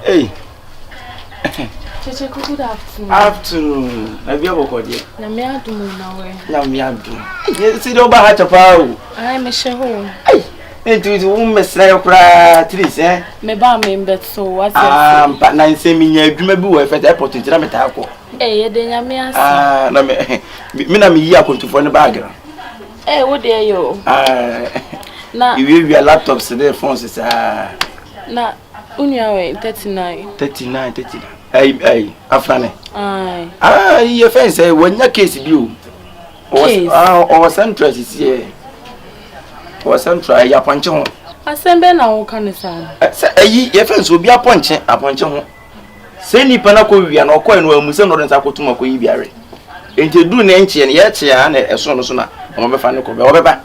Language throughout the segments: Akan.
Hey. Kyekyeku'S, good afternoon. Afternoon. I be able to call you. Na me adum na we. Na me adum. You see the ba chapa o. Ai me she ho. Ai. Enti wo mesra yokra tris eh. Me ba me mbet so what you say. But na nse mi nya adwuma bi wo efete airport ntira meta akọ. Ye de nya me ase. Na me na me yi akontufo ne bag na. Wo de yo. Na we laptops the phones is na unya we 39. Ai afane. You fence say when your case bi o. O central is here. O central ya ponche ho. Asembe na wo kanisa. Say you fence obi aponche ho. Say nipa na ko wia na okọ enu amuse no nsa kotuma ko yi biare. Enti du na enche na ye che ya na eso no so na o be fa ne ko be o be ba.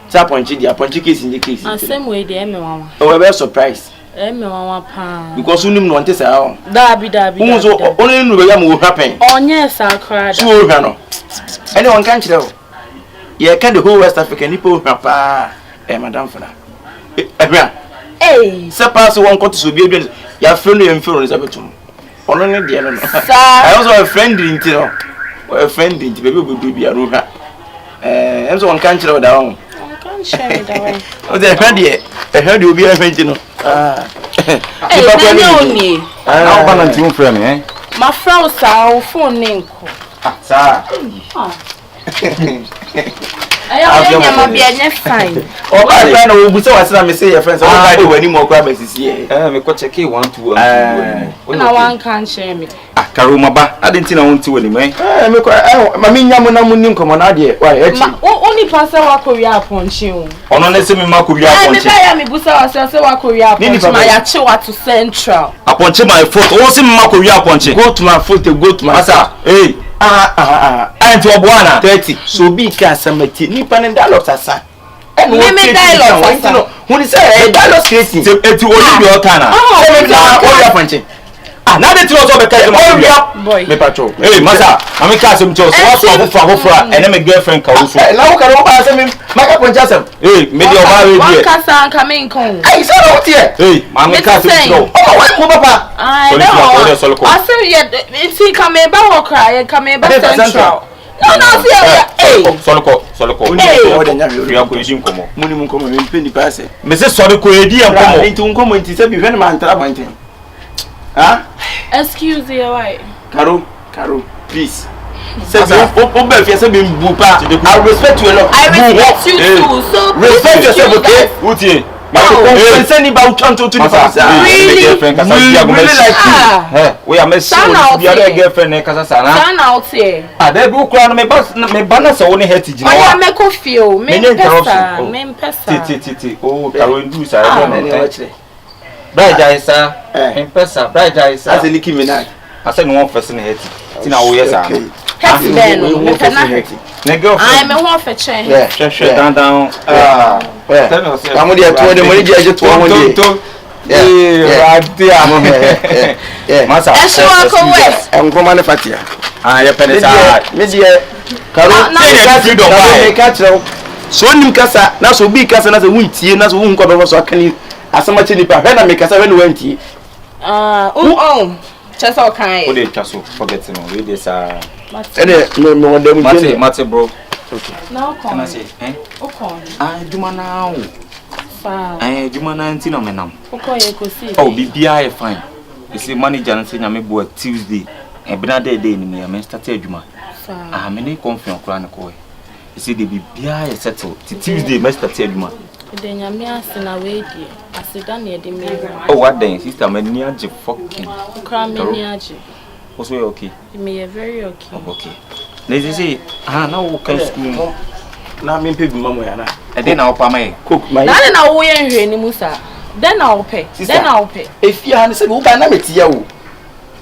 Say aponche di aponche case ndi case. Asem we de eme wawa. O be surprise. Eme wawa pa. Because unim no ntese ha. Dabi. Unzo onu nu be ya mo happen. Onye sa krada. So hwa no. Ene won kan kire o. Ye ka the whole West Africa ni po hwa pa. Madam fana. Ehwa. Se pass won ko to so bi ya friend no yemfero no sabetum. Ono ne de no. I also a friend nti no. A friend nti be be bi anu hwa. Enso won kan kire o da won. Kan share da won. O de hwa de obi a hwa no. Oni. Na o bana nti friend eh. My friend sa phone nko. Sa. Ayo nyama bia nye fine. O ba friend o bu se wasena me say your friends o ba de wani mo kwa mesisi e. Me ko check 1 2 na wan kan share me. Karoma ba adenti na wonti woni me. Me ko ma me nyam na munni nkomo na de wa e chi. Oni pasa wa ko wi aponche o. Ono na se me ma ko wi aponche. Me ba ya me busa wa se wa ko wi aponche ma ya che wa to central. Aponche my foot. O se me ma ko wi aponche. Go to my foot, go to my asa. Anti obuana 30 so bi ka samati nipa ne dialogue asa me dialogue asa woni say dialogue creating eti oni bi otana say me na o ya panche na de ti o so be ka boy me patrol masa ami ka se mcho so afofra ene me girlfriend ka wo so na wo ka wo ba se me maka panche asem me de o ba we die ka sa ka me nko ai so no tie ami ka se mcho wo papa ai no ase ye ti ka me ba wo kra ye ka me ba central no see soloko o de nya wi ko edi nkomo muni mun komo me pendi passe me se soloko edi nkomo nti nkomo nti se bi hwe ma antara banten excuse you why Karo please say o be fi say be mbupa I respect you a lot I respect you too so respect yourself okay utie say ni ba uchanto to the person really like we are messing with your girlfriend kasa na stand out here there be ukura no me ba na se woni hate jina wa me ko feel me pesa ti Karo ndu sa no Braja isa pesa braja isa as Nicki Minaj ase no one person hate ti na wo yesa hate ben me pena na girlfriend I me ho feche hwe down Kamu dia to de mo je je to ho de radia masa eswa ko west enkoma ne fatia ye penesa me die Karo say freedom why ka kire so nim kasa na so bi kasa na so wuntie na so wun ko be so akani asamachi nipa hwe na me kasa hwe no wantie chesa okan o de chaso forget no we dey sa ene me won dem je mate bro okay now come na say okon juma na o fa juma na nti na menam okoye ko see bibia e fine you see manager na say nyame bo Tuesday bina day ni me start adwuma fa me ne confirm kura ne ko you see the bibia e settle Tuesday me start adwuma de nyame asena we die aseda na de me what then sister me ni age fucking kura me ni age was we okay me very okay okay na say na wo kan school na me pe bi mamo ya na then na wo pa mai cook mai na wo ye nhwe ni musa then na wo pe efia ha ne se wo ba na metia wo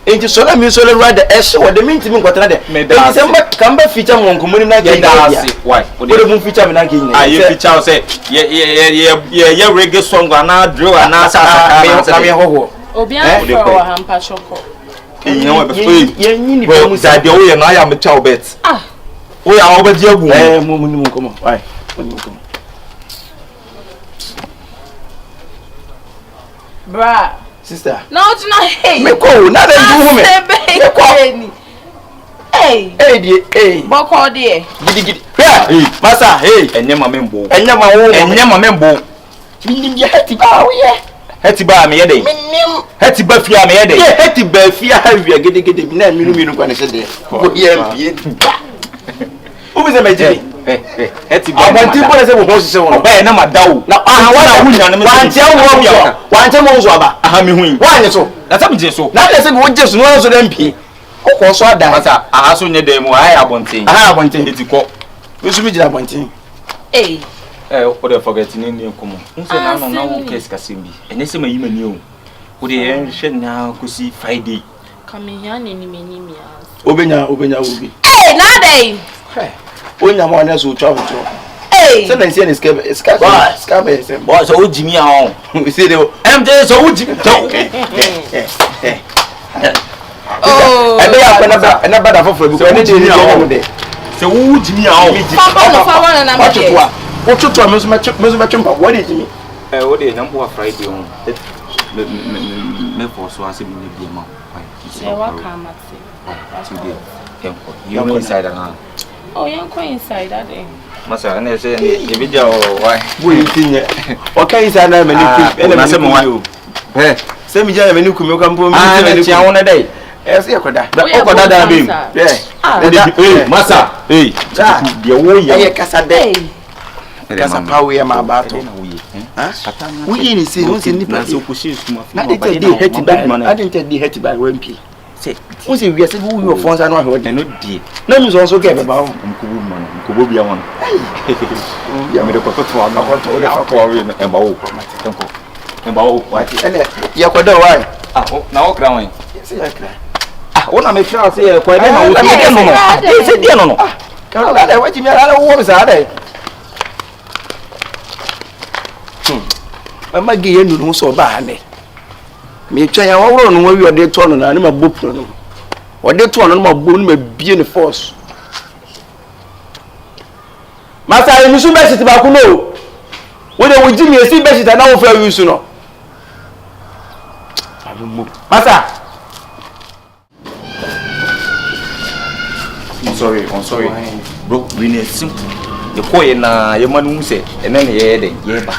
enti so na mi so le ride ehye wo de minti mi nkotena de enti se kamba feature mo nkomunim na ge dance why wo de mu feature mi na ge nyina ye feature say ye reggae song na drill na sa me hoho obi an fro wa hampa choko yin we be ye nyini pa mu sa de wo ye na ya me chow bet wo ya wo be di agu mo mu nkomo why mo nkomo bra Sister. No, it's not. Hey. Me call. Now they do me. Me call. Hey. Hey, dear. Hey. Boko dear. Gidi. Hey. Masa. Hey. Enyama membo. Enyama membo. Minim ye heti ba wo ye. Heti ba me ye dey. Minim. Heti ba fia me ye dey. Ye heti ba fia ha wi gidi na minu kwa ne se de. Ko ye mpie. Ubi se meji. Heti ba. Abanti ko ne se wo ho sise wo no. Ba na madawo. Na wa wunya ne me. Wante mo zo aba. Aha me hu. Wa nye so. Na ta me je so. Na se wo je so no so dem mpie. Ko so ada. Masa aha so nye dem wo ayi abonten. Aha abonten. Eti ko. Wesu bi jira abonten. Hey. What the forget ni nkomo. Nse na no na wo case kasembi. Ene se mayi mani o. Wo de en hwe na kosi Friday. Come here ni ya. Obenya obi. Hey, na dey. Hey. Onya mo na so twa twa. Hey. Se na nsi ni ska be se. Boy so wo jimi a ho. We see the MJ so wo jimi. Oh. Ebe ya kwa na bada foforo bi ko ne de ni o de. Se wo jimi a ho. Fa na me. Otutu a meso ma twempa wo de jimi. Wo de na mbo Friday ho. Me for so ase bi ne bi ma. E wa ka mate. You know inside na. Oh, you're quite inside that day. Masa na say e bi dia o why. Wo yitinye. O kai inside na me ni ku. E na se mo wa. Se mi ja me ni ku me ko mpo mi se ni ku. Ah, na dey. Se yakoda. O ko da be. Masa. Hey. Dia wo ya. E kasa de. Kasa pawe ya mabato. Wo yi ni se won se ni pa. Na de te dey heti bag. I didn't tell the heti bag when pi. Say, who say we are saying who your phones are not holding no die. No news also get about Mkubu bia won. Ya me de koto to na koto de akwa we na emba wo. Emba wo what? Ele ya kwada why? Na wo kra wan. Say ya kra. Wona me try say ya kwa de na wo de no no. Say de no no. Ka la de wachi me ala wo me sa de. Mama gi yenu no so ba ha ne. Me twa ya woro no wi ode to no na ne mabopro no. Ode to no mabo no mabie ne force. Masa emi su besit ba ku no. Wo de wo ji mi esi besit na wo fa wi su no. Masa. I'm sorry. Bro, we need simple. The koy na ye manu se ene ne ye de ye ba.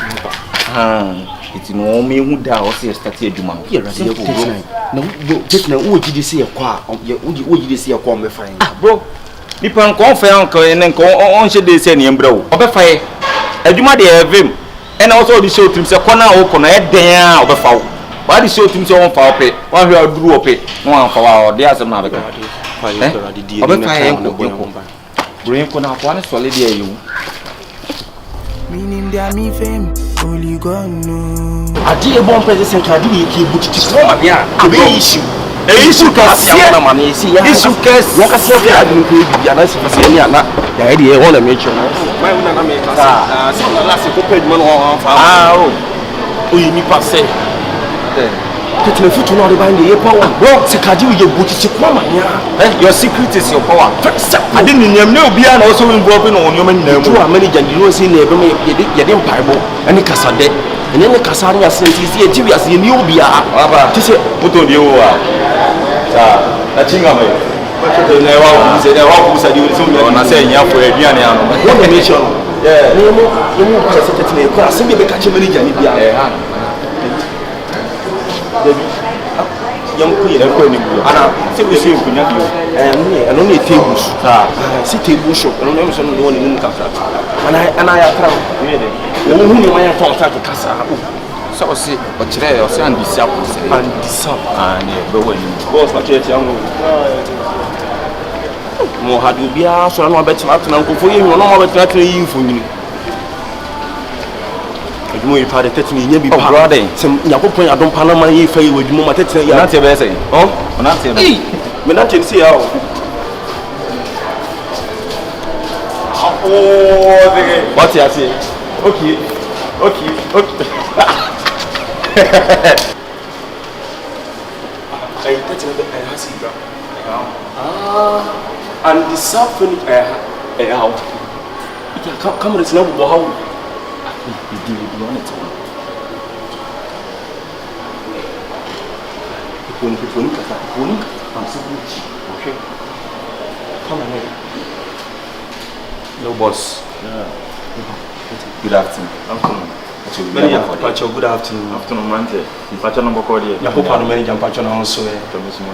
It's no me who da o se start adwuma. Ye rade ye ko bro. Na wo tetna wo gidi se ye kwa. Wo gidi se ye kwa me fa. Bro. Nipa nko fa nko ene nko on hye de se ne mbra wo. Obefa ye. Adwuma de evem. Ena wo so di show trim se kona wo kona ye den a obefa wo. Ba di show trim se won fa ope. Wa hwe aduru ope. No an fa wa o de asem na beka. Obefa ye nko. Bro yen kona kwa ne solid ye yo. Meaning they are me fame, only God knows. Agye bon president kadi ye ki buti so ma bia. Abe issue. Issue kasi na ma ne si ya. Issue kasi. Wo kasi ya adu ko bi ana si fase ni ana. Ya e de ye wona me chon. Why una na me pass? So na last ko page man on fa. O yi ni passe. Petele futu no de bande ye power. Bro, se kadi ye buti ci kwa ma nya. Your secret is your power. I didn't name no bia na also involved in on your man name. Tu a manager di no si na ebe me ye de mpaibo. Ani kasa de. Ene ne kasa nya senti si e ti wiase ye ni obi a. Aba. Ti se moto de o a. Sa, na chinga me. Moto ne wa ku se de wa ku sa di o so me. Na say nya for aduane ano. What the nation? Yeah. Ne mo ko se tete ne ko asim be ka che manager ni bia. Young queen, a queen, and I say we see you, and only tables. See table shop, and only some one in Casa. And I have found only my phone to Casa. So see, but today I say and disciples And disap, and when both my church young more had you be asked, so I know better not to go for you, no more better you for me. Mo yi pa de tetni nya bi pa brother sem yakopon adon pa na man yi fa yi wadwuma ma tetni ya na te be say na te be me na te see ya o what you say okay ay tetni be ay hasi ga and the suffering how come it's now bo how Okay. Come on here. No boss. Yeah. Good afternoon. Pacho, good afternoon. Afternoon, Mante. Pacho no boko dia. Ya hope no manager Pacho na also eh. To miss mo.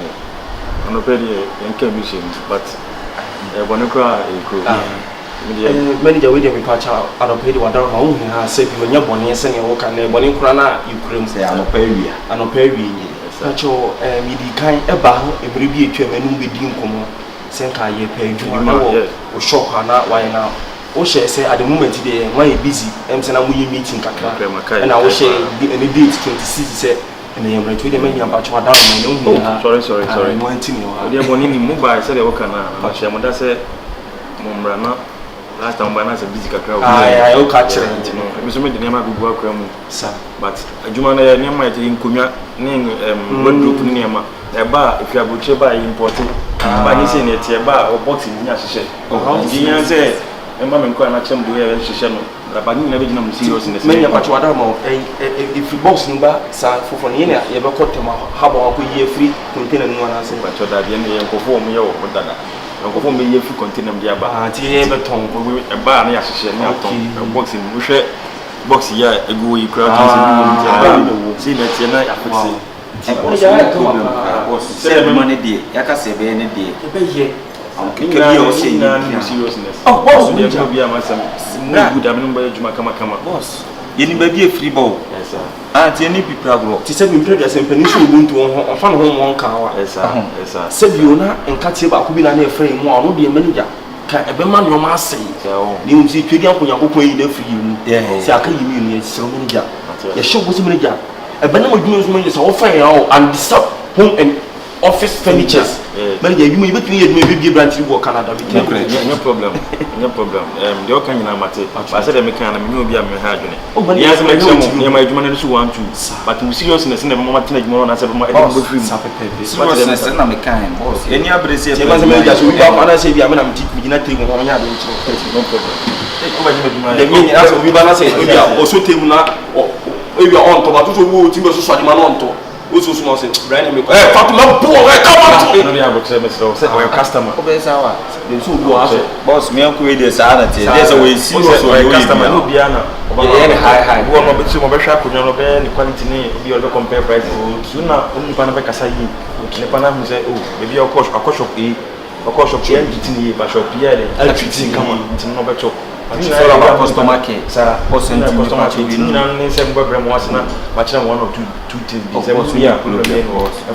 Ono pe dia enke mission but bonekra e ko. Manager we dey me Pacho anope di wadaro ma hu ha say bi onya bone se ne wo kan na bone kura na yukrem say anope awia. Anope awia. Pacho mi di kan e ba ho emre bi etwa manu be di nkomo se nka ye pa adwuma na wo shop na wa na o share say at the moment dey when you busy say na mu yi meeting kakra and I will share any date 26 say and the emre we dey many Pacho wadaro ma no sorry mo antini o dey boni ni mobile say dey wo kan na ma share mo da say mo mra na last time when I was busy kakra I o catch it no me so me dey ma gugu akra mu sir but adwuma na ne ma dey nkomia ne wardrobe ne ma e ba if you abuche ba import ba ni say ne tie ba o box ni nya hyehyɛ di nya say e ma me nko na chem do ya hyehyɛ no ba ni na be gina mu seriousness me nya Pacho wadaro ma if box ni ba sa fofo ne ya ye be kotema haba wa ko ye free container ni wana say Pacho da bi ne ye nkofo mu ye wo dada nkofo me ye free container mu dia ba ti ye be ton e ba na ya hyehyɛ ne aton box ni mu hwɛ box ya ego yi crowd see na tie na afeksi Say money day, yaka say be any day. Oh, boss, you be a master. Good, I'm not Juma Kama, boss. You need be a free ball. Yes, sir. And any people grow. She said, we pray as a peninsula to find home one car. Yes, sir. Said you na and Katiba could be a frame, one will be a manager. Can a man your master say, you see, Twitter when you're going to free you. Yes, I can you need so manager. A show was a manager. A banana would is offer and stop home and office furniture. Manager, you may be a branch work Canada. No problem. The all kind of matter. I said, I may be a mahogany. Oh, but yes, my humanity want to. But in seriousness, never more than I said, my seriousness, and I'm a kind boss. Any other say, I say, I'm teaching you nothing when I have no problem. The meaning as we balance it, also Timuna or we are on to who Timber Society Manonto. Also, small say, Brian, Fatima, poor, come on. No, I would say, Mr. Customer. Boss, me uncle with the sanity. There's a way, customer, no piano. High. Who are some of a shop, could not obey the quality name, be able to compare prices. Sooner, only Panama say, Panama say, oh, maybe a coach of E, a coach of Chianti, but shop Pierre, electricity, come on, it's not better. It's all about customer care. Sir, customer care. You know, some program was not much one or two things. We are a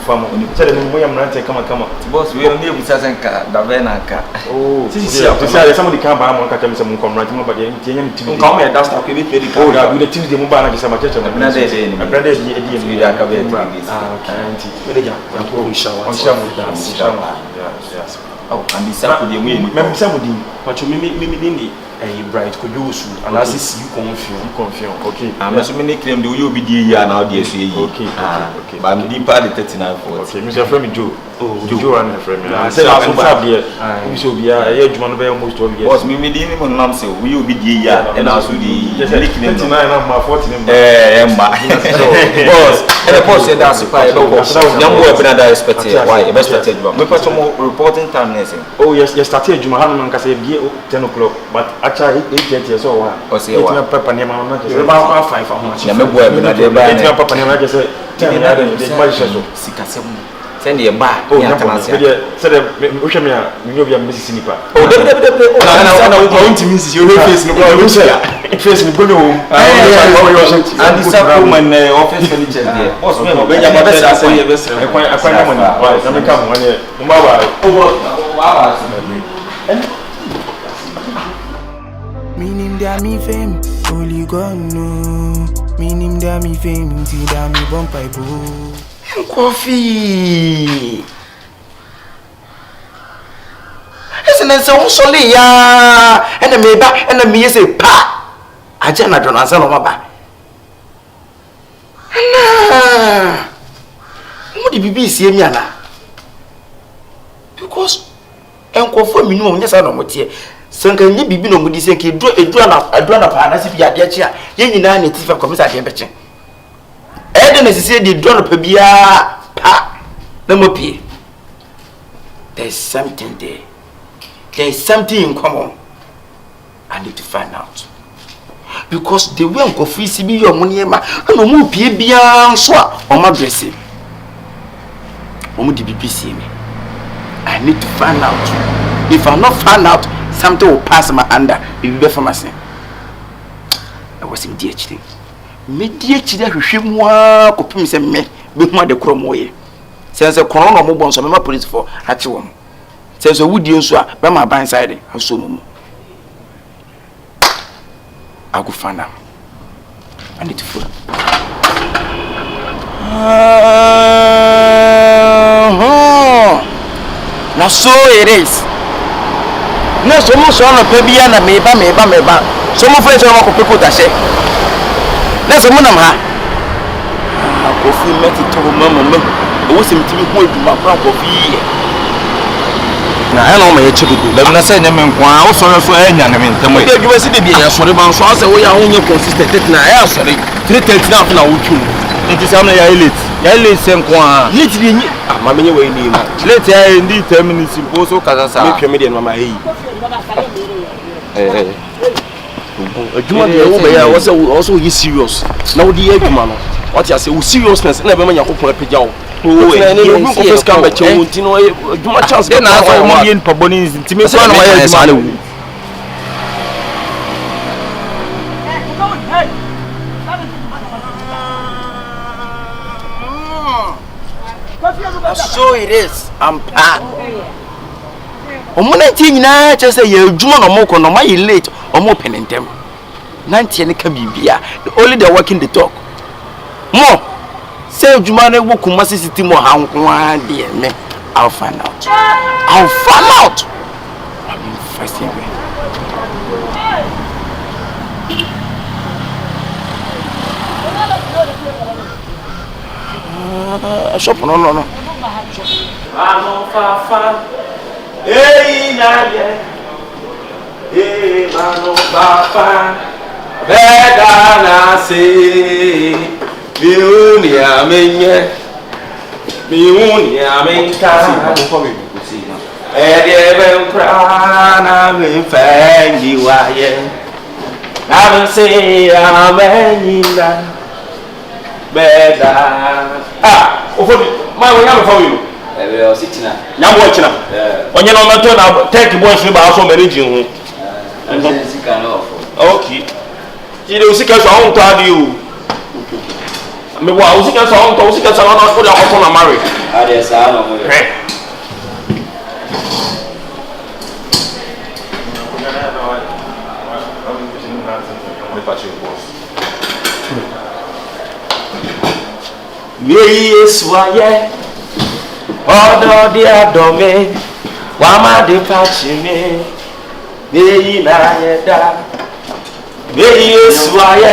farmer. Tell them we am not come. Boss, we are near with Sazenka, Davenaka. Oh, somebody come by one catch some comrade, but the Indian team come and that's not with medical. With the Tuesday mobile and some attention. My brother is the idea. Yes. Oh, and this up with the way. Maybe somebody, but you mean a bright could use and as is you confirm. Okay. I'm assuming claim do you be the now the okay. But I'm deeper the 39 for okay. Mr. Friend Joe. Joe and friend. I said I we should be a age one very almost 12 years. Boss, me didn't even know say we will be the year and also the 39 of my 40 boss, and the boss said that's why young boy been that expected. Why? Best started. We put some reporting time next. Oh yes, started Juma Hanuman can say 10 o'clock, but actually 8:30 years old. Or say what? Papa near my man. About 5 how much? I'm boy been there by. Papa near just say 10 send a bar. Oh, said me a Mrs. Sniper. Oh, I want to miss your face. No, face no go home. And this woman office furniture there. Boss me when you best say your best. I find money. Why? Let me come money. Meaning that me fame, only gone no. Meaning that me fame, until that me bump I boo. Coffee. Isn't it so solid? Yeah, and the me back and the me say pa. I just not don't answer my back. Nah, what did Bibi see me na? Because enko for me no nyesa no motie. Sanka nye Bibi no mudi senke edura na pa na sifi ade achi a ye nyina na tifa komisa de beche. Ede na sisi di drone pa bia pa No pay. There's something there. There's something in common. I need to find out. Because the way Uncle Free see me your money, I no more pay beyond so on my dressing. The BBC me. I need to find out. If I'm not found out, something will pass my under. It will be for my sin. I was in DHD. Me DHD who shame one copy me be more the chrome way. Since a corona mobile so my police for at home. Since a wood you so by my blind side, I saw no. I go find out. I need to follow. Now so it is. No, so much on a pebiana, meba. Some of friends are people that say. That's a monam ha. Coffee met it to mamma. It was him to be hold to my coffee. Now I know my chicken. Let me say them and also for any enemy. You will see the beer, so the man saws away our own consistent. Now I am sorry. 3:30 now with you. It is only a late. Yale same kwa. Literally, mammy way name. Later indeed 10 minutes in Poso Casasa. Make your median, Mamma. I was also serious. Now the egg man. What you say with seriousness, never mind your open pijao. Oh, come back to you know, do my chance. Then I saw money in Pabonis to me. So it is. I'm just say you do no more no my late or more pen them. 90 can be beer. Only they're working the talk. More. Say Jumane Woku City more how dear me. I'll find out. I'll find out. I mean first thing. Shop no. Mano Fafa, hey Nadia, hey Mano Fafa, Beda Nasi, Miunia Menye, Miunia Menka, Eddie Crana, Minfangi Waye, I say Amenina, Beda. My way out for you. Now watching up. When you're not turn out, take the boys about so many June. Okay. You know, sick as I won't tell you. I mean, I was sick as I won't sick as I don't put out on a marriage. I guess I don't know. Yes, why? Oh, dear Dome, Wama de Pachime, Nayada. Yes, why?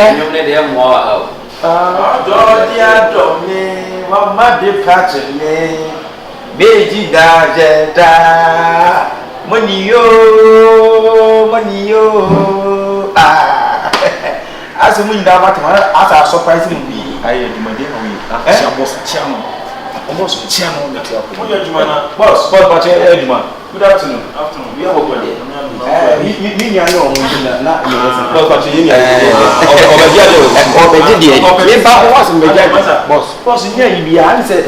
Oh, dear Dome, Wama de Pachime, Beji da Money yo. Ah, as a window, as a surprising me. I am my dear. Almost chairman on the club. Boss, but good afternoon. We have a good day. Me, I know, not boss, you be answered.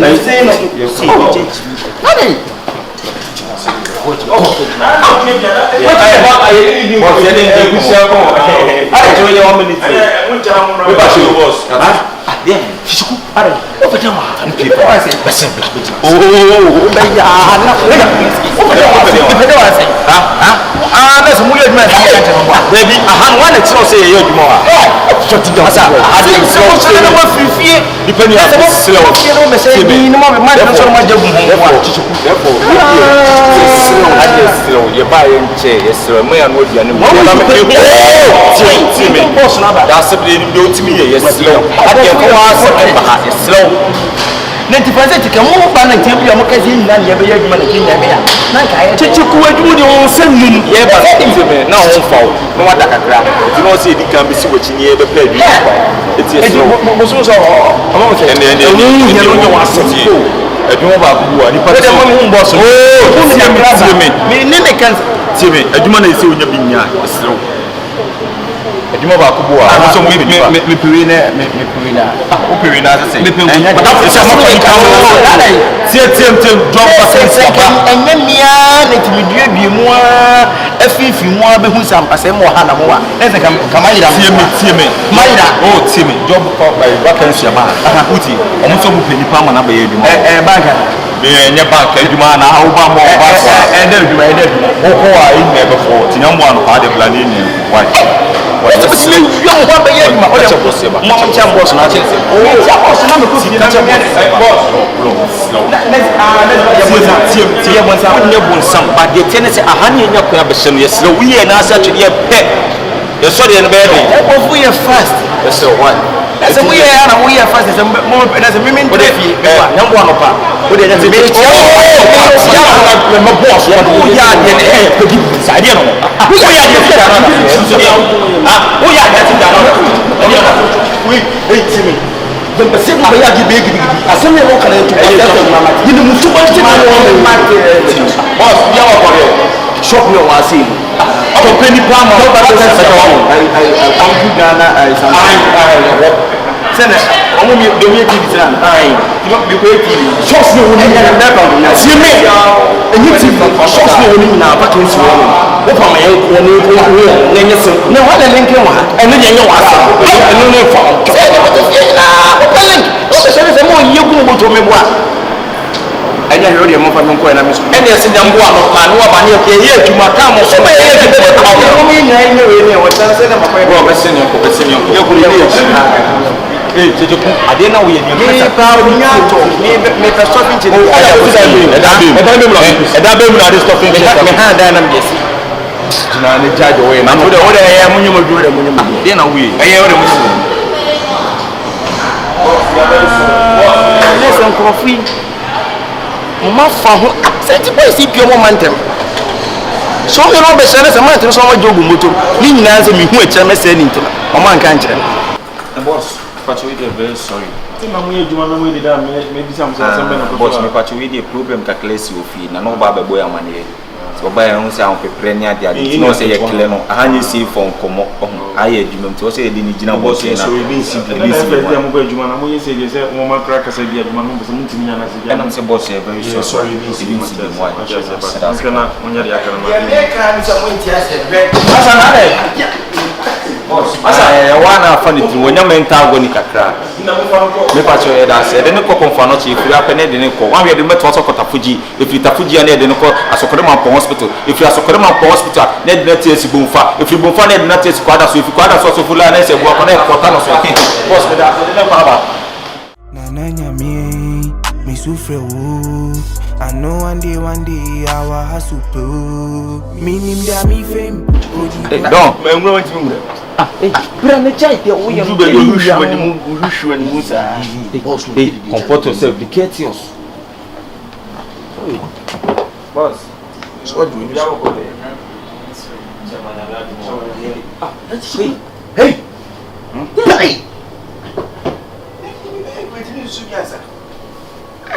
Nanti pasal cakap mau panen tiap yang makan sini dan dia bayar di mana kini dia bayar. Nak kaya. Cakap kuat dulu dia orang senun. Ya pasal itu sebenarnya. Nak orang fau. Mau ada kakak. Jadi orang sih di kamp besi buat cini dia play di. Itu. Itu. Musuh so. Apa macam? Ini yang orang wasap. adwuma ba ku wa nipa de mo boss me ne kan tie me adwuma na ese onya binya esrew adwuma ba ku wa so mo me pewe na o pewe na se but that is mo kan tie job person ba enye mia na timidua bi mu afifi mu abehu sampase mo ha na mo wa ese kama yira tie me mayira tie me job for by vacancy ba uti o mo so mo pe nipa ma na ba ye adwuma banka nye bank adwuma na how ba mo ba so adwuma o ko wa in na be for tinyambo ano pa de plan ni why What's the young one by you? Mama boss, not boss, not the cookie. Some but the tenants are honey in your crab. So we are not such a pet. You're sorry and baby. We are fast. That's so what? That's a we are fast as a more as a women. But if you young one of our boss, who are in the air to give this idea? Who are Timmy. The Pacific big. I send you walk to you know too much boss, shop no I see. Penny Palm, send it. Only the way to design. You don't be waiting. Shots no one never. See me. And you see shots no one now. But it's wrong. What am I going to do? No, what a link you want. And then you know what? I don't know for. Say what is it now? What a link. What is more you go to me what? I never heard your mother from Queen. And yes, in the one of my one here to my town. So many years ago, I know what I said. I'm Hey, I didn't know we had Pachuide very sorry. Boss, me pachuide problem calculate you fee. Na no baba boy amane. So buy on say on prepare near dia. No say ye clear no. Ahanye see for komo. Aye adwuma. So say dey ni gina boss na. So we bin see. Na first time go adwuma na mo ye say mo ma kra kasa bi adwuma no so mutimi nya na say. And am say boss very sorry. We bin see the why. That's kana onya dia kana ma. Me kan say mo ntia say bread. Asa na dey. Boss, asa wana funny thing when you mental go ni kakra. Me pacho e da say de ne ko konfa no chi free apene de ne ko. Wan we de meto so kota fuji. If you tafuji na de ne ko asokore man po hospital. If you asokore man po hospital, na de na tesi bonfa. If you bonfa na de na tesi kwada so if kwada so fula na se bo ko na kota no so. Boss me da de ne ko aba. Na nya me sufre wo. I know one day I will hustle pro. Meaning that me fame. Don't. Me ngro wanti me. Bra me chai te o yam. Boss, comfort yourself, be courteous. Boss, so what do you do? Hey.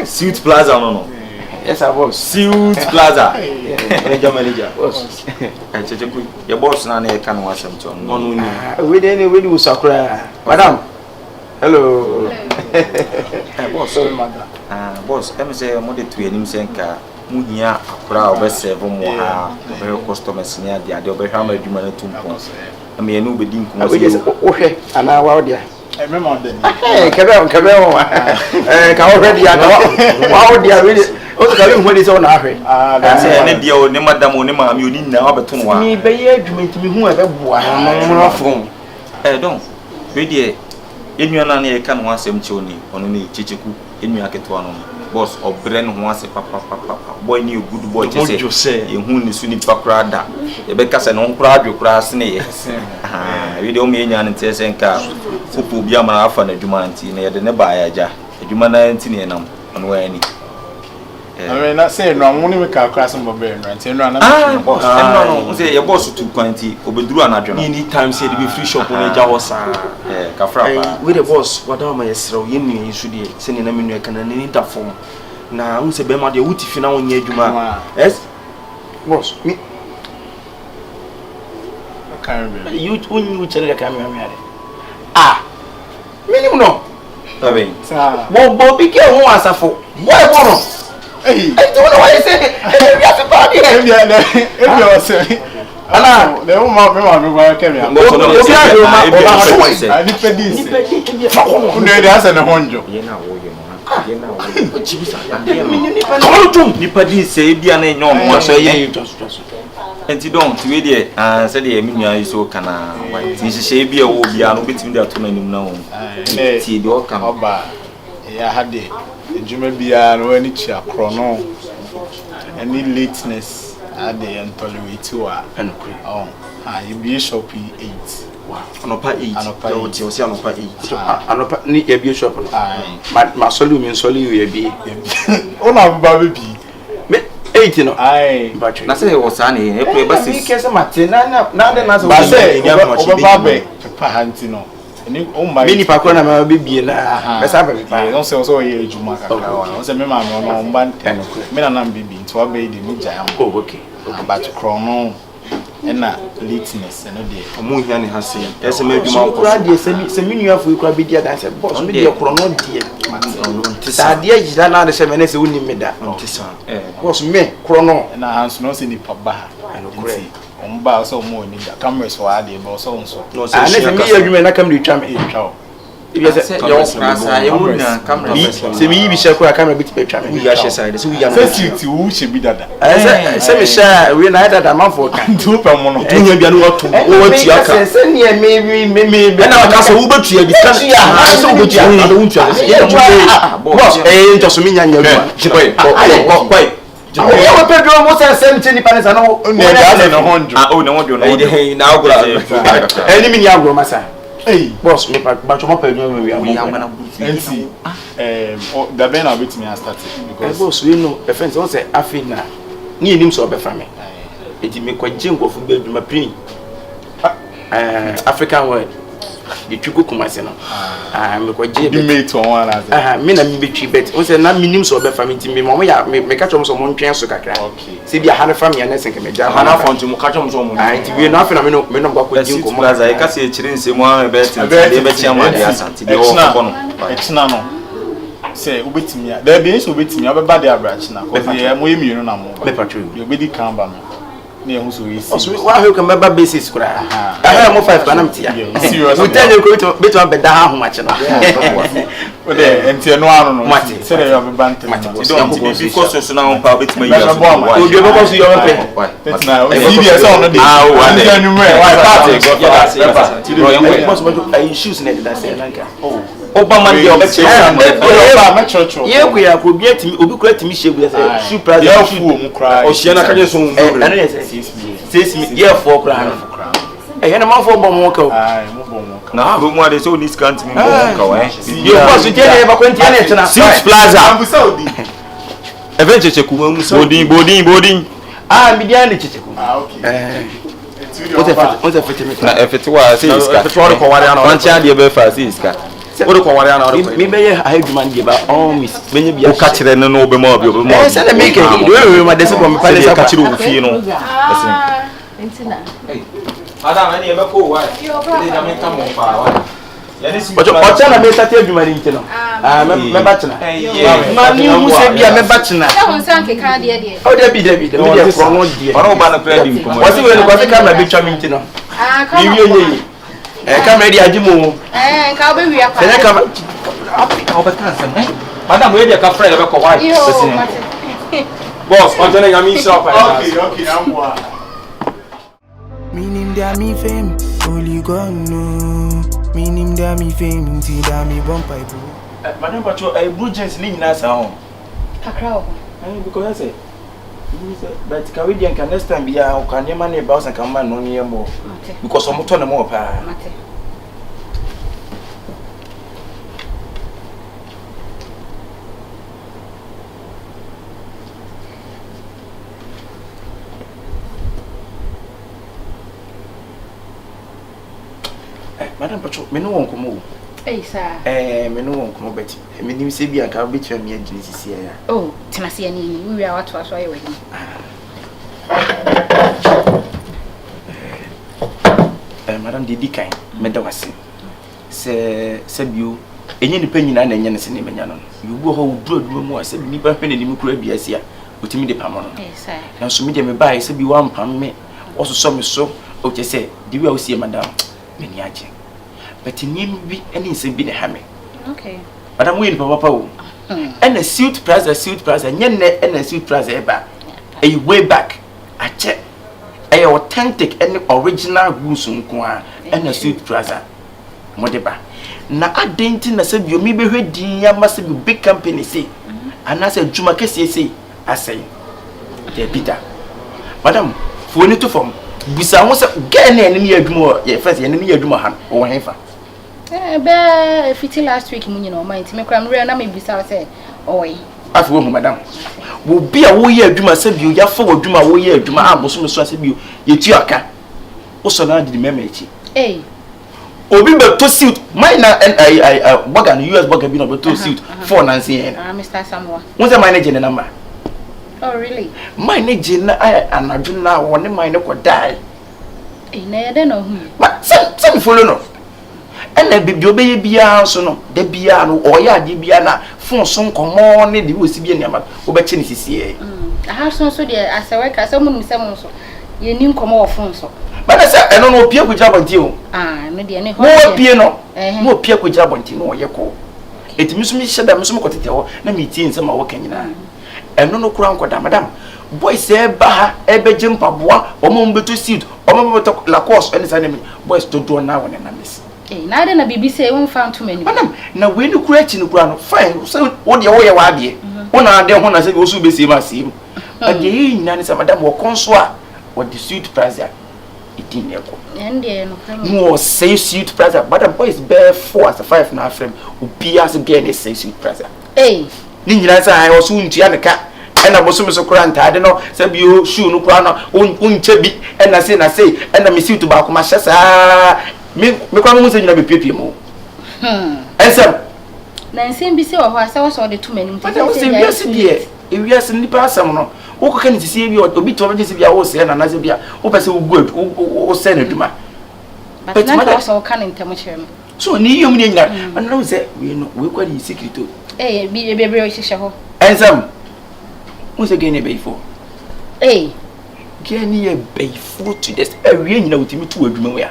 Suit Plaza no. Yes, I was. Suit Plaza. Manager. Boss. And Kyekyeku'S, your boss na na can was some to no. We do sakura. Madam. Hello. Boss, sorry madam. Boss, em say mo de tu enim senka mu hia akura obeseve mo ha. Be customers nya dia de obehwa ma adwuma na tumpon. Am ye no be din kuma we just ohwe ana wa dia. I remember them. Kebe ka already ya wa dia we o ka we hu dey na ahwe say ne dia o ne madam o ne ma mi oni na obeto no wa mi be ye adwuma ntimi hu e be boa no afon don we dey enua na na ye ka no asem che oni ono ne Kyekyeku'S enua keto no boss obre no ho ase papa boy ni good boy che say ye hu ni su ni pakra da ye be ka se no nkura adwekura ase ne ye we dey o me enua ne te se nka fupu bia ma afa na adwuma nti na ye de ne ba ya ja adwuma na nti ne nam ono wa ni I mean, not saying no, I'm only make a class on my brain, right? Boss, no, say your boss to quantity, Obedru and Adrian. Anytime say the free shop on a Jawasa. Kafra. With the boss, what am I? So you should send in a menu can need that form. na unse be ma de wuti fi na wonye adwuma yes boss me you chele ka me ade ah minimum no Tabe. Bo bi ke ho asafo boy bo no eh to no why say we have to party o say ana le o ma me gwa ke me Mo so no o bia do ma o ba so ani pedis ni fa ko no de asa ne honjo ye na wo ye no ye na wo chibisa ni pa di se bia na nyo mo so ye enti don ti we de se de me nua iso kana wa ti hihye bia wo bia no betimi de ato na nim na wo ti de o kan oba ya hade ejuma bia no ani chia krono any lateness ade intolerate wa enukuri you be shop 8 anopa 8 o ti o si anopa 8 anopa ni e bi shop no ma solu mi solu you e bi ona ba be bi me 8 no na say wo sa na e play basis mi ke se mate na de na so ba say o ba be pa hanti no ni o ma mini pa ko na ma be bi na be sa ba bi pa no say so ye ejuma kaka o say me ma me no mba ntem me na bi bi nti wa be di ni jam okay about chrono na lateness no dey omo hia ne hase ese me adwuma ko ra de se mi nua fu ko bi dia dan se boss me de chrono die sa de ajida na de se me na se woni me da ntisa boss me chrono na hands no say ni pa ba nti omba so mo ni da cameras wa de ba so nso no se me ya adwuma na camera twa me twa ibi se yo krasa ye wo na camera se mi bi she ko camera bi ti twa me ya she side so ya no se wu she bi dada se me sha we na dada man for kan ntu pa mo no tunya bia no wato o watu aka se ne me na waka so wo betua bi kan so wo betua na do wuntua boss nto so mi nya nya adwuma chikoy boy oye wo pedro mo se se nti ni panesa no ne da no honjo o ne wodi no na agura eni mi ni aguro masa boss me ba choma pa nyu we amana nti da ben na bit me start because boss we no e friends won say afina ni enim so be fa me eti me kwaje nkofo be adwuma prin African word Kyekyeku'S no me kwaje be mate on one me na me betwi bet won say na minim so be fa me nti me mo ya me ka chom so mo ntwen so kakra se bia hane fa me na sen ke me ja hana fonti mo ka chom so mo nti we no afina me no gwa kwaje nko mo plaza e ka se chire nsemu a be tin de be chia ma de asante de wo ko no echina no se obetimi a da be so obetimi a be ba de abrachina ko ye mo yemienu na mo me patro ye obedi kamba no na ye hu so yi so wa he kan baba basis kura mo 5 kana mtia serious we tell you ko beto be da ha ho ma che no o de enti no anu no se de yo be bante do bi ko so na on pa betima yi o do be ko so yo pe na o si bi e so no de o ande anu me wa pa ti do yan ko so do shoes na da se lanka Obama de obeche ma chocho ye ku ya ko bi atimi obi kura timi shegu ya shoe price ya fu o mu kra o hia na ka je so mo ene ne se 6 mi ye for kura no ene ma for bo mo ka o mo bo mo ka na bo mo ade so ni scant mi bo mo ka wa ye ko so je ne ba ko ntia ne tena Six Plaza ambu saudi event Kyekyeku'S mu bodin mi dia ne Kyekyeku'S o te fete me na efete wa se iska efete wa ko ware ana on cha de be fa se iska o de ko ware ana mi be ye ahadwuma nge ba miss benye bia o ka kire ne no be mo se na make it we ma de se bo me pale sa ka kire o fie no Entina. Adam ani e be ko wa de na me ka mo pa wa ya ni si o cha na me start adwuma ni ntino me ba tena ma ni mu se bia me ba tena Ya hon san ke kan de o de bi de from one die ono ba na credit ko mo wasi we ko se camera bi twa mi ntino ka ni wi onye camera di agimo ka be wi apa se camera o be kan sem madam we de ka friend be ko wa boss on tell you so pa okay amwa Minim da mi fame, only God know. Minim da mi fame, ti da mi bump pipe. madam pacho blue jeans ni nyina sa ho kakra o because I say but can we dey next time bia o kan nema na ba o san kan ma no ne mo because o moto na mo pa mate madam pacho me no won komo Hey, sir. Me no one come bet. Me nim say bi anka bet me agye sisi ya. Oh, tenase ya ni we are what was why we. Madam Didi kan me da wase. Se bio enye nipa nyina na enye ne se ne menya no. Yubu ho duro mu ase bi nipa hwe ne nim kura bi ase a otimi de pam no. Yes, sir. Na so me de me bai se bi wa mpam me. Oso so me so o che se di we a osie madam me ni agye. But nim bi ene nsem bi ne ha me. Okay. Madam we ni papa o. And a suit price nye ne and a suit price eba. A way back. A check. A authentic and original goose nko a and a suit price. Modeba. Na adenti na se bio mi be hwedi ya ma se big company say. And as a juma kese say asay. De Peter. Madam, for ni to form. Bisa won se get na enemi adwuma ye first enemi adwuma han o henfa. Be fiti last week munyi no mind me kram re na me bisa say oy afi wo madam wo bia wo ye adwuma se bio ya fa adwuma wo ye adwuma aboso me so se bio ye tu aka wo so na di mema echi obi be to suit mine na boga US boga bi no be to suit for nancy here Mr. Samoa what's the manager the number? Oh really? Manager na anadwo na wo ne mine ko die na ye de no hu but some follow no ena bibi obeye bia so no de bia no oya ade bia na fon so nkomo ne de wo si bia niam obeche ne sisi aha so de asewe ka so munum se mun so ye ni nkomo wo fon so ba na se eno no opie kugya bonti o no de ne ho mo opie no mo opie kugya bonti no ye ko etimi so mi hyeda mi so mo kotete ho na mi tie nsema wo kanyina eno no kura nkoda madam boys e ba ha e be jimpa boa o mo mbeto seed o mo mbeto la course ene sa ne boys to do na won na miss na de na bibi say won found too many madam na we ni kura chi ni kura no fine so wo de wo ye wa de wona ade ho na se wo su be ma sim Agye nyina ni sa madam wo konso a wo the suit price a idin eko ende no kram mo say suit price but the boys bear 4 as 5 na frame obi as get ni say suit price ni nyina sa ai wo su ntua ne ka ena bo so me so kura ntade no se bi o shoe no kura no unche bi ena say ena me suit ba ko ma hye sa me kwa mo se nyina be piepie mo ensem na nsem bi se wo ho asa wo so de to manim te se bi ase die ewiase nipa asam no wo ko kan tisi bi obi to be se bi a wo se na se bi a wo pese wo good wo se na duma but na ka so kan ntem kire me so ni yom ni nyina na wo se we no we kwa di secret o bi bebre o hihye ho ensem wo se gene be ifo gene ye be ifo to this ewie nyina wotimi to adwuma we a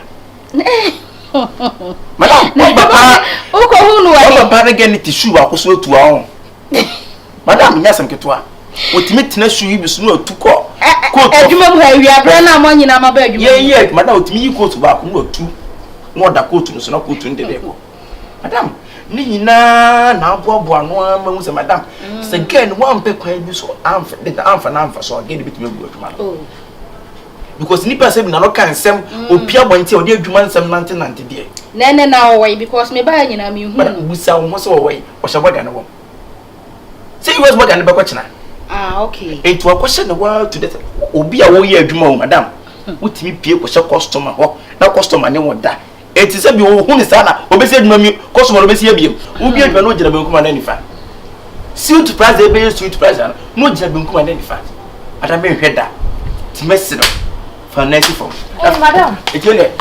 madam papa o ko hunu wa papa na gene tissue ba ko so tu a madam nya sam ketwa otimi tena shoe bi so no atuko coat adwuma mu ha wi abra na mo nyina ma ba adwuma ye madam otimi yi coat ba ko no atu no da coat no so na coat nde be ko madam ni nyina na aboabo ano ama hu se madam se gen one pe kwan bi so amfa so again bitime bu adwuma no because nipa say na no kan sem opia bonti o de adwuma nsem nante de nene na wo because me ba nyina me hu busa wo so wo o shaboga na wo say you was boga na be ko china okay etu akwhye na wa to that obi a wo ye adwuma o madam utimi pie ko hye customer ho na customer ne wo da eti se bi wo hu ni sana obesi adwuma mi customer obesi abiem obi adwuma no gina benkuma na nifa suit price e be suit price no gina benkuma na nifa adam me hweda ti mesino for 94 madam ekele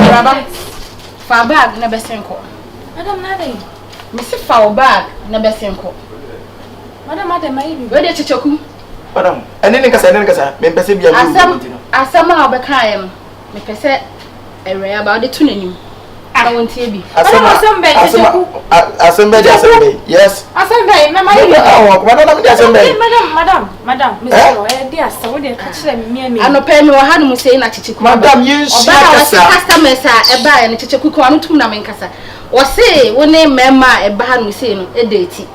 braba fa bag na besenko madam na dey me se fa bag na besenko madam mai bi we dey chichoku madam ene ne kasa me pese bia mi asam a obeka no me pese ewe about the tunanim I want to be assemble yes assemble na mai madam Mr. Dia so dey ka kire me me anope me wa hanu sei na chichiku madam yin shakasa customers a e ba ya na chichiku ko anu tum na me nkasa wo se wo ne mema e ba hanu sei no e date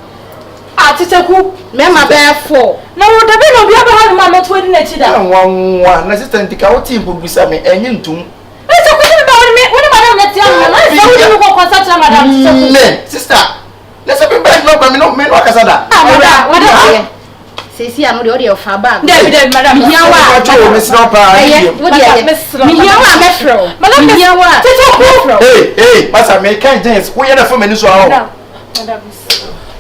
chichiku mema ba 4 na wo da be no bia ba hanu ma meto edi na chida nwa na assistant ka wo ti bubusa me enyi ntum madam sister let's be back no me no akasada Sesi anu de o de o fa bag. David madam. Miyawa. Pacho me sino pa. Wo de miyawa mefro. Madam miyawa. Hey, pasa me kan dance. Wo ye na for me ni so aho. Madam.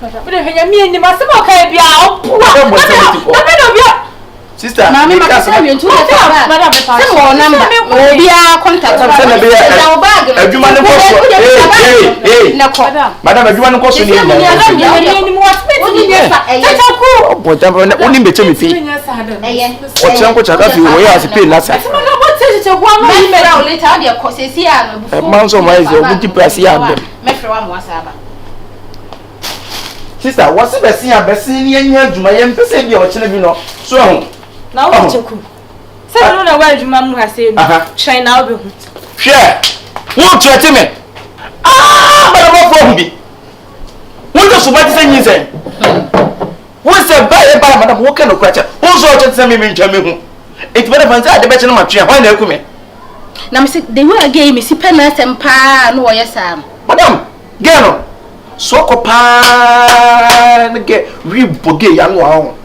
But hanya mi ni ma se mo kai bia o puwa. Madam bia. Sister, mami makasa mi ntu de fa. Madam be fa. Se wo number. Obi a contact. Se na be ya. Adwuma ne ko so. Hey. Madam adwuma ne ko so ni. Ni mo what me ni fa. Tataku. Botambo na oni beche mi fi. O chan ko chaka fi wo ya se pay na sa. Madam what say you go me mera o later de ko sesi anu before. Man so mai ze o buti press ya dem. Me fere wa mo asaba. Sister, what's the best ni anya adwuma ye mpese bi o chene bi no. So ho. Na wo cheku. Say no na wa adwuma mu ha say no. Try na obi hu. Hwe. Wo trete me. Bada mo fo bi. Wo to so ba ti sanyi sen. Wo se ba e ba madam wo ka no kwacha. Wo so o chete me ntwa me hu. It better fancy ade be chene ma twa. Why na eku me? Na me say they were Agye me si pen na sempa no wo yesam. Madam, get no. So ko pa na get we boge ya no ahun.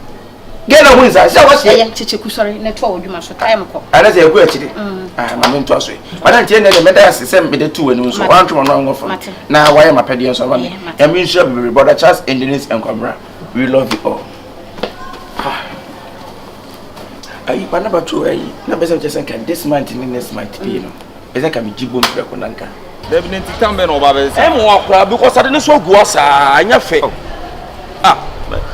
Get no win say what say? Kyekyeku'S sorry na to odwuma so time ko. Ana say eku akiri. Ma me nto aso. Madam tie na me da asese me de tu wani so. Wan twa no ngofo. Na why my pedi so ba me. Ya me sure be brother Charles Engineers and Kwabra. We love you all. Ayi bana ba to ayi na be say just can this month in next month be no. Be say can be jibo mfre ko nanka. David ntitambe no ba be say. Mo akra because ade ne so gu asa anya fe.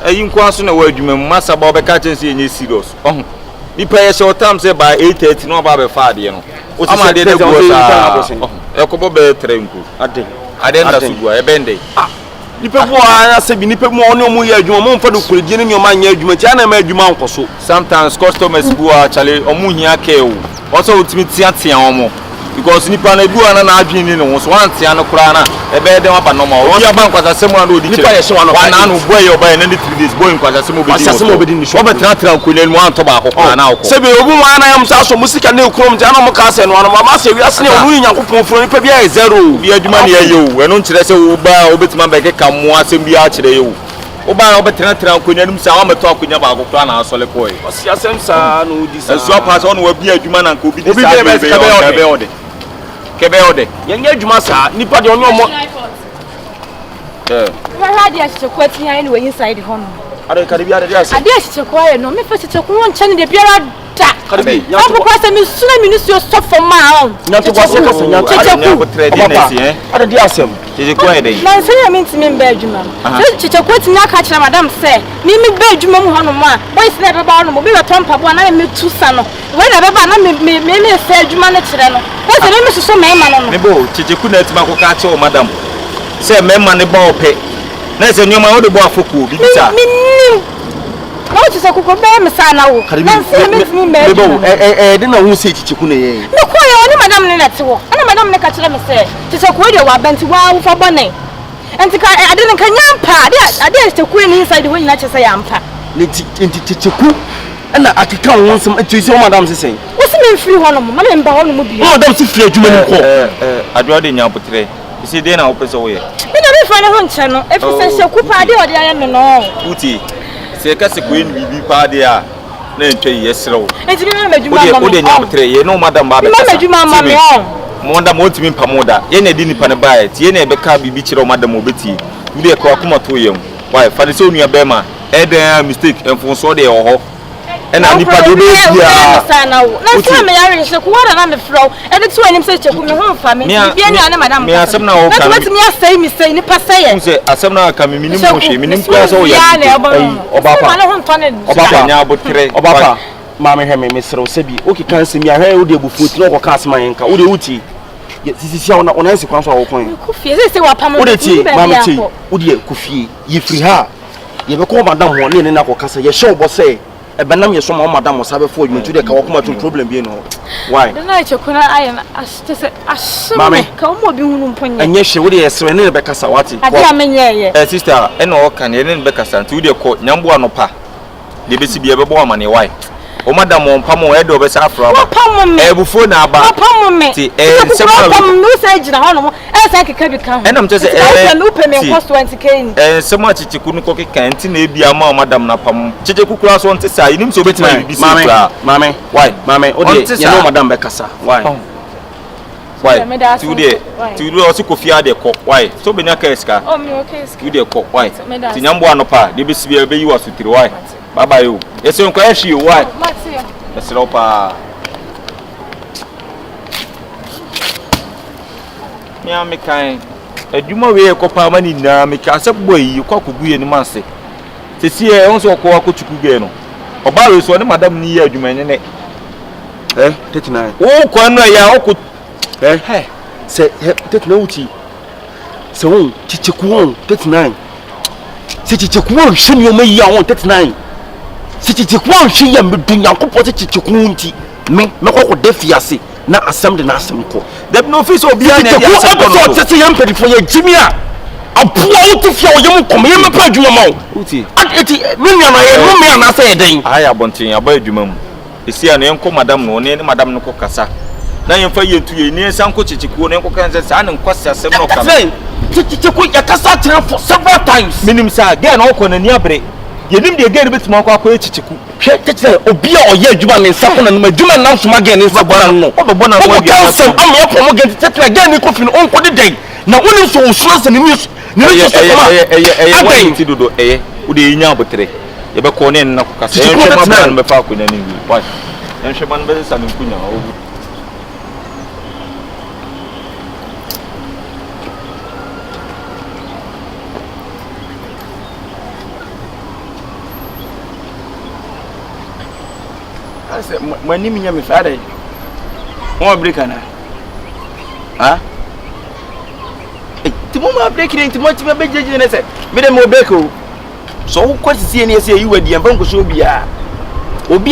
Ayi nkwa so na wa adwuma mu masa ba obeka chense enye serious. Nipa ye show time say by 8:30 no ba be fa ade no. O ti say de gu asa. Ekobo be trenku. Ade nda so gu e bende. Nipa bo anya se bi nipa mo ono mu ye adwuma mo mfa do kurigi ne nyoma anya adwuma ti ana ma adwuma nkoso. Sometimes customers bu a chale omu hia ke o. Also ultimate tia omo. Because nipa na du ana na adwini ne ho so wan tia no kura na e be de waba normal. Won ya ban kwasa semu na odi nipa ye hye wa no. Wan na no boy oba ye na 3 days boy kwasa semu be di. Kwasa semu be di ni so. Oba tra ko le mu an to ba akoko na akoko. Se be obu wa na yam sa so musika ne krom ja na mo ka se no no ma se wi ase ne onu nyankopon furo nipa bia ye zero. Bi adwuma ne ye o. Eno nkire se wo ba obetima be keka mo asem bi a kire ye o. Oba obetra ko nyanum sa wa meto akonya ba akoko na asole ko e. Osi asem sa no di sa. Enso pa so no wa bi adwuma na nka obi di sa be ode. Kebe ode. Yenye adwuma sa nipa de onyo mo. Wa dia Kyekyeku'S tia anyway inside home. Ade ka de bia de ase. Ade Kyekyeku'S no me fa Kyekyeku'S nche de biara da. Kadibi. Apo kwa se me suna ministry so for ma on. Nyanto kwa se ka se nyanto. Ade di asem. Kyekyeku'S dey. Na se ya minti me mba adwuma. Kyekyeku'S nya ka kire madam se me ba adwuma mu hono ma. Boys na be ba no mo be tompa bo na me tu sa no. We na be ba na me se adwuma na kire no. Ko se me so me ma no. Me bo Kyekyeku'S na etima ko ka che o madam. Se me ma ne ba ope. Na se nyoma o de bo afoko bi bisa. Na o tse kuko be me sa na wo. Na se me me bo de na hu se Kyekyeku'S na ye. Me ko ye oni madam ne na te wo. Ana madam ne ka kire me se Kyekyeku'S de wa banti wa wo fa bone. Enti ka ade ne ka nyampa ade Kyekyeku'S ni inside wo nyina che se yampa. Ne Kyekyeku'S ana akeka won sem enti se madam se sen. Wo se me free hono mo ma me mba hono mo bi. Madam se free adwuma ni ko. Adwa de nyampotre. Isi de na opese wo ye. Me na be fa ne ho nche no. E fi se Kyekyeku'S pa ade ode aye me no. Uti. Se ka se ko en bibi pa de a na ntwe yesrew. Enti me ma adwuma ma. Wo de nyampotre ye no madam ba be. Ma adwuma ma me on. Monda mo ntimi pamoda. Ye na di nipa ne bae. Tie na e be ka bibi kire madam obeti. Wo de ko akoma to yem. Why? Fa de se onua be ma. E den mistake enfonso de e ho. And I nipa do be bia na se me yare Kyekyeku'S na me fro e de to anim se Kyekyeku'S me ho fa me bia ni ane madam me asem na wo ka me asai mi sei ni paseye se asem na ka me minim mo hwe minim kwa so wo ya oba pa oba pa nya abotre oba pa ma me hwe me srew se bi o ki kan se mi ahwe wo de bufuti no ko ka asema yenka wo de wuti sisi ona nsi kwan so wo kon ku fie se wa pa mo wo de ti ma me ti wo de ku fie ye free ha ye be ko madam ho ne na ko kasa ye hye obo se e benam ye so ma madam sabe fo you de ka wo kuma to problem bi no why na Kyekyeku'S aye na asese asem ka mo bi hunu mponye enye hye wo de ye sre ne be kasa wati ade amenye ye sister e na o kan ye ne be kasa nti wo de ko nyambo anopa de be si bi e be bo amane why o madam on pamo e do be sa afro ebufo na aba ti pamo no say gina ho no e say Kyekyeku'S enam to say no pay me cost 20k semo Kyekyeku'S no ko keka nti na ebia ma madam na pamo Kyekyeku'S kura so nti say nim so betima bi si kura mame o de ye no madam be kasa why tu o si kofia de ko why so be nya ka ska oh me okay ska tu de ko why ti nyambo anopa de be si be yi wasutiri why baba yo ese nko ahwi yo why ese ropa mia me kan adwuma we ekopa mani na me ka asebbo yi kwa kugu ye ni manse sesi e won so ko akochuku ge no oba we so ne madam ni ye adwuma ne 39 o ko no ya o ko se 39 uti se won Kyekyeku'S 39 se Kyekyeku'S hwe ni o mayi a won 39 se Kyekyeku'S hwe ya medunya ko po se Kyekyeku'S nti me ko defiase na asem de na asem ko dem no office obi an ya so tete yam pedifo ya jimi a apuo utifia o yem kom yem pa adwuma ma uti ati me nua na ye no me ana say den aya bonten aba adwuma mu esi an enko madam no ne madam no ko kasa na yem fa yetu ye ne san ko Kyekyeku'S ne ko kan se sa ne nkwase asem no kasa Kyekyeku'S ya kasa tena for several times minim sa ge na ko na ni abre yenim de ge ne betima ko akọ Kyekyeku'S hwe tete obi a oye adwuma ne nsa ko na no adwuma na nsoma ge ne nsa bora no obebo na wo bia asem am ye promo ge tete ge ne kofi no onko de den na woni so osuna se ne mi wani ti dodo ude nya abotre ye be ko ne na ko kasa en hwe ma be fa ko na ni wi why en hwe ban be sa ne kunya o ase mani minya me fa dai mo break ana ti mo ma break ni ti mo ti be jeje ne se me dem mo break o so wo kwasisi ne se yi wadi am banko so obi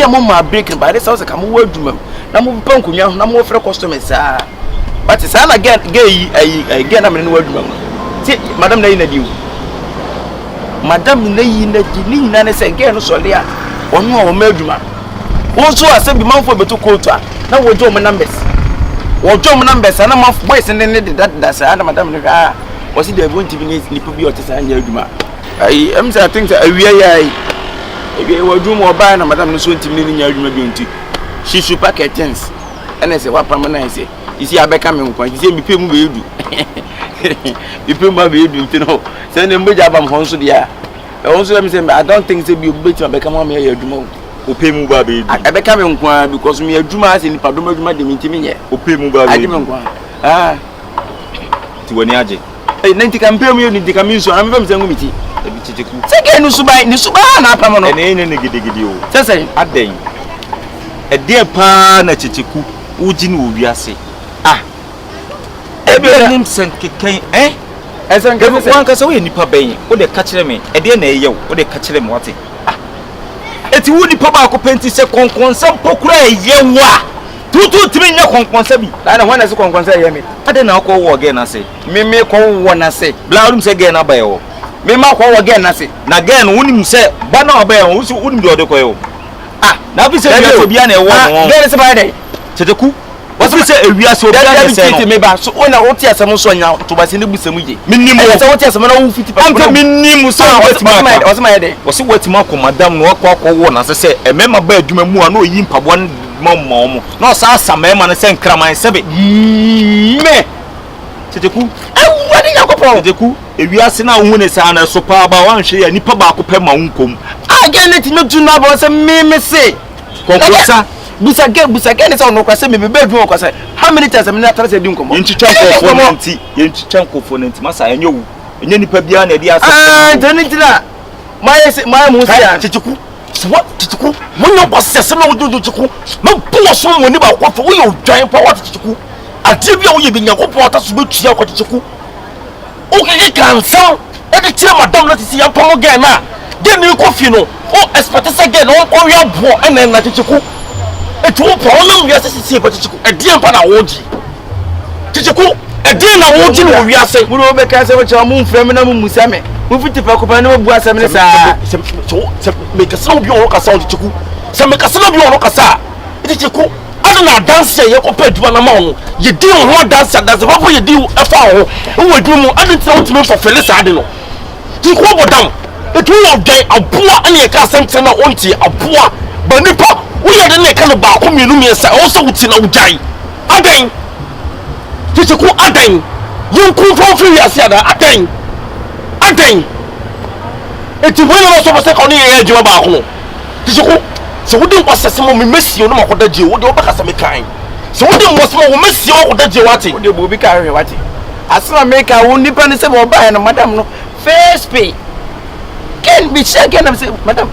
a mo ma break ba de se ka mo waduma na mo banko nya na mo frɛ customers but say na get yi na me no waduma ti madam na yi na di o madam na yi na di ni na ne se get no so le a onu o ma aduma wonso asebi manfo beto kota na wojo mo numbers na manfo boys ne de that say na madam ne was it the won't even ni bi otisa anya aduma ai am say I think awia yai ebe wojo mo ba na madam no so ntimi ni nya aduma bi onti she super curtains and say wa permanent say isi abeka me nkwa isi mi pemu be edu mi pemu be edu ntino say ne mbeja ba mo so dia also let me say I don't think say bi obeti abeka mo me ya aduma opemu ba be abeka me nkwa because me adwuma ase nipa dom adwuma de ntimi nye opemu ba be ade me nkwa ti woni Agye nanti kampemu yo nanti kaminso na mfam sangu miti ebi Kyekyeku'S sege ni subai na apamo no ene gidigidi o sese aden ede pa na Kyekyeku'S uji ni owiase ebi nim senkekan esenke wan ka so we nipa ben o de ka kire me ede na eyew o de ka kire me wate eti wudi pa ba ko penti se konkonsa pokura eyewa tutu timi nya konkonsa bi na hwana se konkonsa ye me ade na ko wo ge na se me ko wo na se bla udum se ge na ba yo me ma ko wo ge na se na ge no unim se ba na oba yo unim de ode ko yo na bi se bi bia na e wo no ge se ba dai Kyekyeku'S wasi se ewia se obi na se no me ba so ona oti asem so nya to ba se ne busam je minnim o se oti asem na wo fiti pa anka minnim so wasi ma ye wasi wetima ko madam no akọ wo na se emema ba adwuma mu a no yi mpabo mo no sa asama ma na se nkraman sebe me Kyekyeku'S wadi yakopon Kyekyeku'S ewia se na wo ne sa na so pa ba wan hwe ya nipa ba ko pe ma wonkom Agye ne ti metu na bo se me se konkosa busage ne se ono kwase me be du kwase how many times am na tara se di nkomo yenchicha component masa enye wu enye nipa bia na de asa tenitira my musia Kyekyeku'S what Kyekyeku'S when you boss se me do Kyekyeku'S me pull so mo ni ba kwa wo yo dwan pa what Kyekyeku'S ade bia wo ye bi nyakopo ata so betua kwa Kyekyeku'S o ke kansa e de tire madam na tisi ya pomo ge na de ni kofi no o expect se ge no o ya bo e na Kyekyeku'S etu po no wiase sisi kwa Kyekyeku'S ade mpa na woji Kyekyeku'S ade na woji no wiase mu no be ka se wo cha mu mfrem na mu musa me mu fiti pa ko pa na bu asem ne sa me ka se obi o ka sa Kyekyeku'S Se me kasa bi ono kasa. Iti ko na dance ye ko pa adwuma na ma wo. Ye di ho dance babo ye di efa ho. Wo adwuma adi tira wotime for Felix ade no. Ti ko bodam. Etu yo den aboa ane ye ka asem na onti aboa. Ba nipa wo ye de na ka no ba ko mienu miesa. O so wuti na ujai. Adan. Ti ko adan. Yin ku fo free asiada adan. Adan. Eti wo no so se ko ni ye adwuma ba ko. Ti ko so we didn't process some me messi no makoda je wo de obaka me kan so we didn't was mo messi wo koda je wate wo de bobi ka hwe wate asema make wo nipa ne se mo ba no madam no first pay can be check and say madam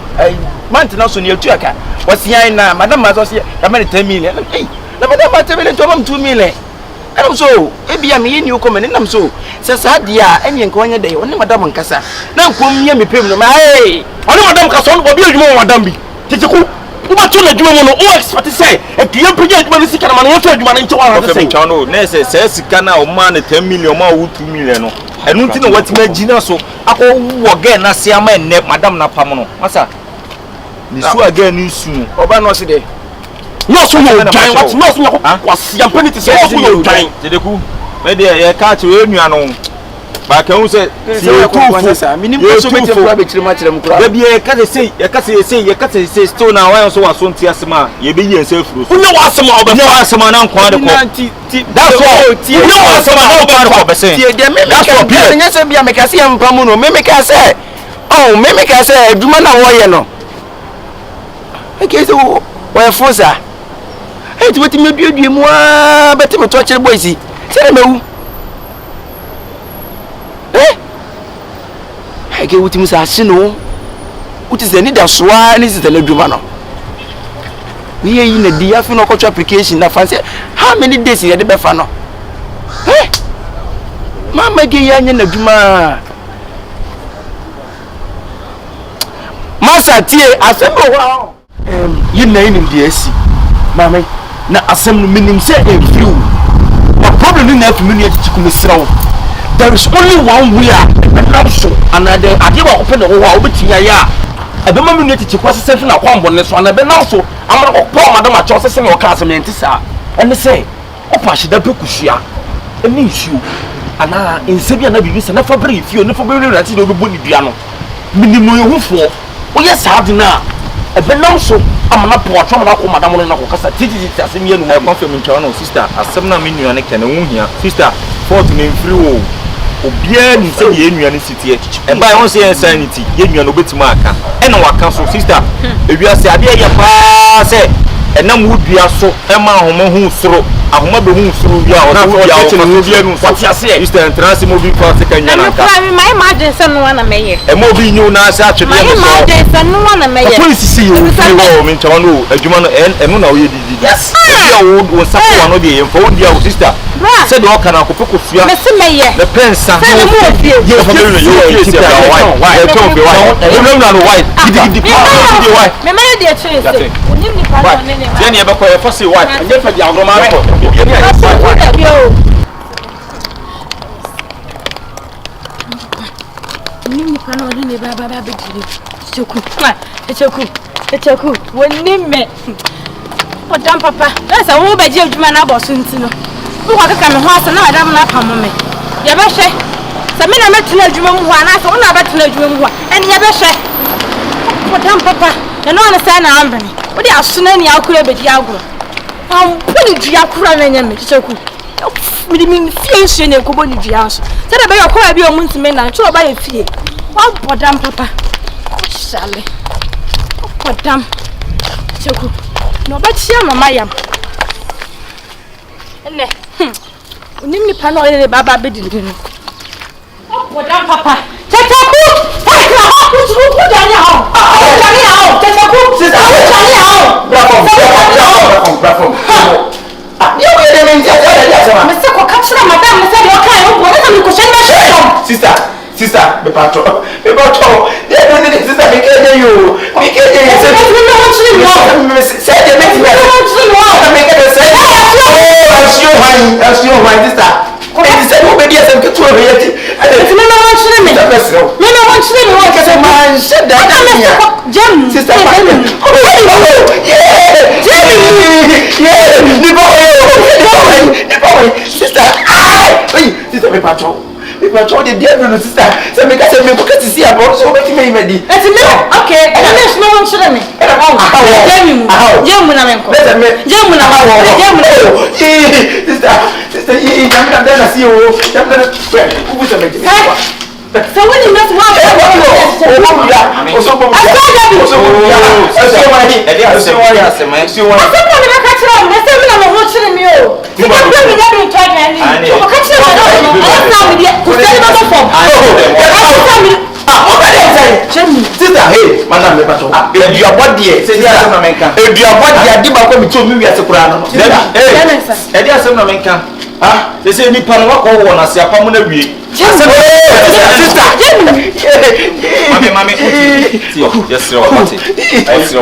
month na so ne atu aka wasian na madam ma so se ya me 10 million hey na madam ma 10 million to am 2 million am so e bia me yeni ko me nam so se sa dia enye nka onye dey woni madam nkasa na nkom ye me pem no ma hey woni madam ka so no bobi adwuma madam bi titiku uba to na dwuma no o expect say e kiye pege dwuma ni sika na ma na yefa dwuma na nche wa ha say no na say sika na o ma na 10 million ma wo 2 million no enu nti na wati ma gina so akọ wo ge na se ama enne madam na pam no masa ni su aga ni su no oba no se de no so yo dwan what no so kwasi am penity say so yo dwan tedeku me de ye ka che we nua no ba ka hu se ye tu sa minim ko so beti mkura be kirima kirem kura da bi ye ka se say stone na wan so waso nti asema ye be yi ense furu so unya wasema obefa wasema na nkwa de ko that's all unya wasema na obefa ko be say tie de me ka bi nya se bia me ka se am pamu no me ka se oh me ka se aduma na wo ye no e ke se wo fosa e ti weti me duadue mu a beti me to kire boys se na mewu Agye wuti musa asino wuti ze ni da soa ni ze na dwuma no we yi na di afi no culture application na fancy how many days you dey be fa no mama ge ya nya na dwuma masa tie asem ho yi na nim di asi mama na asem no minim se e fiu na problem ni na afi menu atiku mesrawo. There is only one way and the idea of open the whole bitinya ya e be ma me neti kwase sefi na kwambo ne so na be na so amara ko madam a chose se me o ka se me ntisa ene se opa hye da bekusua eni issue ana insebia na bibi se na fa bere fio ne fa bere rati do be boni dua no minimo yehufo o ye saade na e be na so amana po atwa na ko madam no na ko kasa titi asem ye no e confirm nchawa no sister asem na me nua ne kene wo hia sister fort me free wo obia ni se ye nua ne sitie e ba won se insanity ye nua no betima aka e na waka so sister ewia se ade ye pa se enam wudua so e ma ahoma hu soro ahoma be hu soro bia o na bia o bia nu so sister trans mo bi pa se kanya na ka my imagine se no na meye e mo bi nyu na se atwede so my imagine se no na meye police see you wo me nchawa no adwuma no enu na wo ye didi yes bia wo sa ko no de ye fo dia o sister se de o kana ko peko fia me se meye the pensa se mo ofie ye family you see why e ton be why e no why gidi why me me de chese onim ni pa no ne ne ye ne e be ko e for say why anye fa dia agro ma re ye ni ni pa no ne ba be diri echeku woni me odam papa esa wo ba je adwuma na aboso nti no wo kwa kaka me ho asa na adam na pam me ye be hwe se me na metena adwuma mu ho ana se wo na betena adwuma mu ho en ye be hwe odam papa na no na sa na ambani wo de aso na ni akura be di agro puni dua kura na nya me echeku mi fie nsuo na ekobo ni dua so se de be yo kwa bi o mu ntime na cho ba ye fie wa bodam papa shale podam cheku no ba chia mama yam ene unim ni pa no le baba be dili no podam papa cheku hey na ho ku dani ho cheku dani ho bravo you we dey mean just me se ko capture madam me se yo kai ho na me ko shey sister be patro ye no need sister me keje you say say the make me make it say that's your mind sister e say mo be dey say ketu o yeti e me no want to me me no want to me what say man shut that jam sister Sister, sister, me patrol. Me patrol the dear no sister. So me can me because see about so much me ready. It's me. Okay. And let's no one should me. Jemu na menko. Jemu na hawo. Sister, you am not there see you. Am not who is me. So when you must walk, sister, hey, madam, me pato. If you are body, say you are menka. If you are body, I give up me to me we are sekurano. Hey, I dey say na menka. Ah, they say ni pan wa ko wona se apam na wie. Sister. Mami. Yes, sir. What? Yes, sir.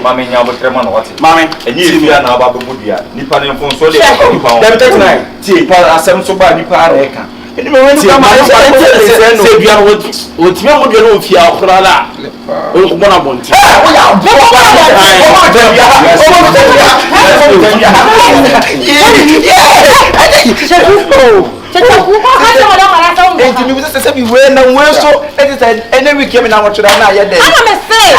Mami, nyabo trema no what? Mami, enyi bia na ba bebudia. Nipa ne mfon so le ko nipa. Dem 39. Ti pa asem so ba nipa areka. Eni me wenu kama se bia no otime mo de no ofia okrala. O ko na bonti. Enti mi se bi we na we so enti ene week me na mo twira na ye dey. Ana me say,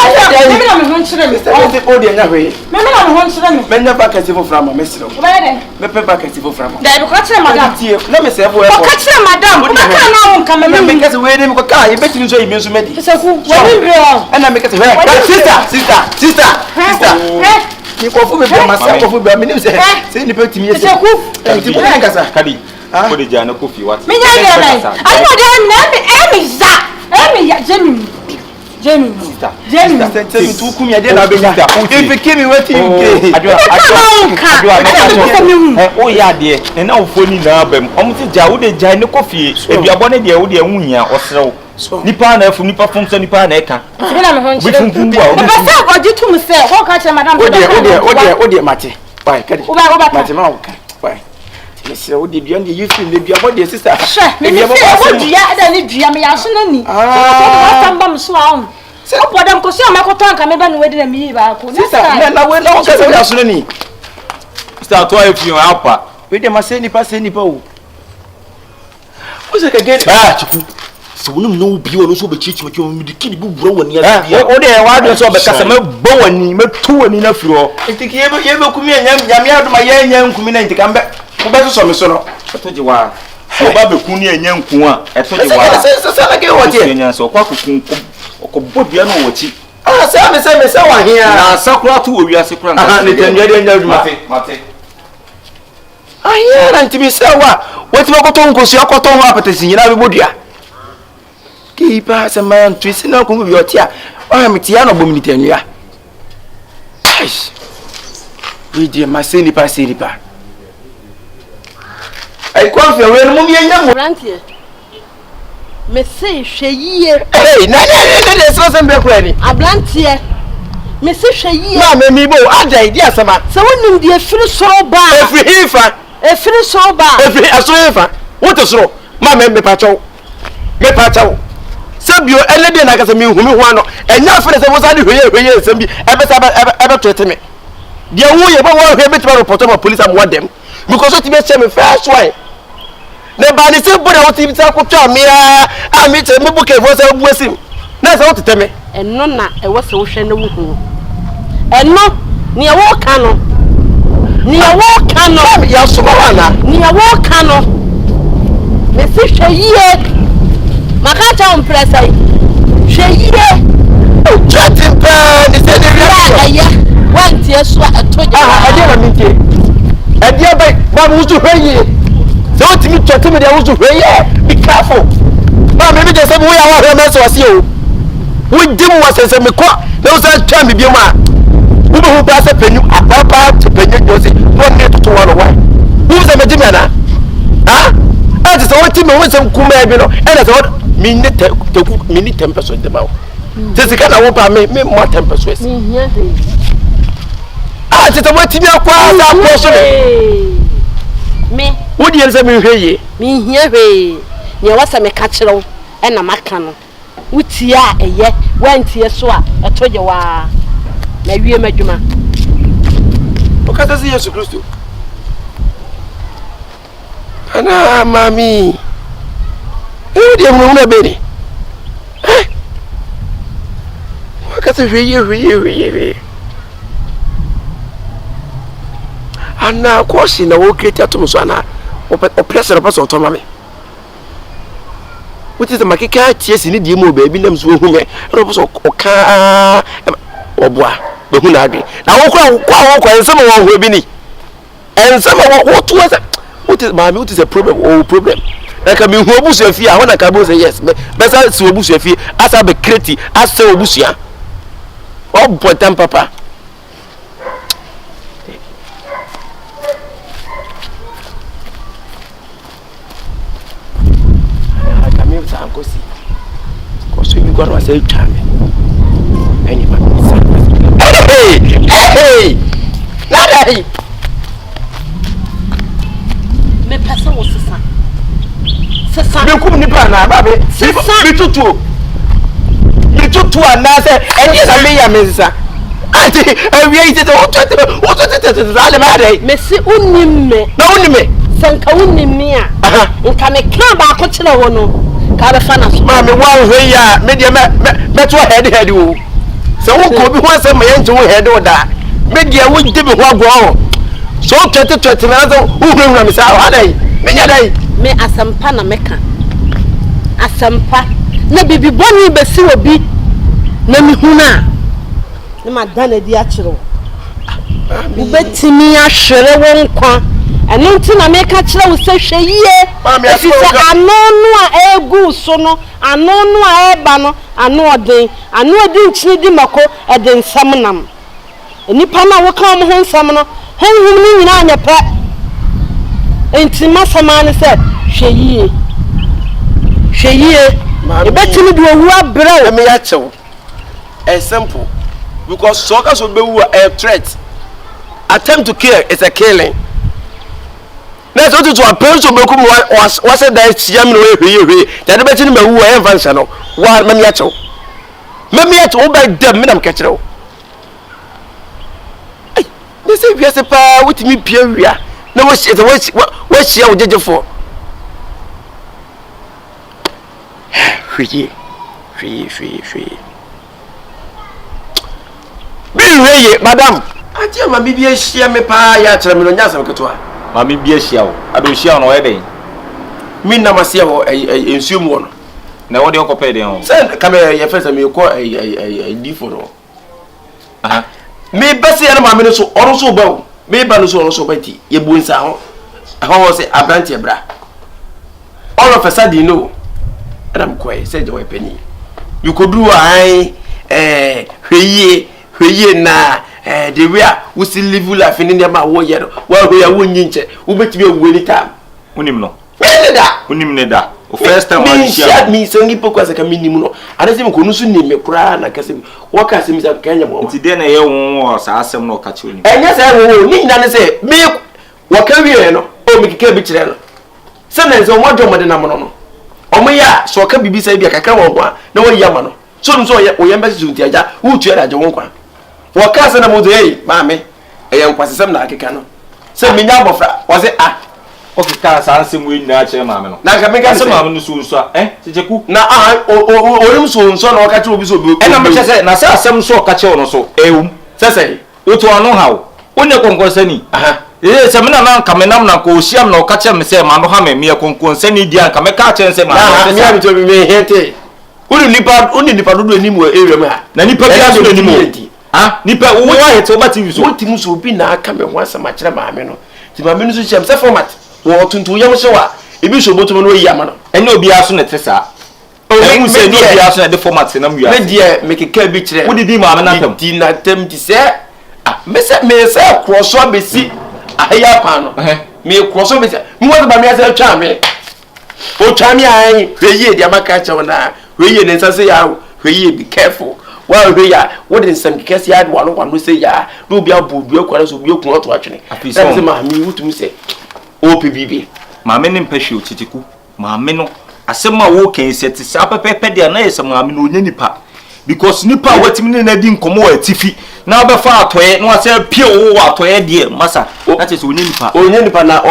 me na me ho nkyere me. Enti o de nya hwe. Me na me ho nkyere me. Me nya bucket fo frama me siro. Wo be dey. Me pe bucket fo frama. Dey ko kire madam. Na me say fo e ko. Ko kire madam. Ko ka na won ka me me say we dey me ko ka e betini so e me so me di. Se ku, wo ni bro. Ana me say sister. Ni ko fu me be ma say ko fu be me ni say ni pe timi yesi. Se ku. Enti ko na ngasa. Kadi. Ko de jana ko fi what? Me nya ya na. Ani mo de ya Jemi. Sister, tu kum ya de na be nya. If kimi wetin you get. O ya de e na ofoni na abam. Omo ti ja wo de ja ne kofi. Eduabo ne de wo de nwunya osrew. Nipa na afu nipa fom so nipa na eka. Me na me ho nchire. Me ba say ko jitu mu say. Ko ka che madam. O de mate. Why kadi. Mate ma wo ka. Why? Sister, what did you and you feel? Maybe about your sister. Sure, maybe what do you add any dream? I should know. Ah, I'm so so, what I'm going to make a tank. I'm even waiting a me. Sister, I will not get a sunny. Start to if you are up. We must say, pass any bow. What's it again? So, no, be also be teaching with the kid who grow near. Oh, there, why do you so because I'm a bow and you make 2 and enough. I think you ever come here and yam my young community come back. Obeso so me so no etoje wa oba bekun ni enya nkun a etoje wa se na ke wote enya so kwa kukun okobodua no wochi ah se me wa hia na sakura to owi ase kura nka ne tanwa de enya aduma mate ah hia na ntimi se wa woti makoto nkosi akoto ho apetesi nyina be bodua ki pa se man twisi na ko bi oti a o meti ya no bom ni tanwa aish we die maseni pa seripa I come for when mummy and young Rantier. Me say, she ye. Hey, no, there's nothing back ready. A blantier. Me say, she ye. Me bo, I died, yes, a man. So when you feel so bad, a feel so bad, every assoever. What is wrong? Mamma, me pacho. Sub you a lady like a me whom you want, and now for the was I here, some ever threaten me. The only one who have report of police and want them. Because what you made me first way. The body still put out in Sakuta, me, I meet a book of what's up with him. That's all to tell me. And none, I was so shen the woo. And no, near walk cano. Near walk cano, Yasumana, near walk cano. The fish a year. Macata on press, she year. Chatting pan is a year. 1 year, so I told you, I didn't meet you. And dear, but who's to pay you? Don't you try to me, I was to pay you. Be careful. Maybe there's some way I want to mess you. We didn't want to say, those are time to be a man. Who pass a penny, a papa to penny, Josie, 1 minute to 1 away. Who's a Medina? Huh? I just want to know some Kumabino, and I thought, minute 10% the mouth. This is kind of what I mean, more 10%. Ah, just a waiting your person. Me, what do you say? Me here, ne wasa me ka kyerɛw na maka no wutia eye wantie so a etoje wa na wie madwuma o ka tase Yesu Kristo ana mami dia mu na be ni o ka tase hweye ana kosi na wo kreti atom so ana o pressure paso to mami wuti se makeka tie si ni die mu ba bi nam so hu me ro paso o ka oboa be hu na adwe na wo kwa ensem wo ho bi ni ensem wo to se wuti mami wuti se problem na ka mi hu obusu afi a wona ka bo say yes be sa si obusu afi asa be kreti asa obusu a o botam papa Ankosi koso you go say chame any man hey nada me pesa wo sesa me kum ni pa na ba be bi tutu ana say eni na me ya me sesa ati awie ite to to ale ma dai me si unnimme na unnimme sanka unnimme a nka me ka ba ko kire wo no ka be fa na so ma me wa hwe ya me dia me to head wo so wo ko bi ho asem me nje wo head wo da me dia wo de be ho agwo ho so twete na so wo hwehura me sa wa dai me nya dai me asampa na meka asampa na bibi boni be si obi na mi huna na madana di a kire wo ubetimi ahwere wo nkwa eno nti na meka kire wo se hweyie esi se anonu a egu so no anonu a eba no anu odin nchiri di mako ede nsam nam enipa na wo ka mo ho nsam no honhum ni nyina anya pe enti masama ne se hweyie ebetimi di owu abrɛ me ya chew a simple because soka so be wu a threat attempt to kill is a killing. Na so to appeal so be kum was that siam no hwe that be tin ma wu e vansa no wa me ya chew ba dem me nam ka kire wo ai ne se bia se pa wutimi pia wia na wo hia wo jejefo hwe bi madam atia ma bi hia me pa ya kire me no nya sam keto a ma mi bi hia wo ado hia no e den mi na ma se wo ensuo mu no na wo de okopɛ den ho se ka me ye fesa me ko difo no aha me bese ya na ma me no so oro so ba wo me ba no so oro so ba ti ye bu nsa ho ho se abrantie bra all of a sudden you know adam kwai se je we pani you could do ai hweye na the way we still live life in India ma wo ye no wa ho ya wo nyinche wo betimi awu any time unim no unim ne da o first time I share me sengi pokwa saka minim no anase me ko nusu ni me kura na kase wo ka se mi sa kanya mo ti de na ye wo sa asem no ka che oni enya sa wo ni nyina ne se me wo ka wie no o me kike bi kire no se na nse o mo de na mo no o mo ya so ka bibi sa bia kakra wo kwa na wo ya ma no so nso o ye mbesi nti aja wo tu ya je wo kwa wo ka se na mo de ei ma me e nkwasesem na akeka no se me nya bofra wo se o ka sa ansem we nyina che ma me no na ka me ka se ma me no so Kyekyeku'S na o so na o ka che obi so obi e na me che se na sa asem so ka che no so ewum se o to anu hawo onye konkonsani se me na ka me nam na ko osiam na o ka che me se ma no ha me konkonsani dia ka me ka che se ma na me to me hete uni nipa dodo animu area me ha na nipa bia so animu nipa wo wa hete o ba TV so wo timu so obi na aka me ho asama kire ma me no ti ma me no so chem se format wo tuntu yam se wa ebi so botum no yi ama no ene obi aso ne tesa o mu se ni obi aso na de format na mu ya me die me keka bi kire wo didi ma me na tam di na tam ti se me se cross o besi aya pa no me cross o besi mu wa ba me se twa me o twa me an hweye di amaka che na hweye ne nsa se ya hweye be careful wa hweye what in some case ya do wano se ya no bi abudu akwara so bi okun oto atwene se ma mi wutum se o pbb ma me ne mpahwe Kyekyeku'S ma me no asema wo kan seti sa pepepe dia na yesema ame no nya nipa because nipa watimi na di nkomo atifi na obefa atoye na wase pie wo atoye die masa na che se onye nipa na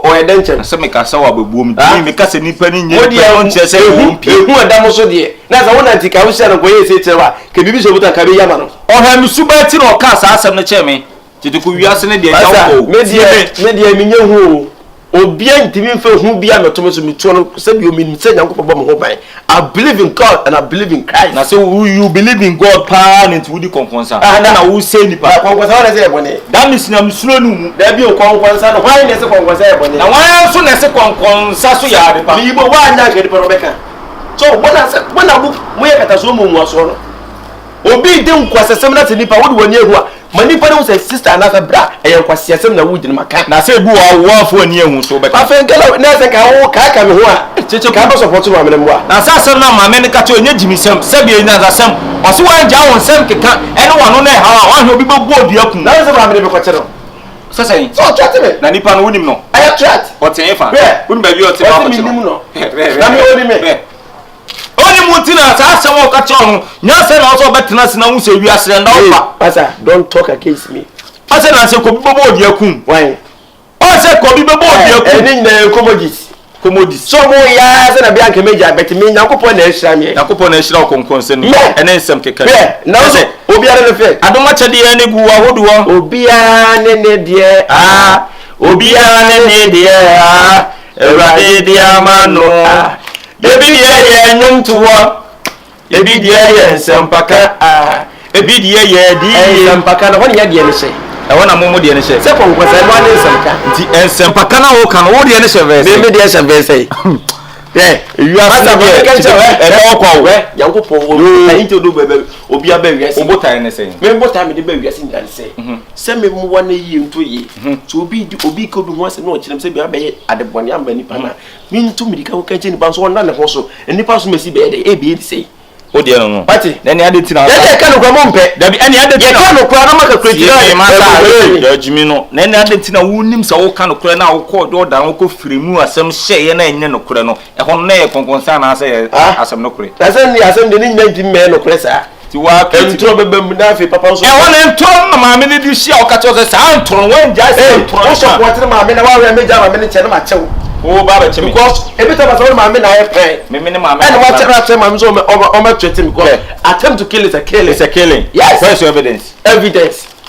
o edenche asema ka sa wa bebuom di me ka se nipa ni nya on che se hu adam so die na sa wona tika wo share ko yese chewa ke bibi so buta ka be yama no o ha mi suba ti no ka sa asem na che me tete ko wiase ne de jawo me de mi nya hu obia ntimi mfa hu bia metomo so mituo no se bi o mi se nyankopɔ bɔ mo ho ban. I believe in God and I believe in Christ. Na say you believe in God pa na nti wudi konkonsa na wo say nipa konkonsa wona say ebone that means na msulo nu mu da bi o konkonsa no why na say konkonsa ebone na why so na say konkonsa so ya de pa bi bo wa nya ke de pa robeka so bona mo ye kata so mo mu aso no obi de nkwasesem na nipa wodi wani ehu a manipa no say sister na fa bra e nkwasesem na wudi maka na say bu wa afo ani ehu so beka afa ngela na say ka wo ka me ho a cheche ka do support ma me mo a na sa asem na ma me ne ka to nya jimisem se bi nya asem o se wan ja won sem keka ene wano na ha wa hwe obi bebu odi akun na se ma me be ko kere so say so chat me na nipa no wonim no I chat o ten fa wonim ba bi o te ba ko kere na me woni me Only mutina sa asem o ka cho nya se na so betena se na hu se wi asere na ofa pastor don't talk against me ase na se ko bi bobo odi akun why o se ko bi bobo odi akun eni na commodities so mo ya se na bia nke meja bet me nyankopɔ na ehira me nyankopɔ na ehira okonkon se ni ene nsem keka na so obiara ne fe adoma chede ya ne gu ahodo obiara ne de obiara ne de ewade de amano ebi ye nyumtuwa ebi ye nsempaka ebi ye di nsempaka na woni ya de ne se e wona momo de ne se se kon kwasa no ane nsempaka nti nsempaka na wo kan wo de ne se verse me de se verse you are asa be e do kwa we yankopɔ wo into do bebe obi aba wiase obotan ne se me botan me de ba wiase ndan se me mo wane yi nto yi so obi ko du ho ase no kyerem se bi aba ye adebɔne amba nipa na me nto medika wo ka kyeni ba so wona ne ho so nipa so mesi be de e bi se o de no pati na ni ade tina ya ka no kwa mo mpe da bi ani ade tina ka no kwa na maka kretira ya jimi no na ni ade tina wonim sa wo ka no kura na wo ko do da wo ko firemu asem hye ye na enye no kura no e ho na ye konkonsa na ase asem no kure asem ni asem de ni nya di me no kure sa ti wa ka ntro bebem na fe papa so e ho na ntro na ma me ni di hye o ka cho se sa ntro no wan ja se ntro o so kwatire ma me na wa we me ja ma me ni che na ma chew o baba chemi because every time I saw my man I pray me mama and what after my so o threaten because attempt to kill is a killing. It's a killing. Yes. Where's your evidence?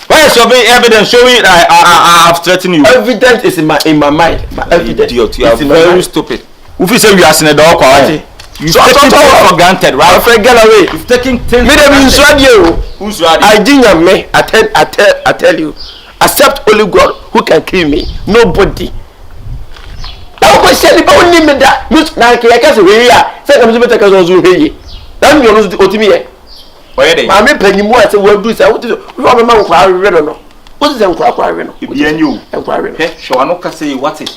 Where's your evidence showing I have threatened you? Evidence is in my mind. But evidence idiot, you are very stupid. If you say we are seen the dog you taking things for granted, right? Get away. You've taken things for granted. Who's ready? I didn't me. I tell you. Accept only God who can kill me. Nobody. Ko sheli ba woni me da na ke ya se we ya se ka me ka so zo heye dan mi ono otimi ye oye dey ma me panyimu a se we du se wo me ma nkwa awe no wo se nkwa awe no bi anyu nkwa awe no he hwe no ka se what it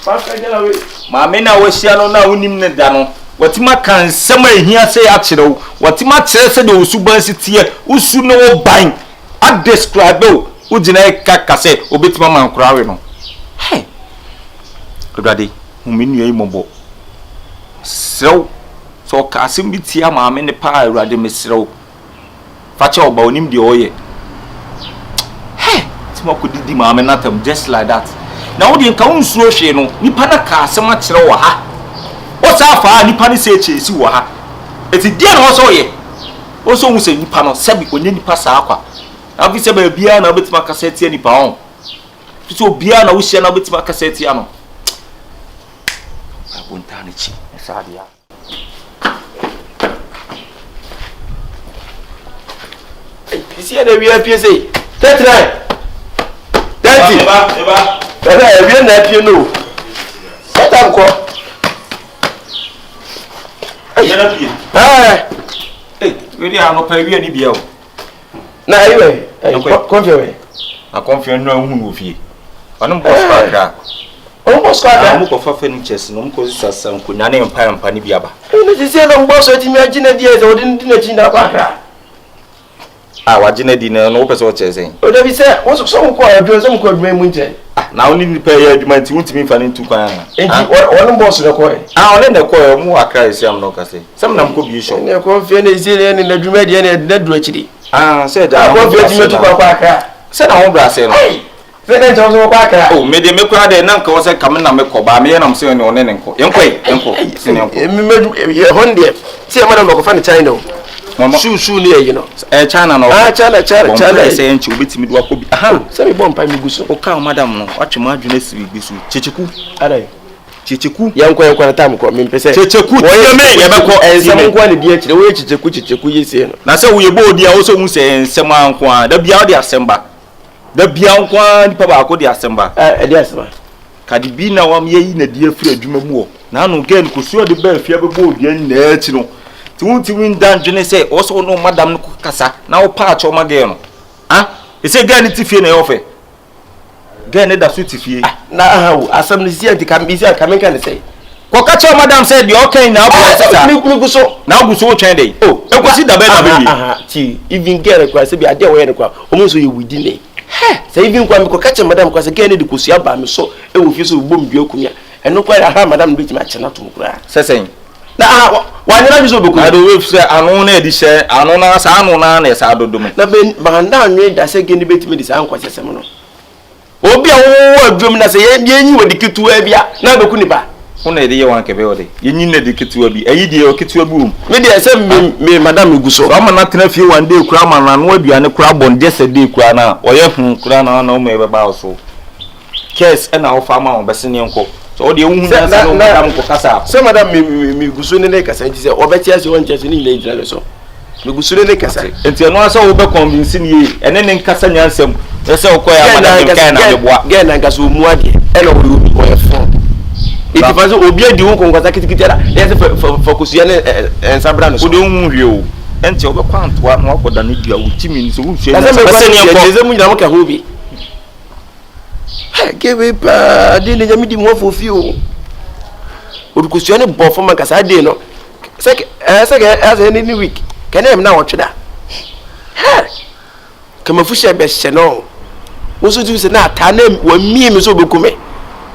ma me na wo hia no na wonim ne da no watima kan sema ehia se ya kire wo watima kire se de osuban sitie usu no wo ban a describe wo gina ka se obetima ma nkwa awe no he odade huminu yi mobo sew so ka asim bi tia ma me ne pa awurade me sew fa che oba onim de oye he ti mo ko didi ma me natam just like that na wo de nka unsuo hwe no nipa na ka asem a kire wo ha o sa fa nipa ne se chesi wo ha eti dia na wo so ye o so hu se nipa no sabi onye nipa sa akwa na bi se ba bia na obetima kaseti nipa on so bia na wo hye na obetima kaseti ano Bontanici sadia isi na wi apese tetra dati eba wi na apie no seta nko ya na pie we dia no pa wi ani bia o na iwe konfio na konfio no hu no fie anu boss pa mo ko fa fani chess no mo ko sasa nko nya na mpa ni biaba ni ti se no boss oti mi agina di e so di na chi na kwa wa gina di na no pese o chess o da bi se wo so ko e bi so ko adwuma mu nche na oni ni pay adwuma nti wuntimi fa ne ntu kwan enti won boss ne ko ole ne ko mu akra isiam no kase sam na mko bi sho ne ko fie ne isile ne na adwuma de ne na duro chiri say da ko fie ti metu kwa akra say na won bra say no say na ncho so kwa akra oh me de me kura de na nka wo say kam na me ko ba me ye nam say ne one ne nko yenko sine nko me honde say madam ko fa ne China mama shu ne yi no China no China say enchi obetimi do akobi aha say me bompa mi guso o ka madam no watwe ma adwene sibi guso Kyekyeku'S adai Kyekyeku'S yanko na tam ko me pese Kyekyeku'S ye me ye beko ensem nko na die kire wo Kyekyeku'S yesi no na say wo ye bodi a wo so hu say ensem anko a da bia wo de asemba da bia anko a nipa ba ko de asemba de asemba kadi bi na wam ye yi na die afiri adwuma mu o na no gen ko so de ba afia be bodi an na achi no ti win dan dwene say wo so no madam no kasa na wo pa acho mage no e say gen ti fie na yo fe gen ne da so ti fie na hawo asam ni si anti kam bi si kam kan say ko ka cho madam say the okay na bo sasa mi guso na guso wo twen dey e ko si da be na be ti even get kwa say bi ade wo ye ne kwa o mo so ye widi ne say even kwa mi ko ka che madam kwa say gen ne de kosia ba mi so e wo fie so bom dua kumia eno kwa ha madam bi ti ma che na to kura sesen na wanyira bi so beku na do we say anu na edi she anu na sa anu na na sa dodom na be banda anwe da say gen ne betimi di sa anko sesem no obi a wo adwom na say yenyi wadi kitu abia na beku ni ba una edi ye wan kebe ode yenyi na di kitu abi ayi di o kitu abu me de say me madam guso so ama na tena fie one day kura ma na no aduane kura bonde se day kura na oye hu kura na na o me be ba so kes e na o fa ma o be se ne nko so o de hu na se no madam ko kasa so madam me guso ne kasa nti say obeti ase won chese ni ile jira so me guso ne kasa enti no asa wo be convince ni ene ne nkasa nyansem e se o ko ya madam kai na de boa gen na nkasa mu ade e na o ye fon iti fa so obi adi won konkwasa kitikiti ala ye se focus ye ne ensabra no so o de hu hwe o enti o be kwantoa no akoda ne dua wo timi ni so wo hwe na se ne ko ze mu nyina mo ka ho bi gebe pa de ne nyami di mo fofi o odukusuo ne bofo man kasa de no se as any week can em na watch da kama fusha be she no wo so ju se na ta na wa mi mi so bekume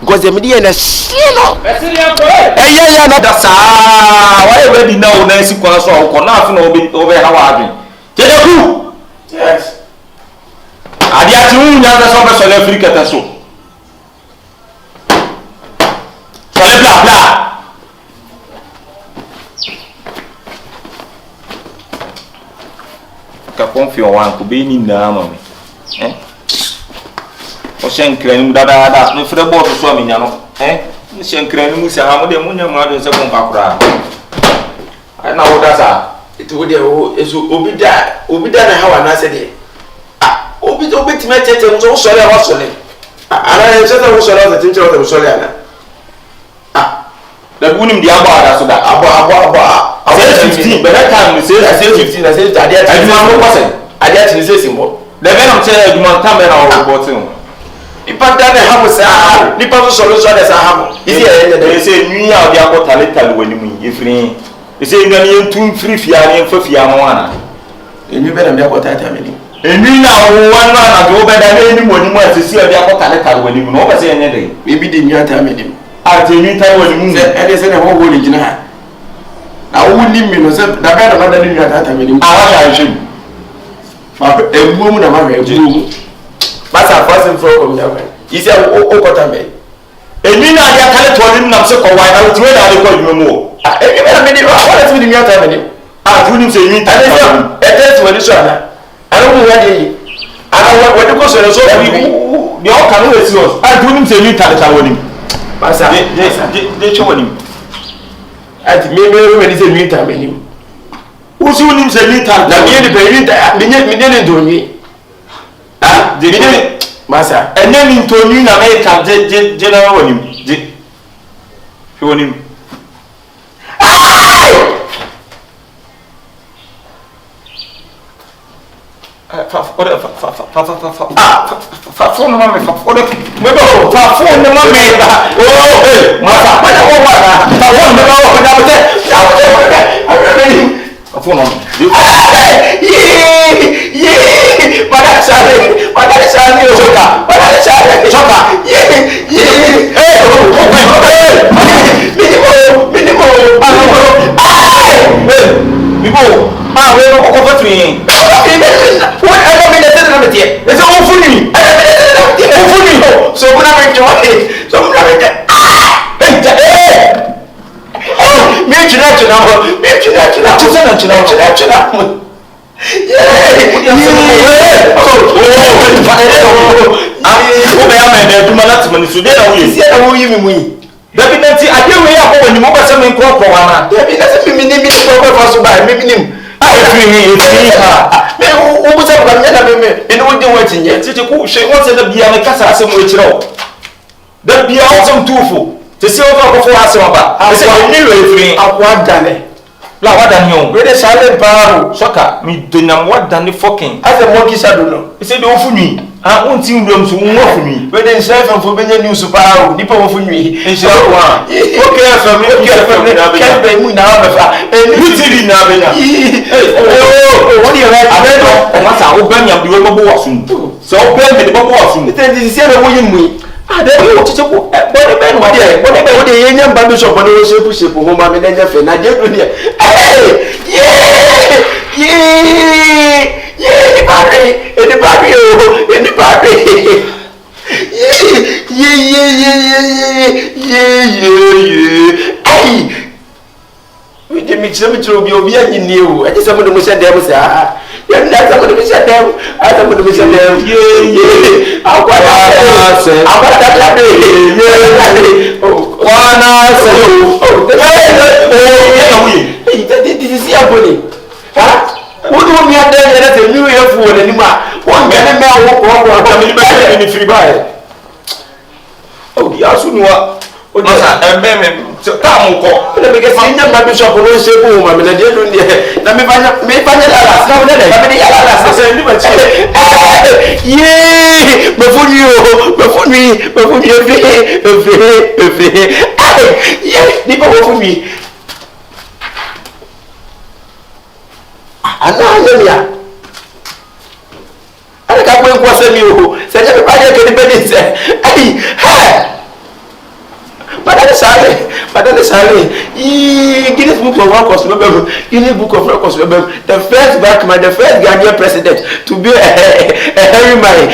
because em dey na she no ya na da sa why ready now na si kwa so ko na afi na obe ha wa adwen Kyekyeku'S yes adi ati hu nya da so be so le Africa ta so bla bla ka confio wan ko be ni na ma me o shenkran mu dada no fere bo so mi nya no ni shenkran mu se ha mo de mu nya ma de se ko nka kura ai na wo da sa it wo de o eso obi da na hawa na se de obi ti me tete mo so so le wa so le ana se ta wo so le o tin tete wo so le ana da bunim dia ba da so da abo 15 by that time we say 15 na say ade ati aduma mo kwase ade ati ni say simbo da be na say aduma tam be na o reporting ipa da na ha mo sa ni pa so so da sa ha mo isi e dey say nwi a odi akota letal wani mu efiri e say ngan ye tum free fia ne fa fia mo ana enwi be na me akota ta me ni enwi na o wan na do be da ne ni wani mu asisi odi akota letal wani mu no be say enye dey e bi di nwi ata me ni ati enwi ta wani mu se e dey say na ho ho rigina ha na wo ni mi no se da be na da ni nwi ata me ni wa sha nshim ma emu mu na ma emu basa fasin fro ko mi na kwa isi o kota me enwi na dia kale to ni nam se ko wa na wo na de ko adwuma mu o enwi be na me ni wa na ti mi nwi ata me ni tu nim se enwi ta e test wani so ana ana mu ya de ana wani ko so so bi o kan we serious tu nim se enwi ta wani basa de cho wani ati me ni se enwi ta me ni usi nim se enwi ta na me ni pe enwi ta me ni ndonyi de ni masa ene ni ntoni na me ka je na wani je wani Choka. to see over for us about. I say, I'm new. What done? La what done you? Where the silent power, soccer, me do not what done the fucking. As a monkey saddle. He said, oh, for me. I won't see them to move for me. Where they say from Bibini news of power, Nippo for me. And so on. Okay, from me, okay, from me, can't be now. And you did now. Oh, what do you like? I don't know. What's our open up the rubber washing? So, open the bubble washing. Then this is the way you ah, then you watch it. What the young baby shop on the ship home, I'm in the fin. I did with you. In the party, in the party. We didn't mix them to be obedient new. I just some of them said there was a. You're not some of them said them. I don't want to say them. I'll go out. I'll go that day. Oh, one this is your body. Huh? What do we have there? That's a new year for anymore. One can walk over in the free buy. Oh, yes, you know. Oh, and then, so come on, let me get my number shop for those people. I mean, I didn't let me find out. Now, let me yeah, before me, yeah, before me. I know, I can't wait for you. Say, everybody can be say, hey. But that is Sally. Guinness Book of Records, Guinness Book of Records, the first Ghanaian president to be a hairy man.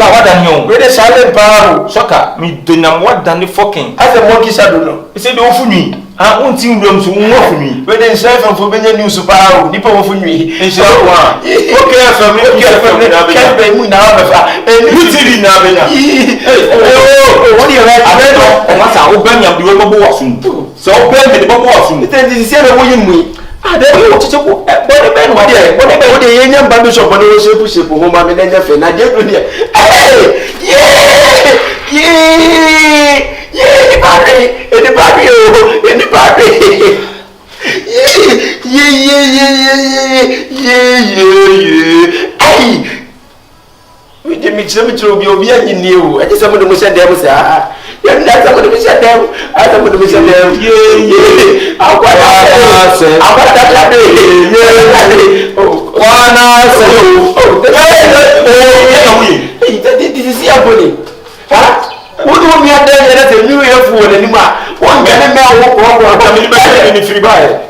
What done you? Where the silent power, soccer, me do not what done the fucking. As a monkey saddle. He said, oh, for me. I won't see them to move for me. Where they say from Bibini news of power, Nippo for me. And so on. Okay, from me, can't be now. And you did now. Oh, what do you like? I don't know. What's our open up the rubber washing? So, open the bubble washing. Then this is the way you ah, then you watch it. What the young baby shop on the ship home, I'm in the fin. I did with you. In the party. We didn't mix them to be obedient new. I just want to say them, sir. You're not going to say them. I don't want to say them. I'll go out. I'll go that day. Oh, this is your body. Huh? What do we have there? That's a new year for anymore. One can walk in the free buy.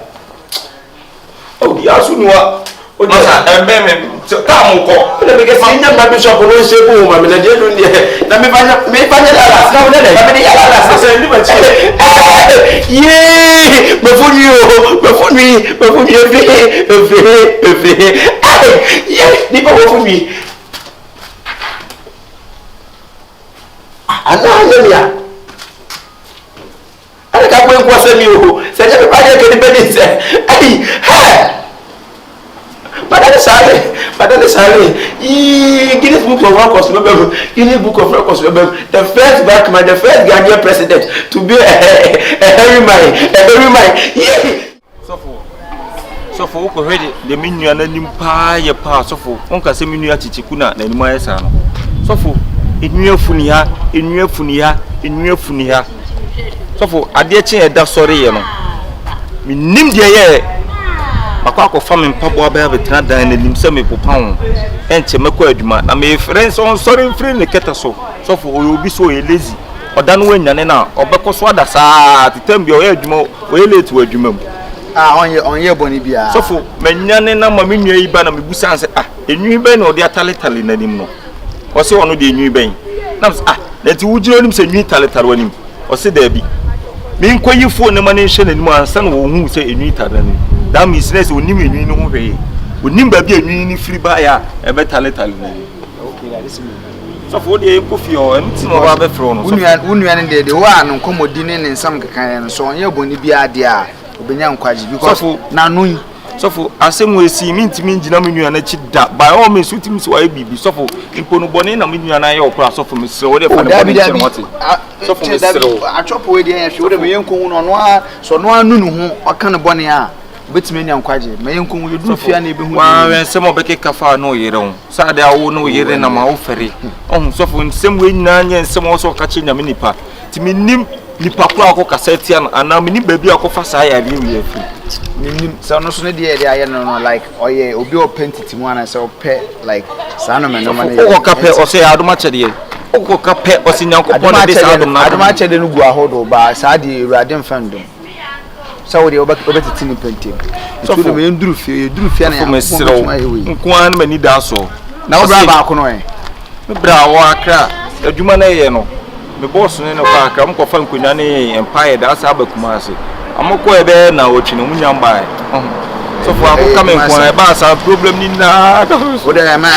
Oh, yes, you know. Oh, and then, so come on. Let me get my number shop for those people. I mean, I didn't let me find out. Now, let me yeah, before me, yeah, before me. I know, I can't wait for you. Say, everybody can be say, hey. But that is Sally. Guinness Book of Records, Guinness Book of Records, the first Ghanaian president to be a hairy man. So for already the menu and then pie a pass of Uncle Seminu Chichikuna, and my son. So for enua funiha so for ade che eda sori ye no minim de ye makwa fa me mpabo aba betena dan na nim se me popa ho enche mekọ adwuma na me friends on sorry free ne keta so for obi so ye lazy oda no wanyane na obekọ so ada saa titam bi o ye adwuma o ye late wa adwuma mu onye boni bia so for manyane na ma menua yi ba na mebusa anse enwi ben na odi ataletale na nim no o se ono de enwi ben na na ti wujiro nim se enwi taletale wanim o se da bi me nkoyi phone ne ma ne hye na nim ansa na wo hu se enwi taletale ni that means say onim enwi no ho hwe onim ba bi enwi ni free ba ya e be taletale na okay that is me so for the kofi o emti no ba be fro no so unua ne de wa no komodi ne nsam kekan no so onye boni bia de a obenya nkwaji because na no so for asem esi mintimi ngina menua na chi da by all means utim so ai bibi so for impono boni na menua na ye okura so for me se wo de fa ne boni chemoti so for me se achopo we de ya hwe wo de me yenkon no no a so no anu no ho aka ne boni a betime nya nkwaje me yenkon wo yedu fia na ebehu wa wen se mo beke kafa no yere ho sa de awo no yere na ma wo fere so for nsem we nyina nya nsem wo so ka chi nya me nipa ti menim nipa kura ko kaseti ana me ni baby akofa sa ya bi wi afi nim so no so ne de aye no like oye obi o pentiti mu ana so pe like sa no me no ma ne o ka pe o se adoma chede o ka pe o se nyanko pon de sa adoma chede no gu ahodo ba sa de urade mfandom so we de obetiti ni pentem so de me nduru fie na me siro nko an mani da so na o bra ba ko no e me bra wo akra adwuma na ye no me boss ne no kwa akra mko fa nkonya ne empire da sa abakuma ase amoko ebe na ochi no munya mbae so for akoka me nko na ba sa problem ni na o de mane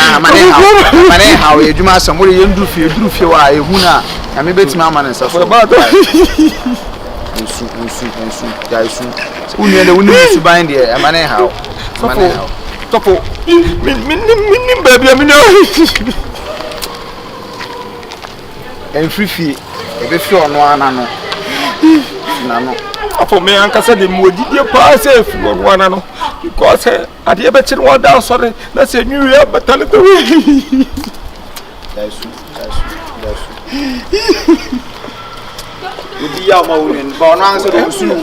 ha o edwuma asam o ye nduru fie wa ehu na na me betima amane sa so ba do Nsu jaisu unye de unu su bind there mane ha topo min baby amina en free ebe fi ono ana no na no apo me ankasa de modi de pa se fi ono ana no because ade be chiri wa da sorry na se nyu ya batale to jaisu udi ya ma woni ba no anse do sunu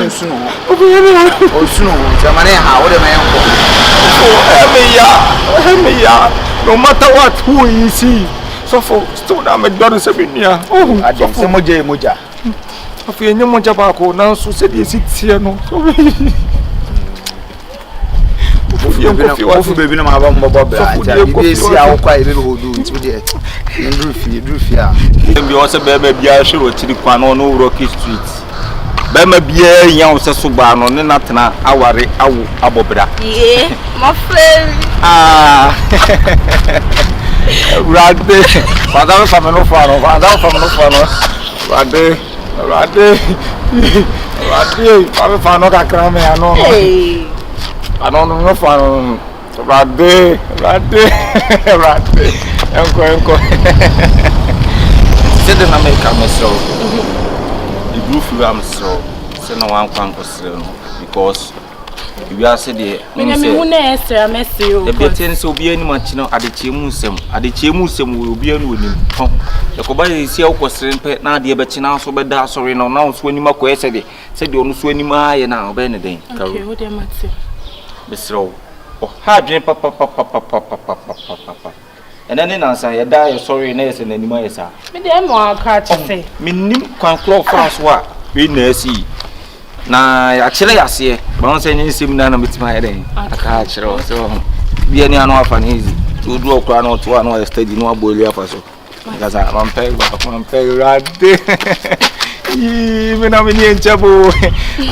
sunu jamane ha wo de me yanko ya no matter what who you see so for still na me do se binia so for moja afu enye moja ba ko na so se de si tie no ofu bebi na ma ba mbaba bra bi esi awokwa ebe hodu nti de ndru fi a bi o se be bia hwero chiri kwa no Rocky Street be ma bia yan o se so gba no ne natena aware awo abobra my friend rade father family fano rade father fano ka krame ano no fano rade enko se de na make amesro the group am so se na wan kwan ko sre no because we are said there me hu na esra mesi o the betin so obi ani machi no adechemu nsem obi ani onim ho e ko ba esi akwo sre mpe na ade be chi na so be da asori no na so ani makọ ese de se de onu so ani ma ye na obe ne den okay wo de mate besro oh ha dwen papa enani na san ye da ye sorry na ese na ni ma ye sa me de mo aka che minnim kwan klo france wa we na asi na akire yase ba won se nyi sim na na mitima ye den aka akire so bi ani anu afa na easy to do okra na to anu study no abolu afa so gaza mampe rade me na me ni enchebo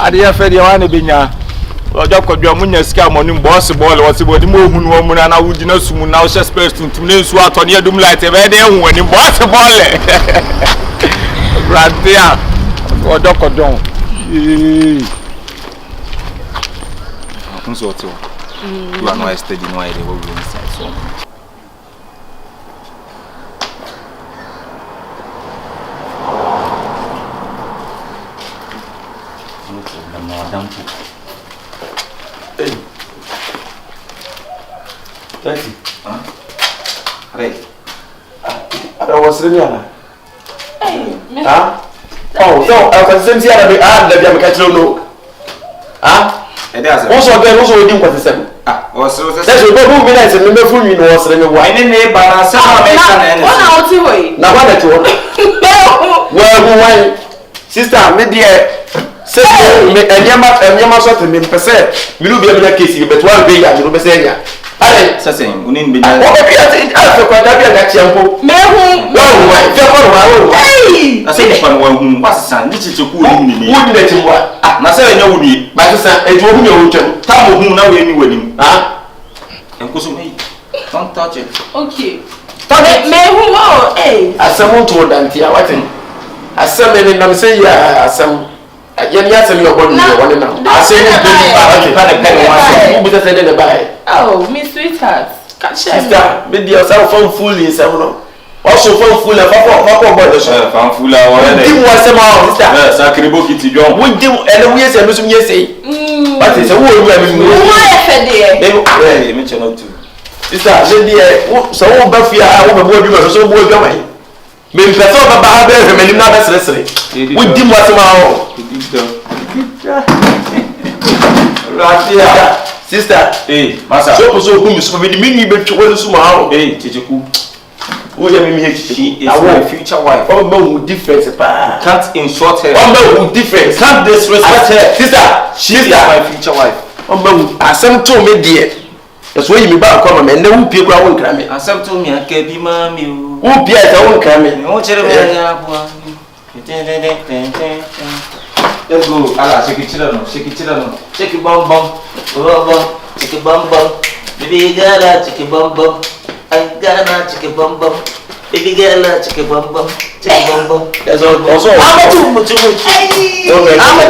ade ya fe de wa na benya ojo kodwa munya sika monim boss ball wasi body mo hunu wo mu na wugina sumu na wo space tuntum ne nsu ato ne adum light e be de ehun ani boss ball rade a ojo kodwa so to you are not studying why they will inside so madam hey 30 huh right was Reniana. Oh, so I was saying, the catcher no. And there's also again, also doing what is said. That's what who minutes and remember who you was in the wine in the bar. Now, what at all? Well, sister, my dear, say, and Yama sort of me per se, you will be able to kiss you, but one day I will be saying, I say, we need to be after quite that shampoo. I say, one was son, this is a cool wouldn't let him what? Now, say, no, we, my sister, and told me your turn. Tell me who now any wedding. And go to me. Don't touch it. Okay. May who, as someone told Auntie, what thing? As some men in them say, yeah, some. Yes, and your body, I say, oh, Miss Sweetheart, sister, with yourself phone full in several. Also, phone full of found full hour. Was somehow, Sacre Bokiti John. We do, and we say, Miss Yesi. But it's a woman, they mention not to. Sister, so Buffy, I want to go so boy going. Mais personne va pas avoir mais n'a pas stressé. Oui, dis-moi ça. Sister, massa. So so who is for the mini be to well somehow. Kyekyeku'S. Who you mean here? She is my future wife. Oh, no difference pa. Can't insult her. Oh, no difference. Can't disrespect her. Sister, she is my future wife. Oh, no, asem to me dear. That's why you me back come and then who people won't cram me. Asem to me akebi mami. Who Pierre won't cram me. No chere me ya. Let's go. Allah, shake it down. Shake it down. Shake it bum bum. Shake it bum bum. Baby girl, shake it bum bum. I gotta shake it bum bum. Baby girl, shake it bum bum. Shake it bum bum. That's all. Also, I'm a two. I'm a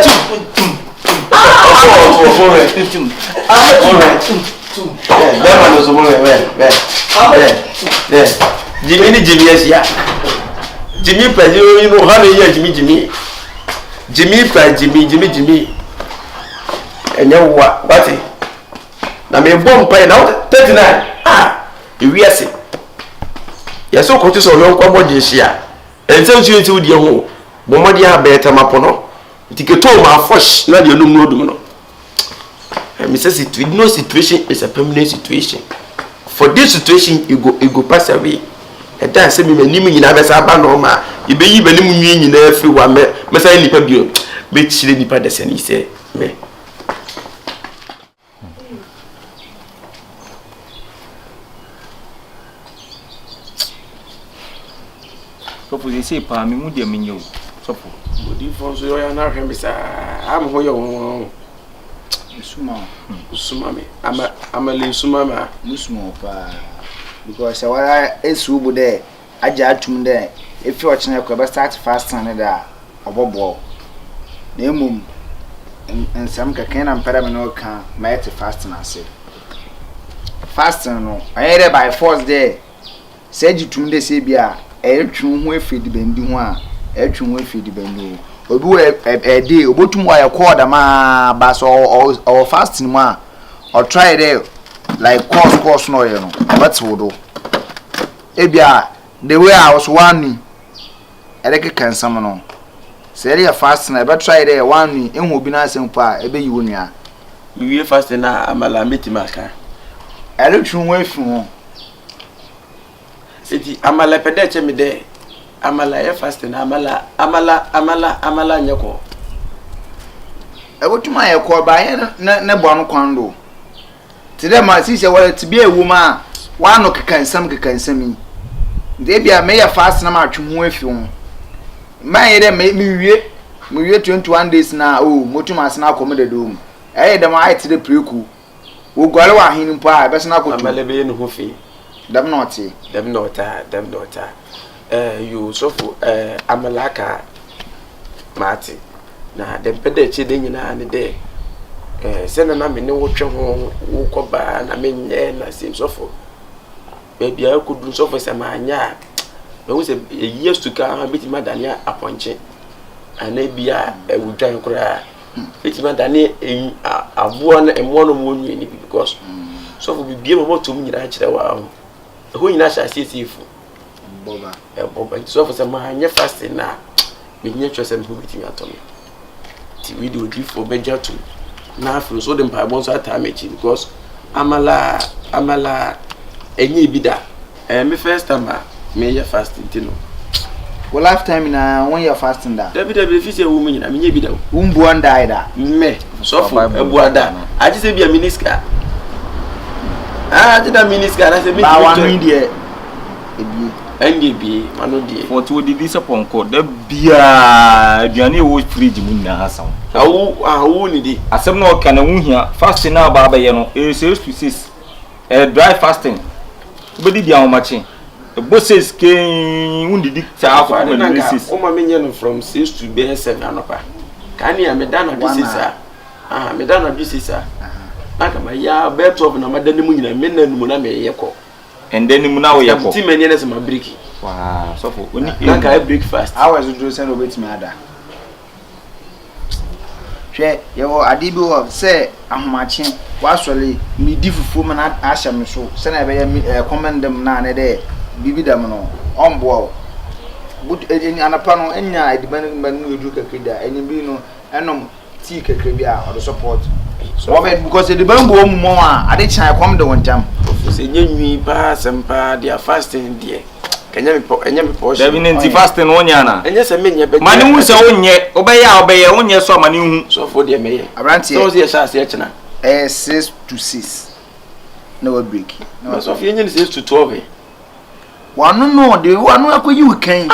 two. That one was a woman. Jimmy, yes, Jimmy, you know how many years Jimmy. Jimmy. And you what? Now, me bomb pay now 39. You yes, you're so conscious of your commodities here. And so you to the home. Bomadia better mapono. Ticket to my first, not your no. And Mrs. No situation is a permanent situation. For this situation, you go pass away. And then say me name in Abasa Banoma. You be even in everyone. Massa nipa bio. Be chile nipa deseni say me. So for say pa me mu de menyo. So for body for so ya na hwem bisa. Am ho yo. Suma me. I'm a little sumama. Musmo pa. Because I esu there. Agye atum there. If you watching a start fasting there. Obobo. Na emum and some kaken and pedamino can make fasting as it. Fasting no. I hear by force there. Said you tum de say bia. Tru ho feed bendi ho a. Tru ho feed bendi. Obi a day obotum wa call da ma ba so or fasting ma or try there like course no you know but wodo ebia the way I was one eleke kan sam no say there fasting I better try there one ehun obi na asem pa ebe yi wonua we fasting na amala metimaka eletru ho afi ho eti amala pede che me de amala ya fasting amala nyeko ebotuma ye ko ba ye ne bo no kwando tide ma si se wala tibi ewu ma wa no kekansam de bia me ya fast na ma twemu afi ho ma ye de me wie 21 days na motuma asna akomo do mu de ma ai tide preku wo gwale wa hin mpo a be sna akotu amala be no ho fi dem not you so for amalaka mati na dem pede che de nyina ne de se na me ne wo twe ho wo koba na me nye na sim so for baby I could do so for some anya me wo se years to come bit madania aponche ana bia e wo dwan kura bit madania abo na emo no mo nyi ni because so for bibie mo to nyina kire wa ho nyina sha sisifu Boba. So for some hanya fasting na. Me nya twese me hobiti mi atomi. Ti we do for beja to. Na afro so dem pa bon so atamechi because amala enye bida. Me first time me ya fasting tino. Well, lifetime na when you fasting da. David fi say wo nyina me nya bida. Umbu an die da. Me so for ebuada. Aji se bia miniska. Aji da miniska na se me. Ba wan mi de NDB mano die. For to the disappoint da bia aduane wo fridge mu na hasan. Awu ni di. Asem na o kana wu hia fasting na ba ba ye no 6 to 6. Dry fasting. Bodi dia o machi. Bosses can undidi ta for the basis. O ma menye from 6 to 7 anopa. Kan ya me dana disisa. Me dana disisa. Aka ma ya be 12 na madani mu nyina me na numu na me yeko. And then mu na wo yeko. Ti menye na se ma break. Wow, so for oni na breakfast. I was do send obet me ada. Hwe ye wo ade bi wo se ahomache wasole mi di fufu ma na ahya me so se na be ya comment dem na ne de bibi dem no ombo but eni anapa no enya ediban no edu kakida eni bi no enom tea kakra bi a o support so because ediban bo mu mo a ade chan kom de wontam se nyenwi ba sempa dia fasting die kenya me po da bi nti fasting wonya na enye se menye be mani hu se wonye obeye wonye so mani hu so for dia meye abrantie so se sha se chena 6 to 6 no break no so fi enye 6 to 12 no de wanu akoyi ukan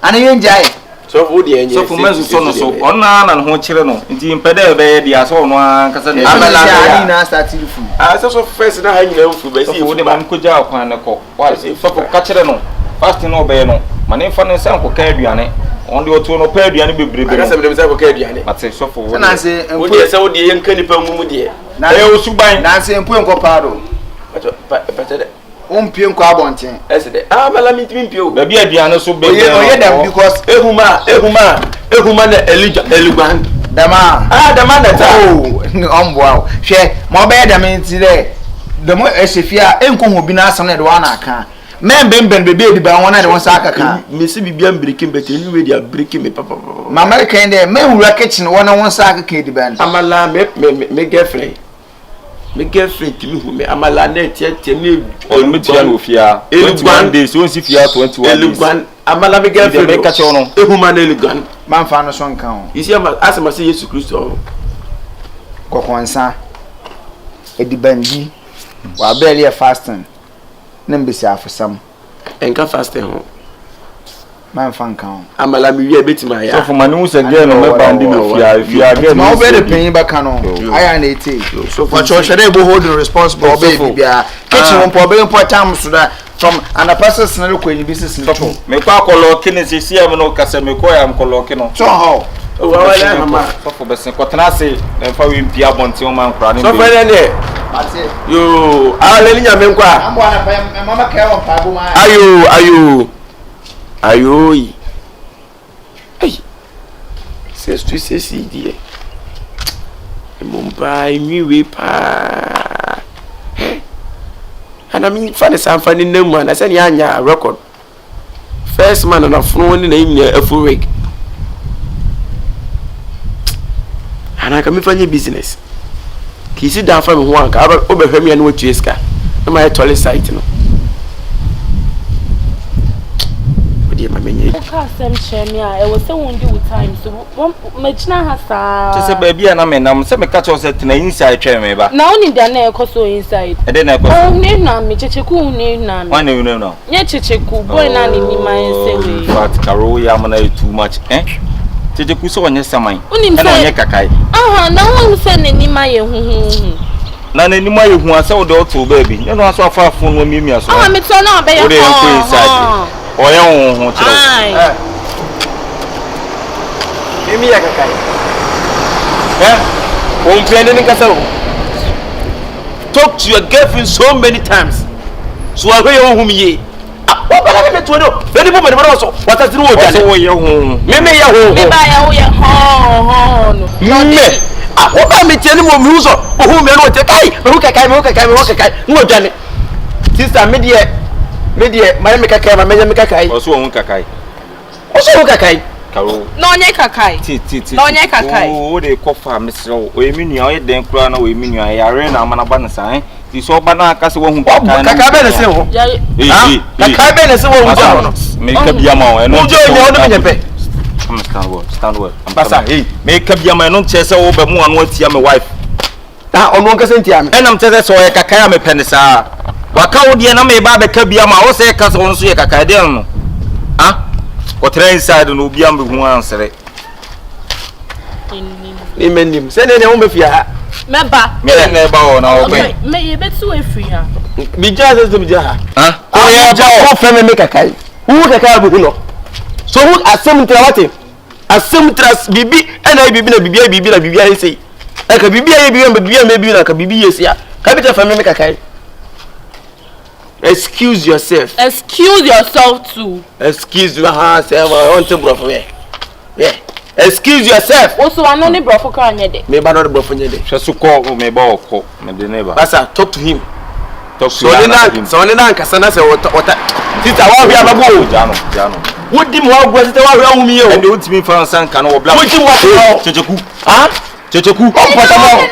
ana yenjai so for dia enye so for mezu so no so onna na ho kire no nti mpede be ye dia so no ankasa ne amala na start fu so first na ha nyina fu be si fu de man ko ja akwan ne ko wa so for ka kire no fasting no be no mane fa ne san ko ka aduane on de otu no pa aduane bebrebe aka se be san ko ka aduane mate so for wo na se wo de se wo de yen kan nipa mu de na osuban na se empu enko paado pate ompie enko abonten esede amala mitimi mpio ba bi aduane so be oye dem because ehuma na eligwan dama dama na ta omboa hwe mo be dem nti de demo esefia enko ho bi na asam na de wa na aka membemben bebe edi ba wona de won sa akaka me se bibia breaking but anyway they are breaking me papa ma american de me wura kitchen wona won sa akaka edi ba amala me girlfriend timi hu me amala na tie me tia no fia 21 days won si fia 21 days eligwan amala me girlfriend me kache ono ehuma na eligwan man fa no so nka ho isi asema se Yesu Kristo kokonsa edi bandi wa bele fasting nembesi afusam enka fasting ho man fan kan amala mi wi ebetima ya so for manu se ge no me bandi me fia ge no be the pain back no aya na ete so for church they go hold responsible baby bia kitchen won po be po time so that from and a person scenario ko ni business ni to me kwa kolo kini sisi am no kasa me ko ya mkolo kino so how wala mama so for be sen ko tenase fa wi mpia bonti o man kra ni so for ne ate yo ale ni nyame nkwa ambo na pa mama ka won pa bu ma ayoyi ay c'est tu sais si die mon pa miwe pa ana mi fa ne sanfa ni namu ana se ni anya record first man na funu ni na imnya afurek ana ka mi fanye business ki si dan fa mi ho anka obehwam ya na watu eska na my toilet site no ka sem chemia e wo se won di with time so magina ha sa se ba bia na me nam se me ka cho se tena inside twa me ba na oni da na e ko so inside e de na e ko so ni na me checheku ni na me wan ni no nye checheku boy na ni ma ense we but karo ya mana too much checheku so onye saman e na onye kakai na won se ni ma ye huhu na ni ma ye hu ase wo de oto baby you know aso afa fun no mimi aso me to na be ye oye ho chiro mimi ya kakai umpiende ni kasaro talk to your girlfriend so many times so I hear you humiye what bala me to do very moment me so what is wo dane so wo ye ho mimi ya ho me ba ya ho ye ho no me wo ba me tieni mo mi so wo hu me no te kai me hu kakai wo dane sister me de me de my me kakai ma me kakai oso won kakai no onye kakai no onye kakai o de kofa mesro o emi nua o ye den kura na o emi nua yare na amana ba nsa ti so ba na aka se wo hu kakai be na se ho kakai be na se wo hu ja no me ka bia ma o no jo nya o de me pe stand well basa me ka bia ma no che se wo be mu anu atia me wife ono nka se ntia me enam che se so ye kakai a me pe ne sa waka wo de na me ba be ka bia ma o se ka so so ye kakai de no Otra inside no bi am be hu ansere. Imenim. Se ne wo be fia. Meba. Me na ba o na o be. Me ye betu efri ha. Bi ja se bi ja ha. Ha? Ko ye ba o fe me kakai. Hu kakai bu hu no. So hu asem tra wate. Asem tras bibi na bibi na bibi ya sei. E ka bibi ya bibi na ka bibi yesia. Ka bi ta fe me kakai. Excuse yourself. Excuse yourself too. Excuse yourself. I want to bro for me. Yeah. Excuse yourself. Also, I know the bro for Kanye de. Me ba no bro for nyede. Hwe so call me ba okọ me de neighbor. Basa talk to him. Talk to him. So ni na nkasa na se wota. Tita wa hwe abago. Jano. Wodi mo agbo tita wa hwe ahumi e o. Ende utimi fa nsan kan wo bla. Wodi mo agbo. Checheku. Ah? Checheku. Comfort mo.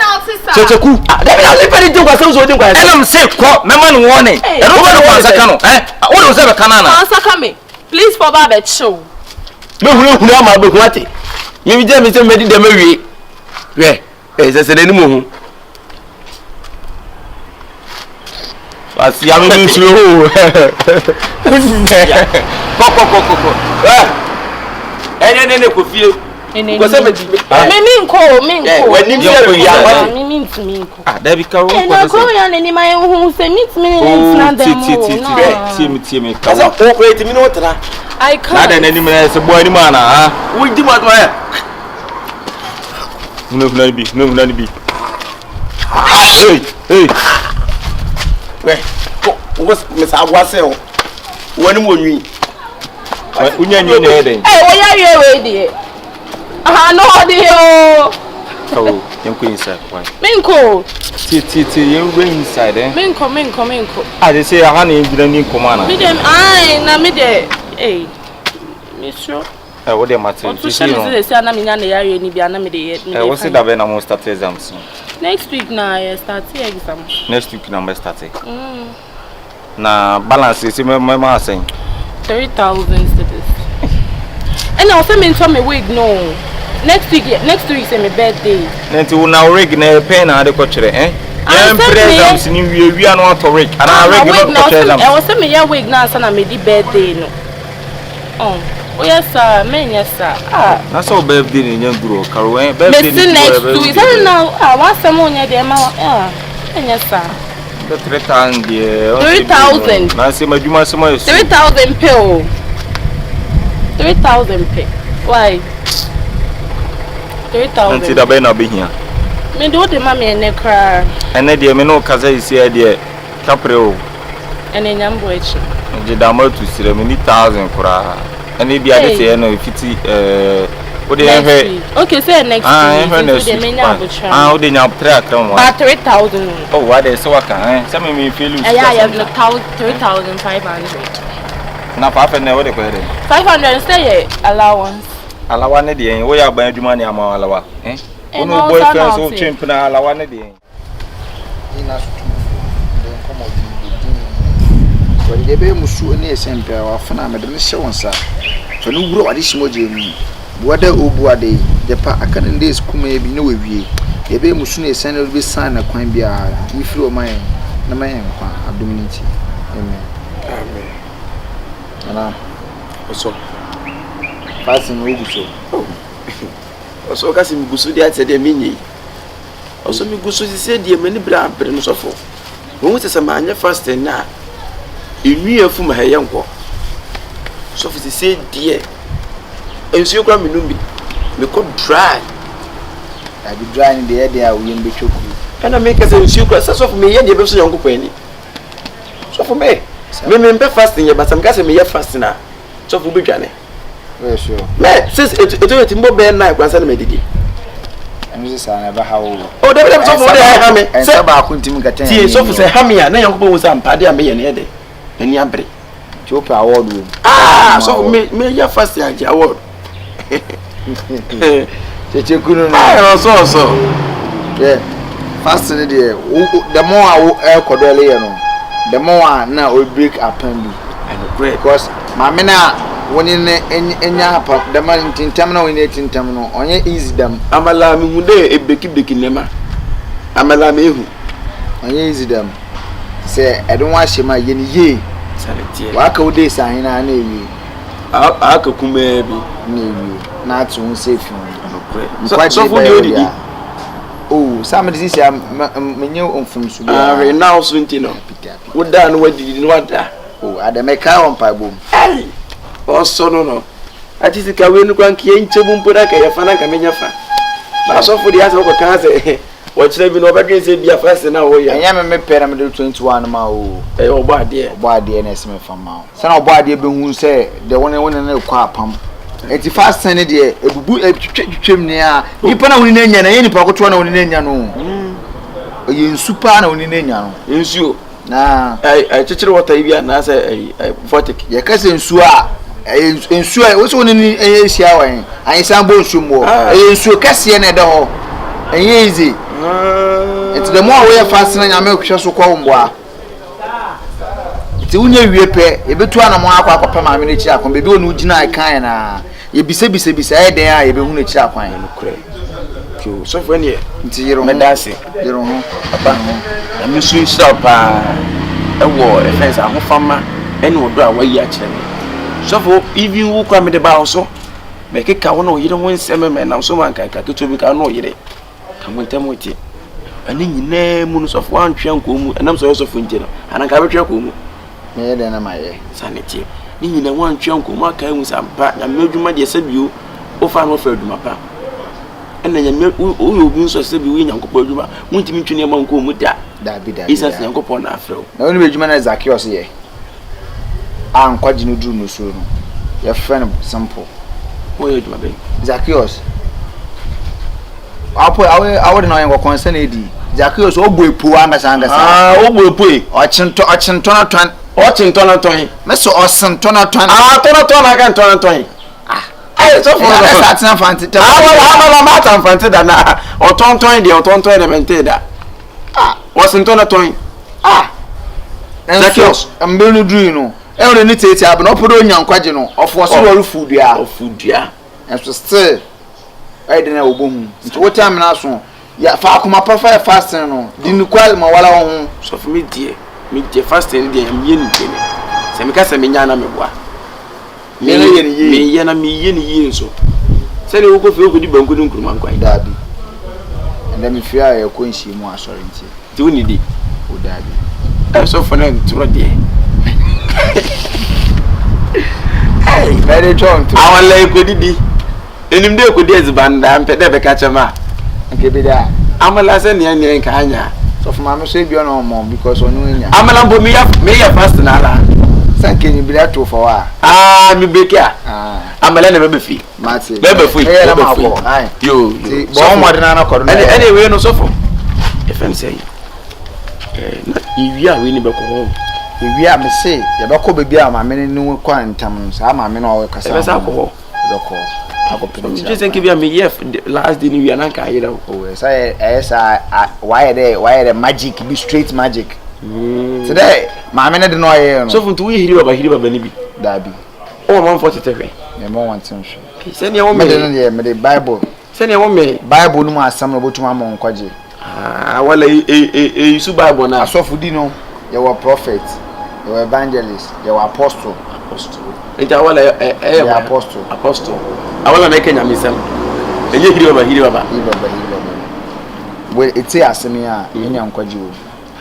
Checheku. David na lepe di kwa so di kwa. Elam say ko me man warning. E ro ba no nsa kan no. Wo do say be kan na. Nsa kan me. Please for ba be chill. Me huru ama be hu ate. Me bi je me se me di dem awie. We. Se ni mo hu. Asi ya me nsuro. Ko. Ene ko fie. Ko se me minko. Wani mi ya minko. David ka wo ko ko ya ni ma hu se meet me na dem. Tie me ka. Asa ko ko eti mi no tra. I can't. Na da ni me se boy ni ma na ha. Wo di ma ma ya. No bi. Hey. We. Ko me sa wa se o. Wani mo nwi. Unya nwi ne den. Wo ya ye we die. No de o. Oh, yanko inside. Why? Minko. Ti you go inside Minko. They say I na engineer ni komana. Me dem na me de. Hey. Me sure. What the matter? You see no. Say na me nya na yare ni bia na me de. We say that when I start exams. Next week na I start exam. Next week na me start. Na balance say me ma say 3,000 cedis. And I say me into me wig no. Next week say my birthday. Nenti una rig na pen na de ko kire Yan presents ni wi anu to rig. Ana rig no ko kire exam. I was say me ya wig na say na me di birthday no. Oh yes sir, yes sir. Na so birthday ni nyan duro karo birthday ni next week. Say now wa say mo nya de ma yes sir. The 3,000 3,000. Na say majuma say mo 3,000 pill. 3,000 pill. Why? 3,000. Nti da be na be hia. Me do de ma me ne kra. Ene de me no kaza isi e de kapre o. Ene nyambo echi. Je da ma tu sire me ni 1,000 kra. Ene bia de say no fiti o de ehwe. Okay, say next week. De me nyambo tra. O de nyambo tra akra mo. Ba 3,000. Oh, what they so can say me feel lose. Yeah, 3,500. Na papa na what they go there. 500 say allowance. Alawa ne de wo ya ban adwuma ne ama alawa ono boyfriend so chimp na alawa ne de ina sutu den komo bi so de be musu ne esempe wa fana me de ne hye wonsa so no buro ade shimoje ni boda obu ade de pa akanen days kuma bi ne wawie de be musu ne esen no be san na kwan bia ifiri o man na man kwa adomniti amen ana so passing no guso oso kasi mi guso dia tse de menyi oso mi guso se de mani bra ampere no sofo wo se ma anya fast na enu afu ma haye nko sofo se de ensu kwa minumbi me ko dry I be dry in the area we in Bechoku ana me ka se ensu kwa se sofo me ye de be so yanko pani sofo me mpe fasting ye basam ka se me ye fast na sofo be dwane. Well, sure. Man, since it mbo be na kwa sana medidi. Anu se na ba hawo. Oh, David so for dey ha me. Se ba ko ntimi gaten. Tie so for say ha me ya na yankopon wo say ampade a me ye ne de. Ani abre. Chopa award room. So me ya first Agye award. Kyekyeku'S so. Yeah. First the more I kodole you know. The more now we break up and be. And great because my mena when in enya the man tintam na when tintam no onye easy them. Amala mi hude ebeki nema. Amala me hu. Onye easy them. Say I don't want shema yeni ye. Salete. Wa ka ude san na ewi. Aka kuma bi na ewi. Na to safe. So for the oh, some of this menu on from Sudan. Now, Swintino. What done? What did you want? Oh, I had make car on Pabum. Hey, also, no. I just a win cranky ain't Chabum Puraka, your fan, Caminafa. That's all for the other cars. What's the been over against the first and now? I am a pyramid 21 mile. Oh, body, and from Mount. Son of body, who say the one in a car pump. It's the first Sunday, a chimney. You put on in any pocket one on in no. You super on in you. Nah, I teach you what I be and as a fortic. Your cousin Sua. In Sua, what's one in a shower? I some bones more. In Sua Cassian at all. And easy. It's the more we are fastening a milk just so called bois. It's only we pay a bit one of my papa, my miniature, can be doing Ujina kind. You be say there, you be only chap wine. So when you dancing, you don't know. I'm a sweet stop. A war, a fence, I'm a farmer, and will draw away actually. So for if you will come in the bow, so make a cow, no, you don't want 7 men, I'm so man, Kakalika, we can know you. Come with them with you. And in name moons of 1 chunk, and I'm so also for dinner, and I got a chunk. Yeah, then am I sanity. In the 1 chunk, Mark, I was a part, and made you my dear said you, or find offered my pa. And then you will be so said you in Uncle Poduma, won't you meet your uncle with that? That be that. Is as Uncle Pon after. The only regiment is Kyekyeku'S here. I'm quite you do no soon. Your friend sample. Where you, my baby? Kyekyeku'S. I wouldn't know what concern AD. Kyekyeku'S, oh, boy, poor Ambassador. Oh, boy, or Chinton. Watching Tonatoy. Mr. Awesome Tonatron. Tonaton, I can Tonatoy. I so for that's not fancy. I'm not fancy that or Tontoy, the Tontoy elemented that. Wasn't Tonatoy. And Kyekyeku'S, I'm going to do you know. Every need to have an open young quadrino of all food, yeah, or food, yeah. And so still, I didn't know boom. What time now soon? Yeah, far come up perfect fast and didn't quite my wallow. So for me, dear. Me the first thing they am yen kene. Se me kasa me nyana me boa. Me yana me yen so. Se le wo ko fi okodi banku ni nkuruma nkwan da bi. And then me fear ya ko nshi mu asori nti. Ti woni di. O da bi. E so for na turo de. Hey, very strong to. Awala ekodi di. Enim de ekodi ezibanda mpede be ka chema. Nke be da. Amala se ne ne nka anya. So for my say be on mom because on you. Amalambo me ya fast na ala. Thank you be that for wa. Me bekia. Amala na be fi. Mati. Be fi. Yo. Bo mo de na ko do. Anyway no so for. If I'm say na iwia we ni be ko ho. Iwia me say ye be ko be bia ma me ni kwa ntam sa ma me na o kasa. Be sa ko ho. Be ko. Just think if you are last day we are not carried out. Oh, so why the magic be straight magic. Today, my man didn't know. So from 2 hear about Bibini. Dabi. Oh, 143. The more one thing. Send your woman the Bible. Send your woman Bible no more some about to my mom kwaji. Well a su Bible na. So for dino, you were prophet, you were evangelist, you were apostle. It I apostle. I want to make a missile. And you hear about. Well, it's a senia in young quadru.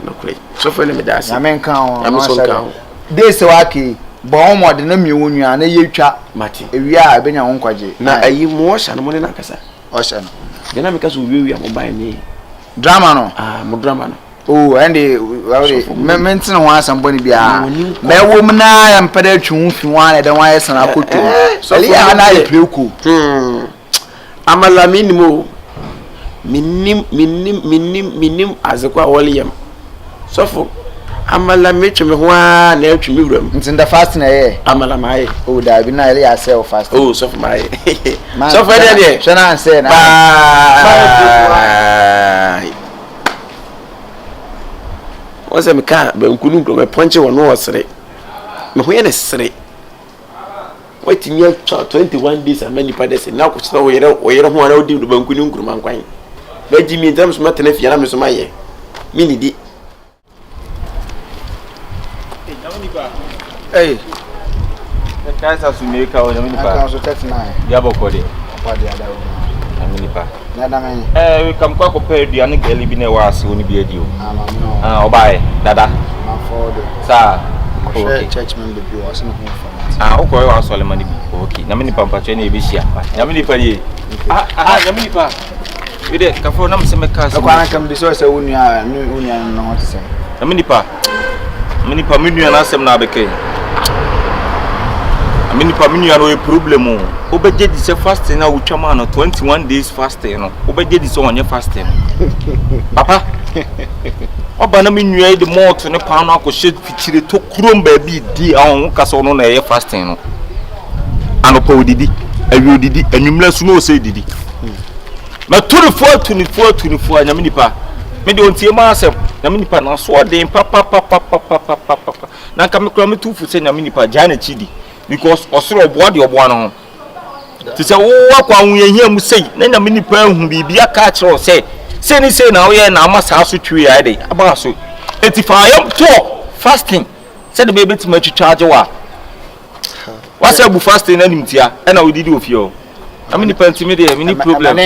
No, great. So for me, that's a man count. I'm so count. This waki, but more than a mu and a year chat, Matty. We are being your own quadru. Now, are you more and money like I Ocean. Then I because we are by me. Drama no. More drama. Oh, and they mention one somebody be a mere woman. I am pedestrian if you want the wires and I put to. So, yeah, and I play cool. I'm a laminimo. Minim as a William. So, for amala metwe me ho a na atwe me wuram nti the fast na ye amala mai o da bi na ye ya say fast oh so for mai so for there shana say na what's me ka ba nkunu nkro me ponche wono osere me ho ye ne sere what in your 21 days and many parties now ko so wo yere ho ara odi ba nkunu nkro man kwan ba ji mi tam so matene fiara me so maye mini di hey the guys are to make out the minipa I can so 39 ya bokode kwade ada wo na minipa na da men we kam kwa ko pay duane gali bi na wase woni bi adio no obae dada ma forward sa okay church member bi was no format o ko wa so le mani bi okay na minipa mpache na e bi hia na minipa ye na minipa ide ka fo na msemeka so kwa kam bi so se unia no hot say na minipa minua na asem na abeke aminipa minua no e problem o beje di se fasting na utwama no 21 days fasting no o beje di so onye fasting papa oba na minua de malt ne pa no akoshe fichire to kurom ba bi di awon kasa no na e fasting no anopa odidi awi odidi anwumla su no o se didi na 24 anyaminipa me de ontie ma asem na minipa na so den papa na ka me kura me tufu se na minipa jana chidi because osoro obo de obo no ti se wo akwa ahuyehia mu sei na minipa hu bibia ka kire o se ni se na wo ye na amasa so twi ya de aba so etifa yam to fasting se de be betima twitwaje wa se bu fasting na nimtia na wo didi ofio na minipa ntimi de mini problem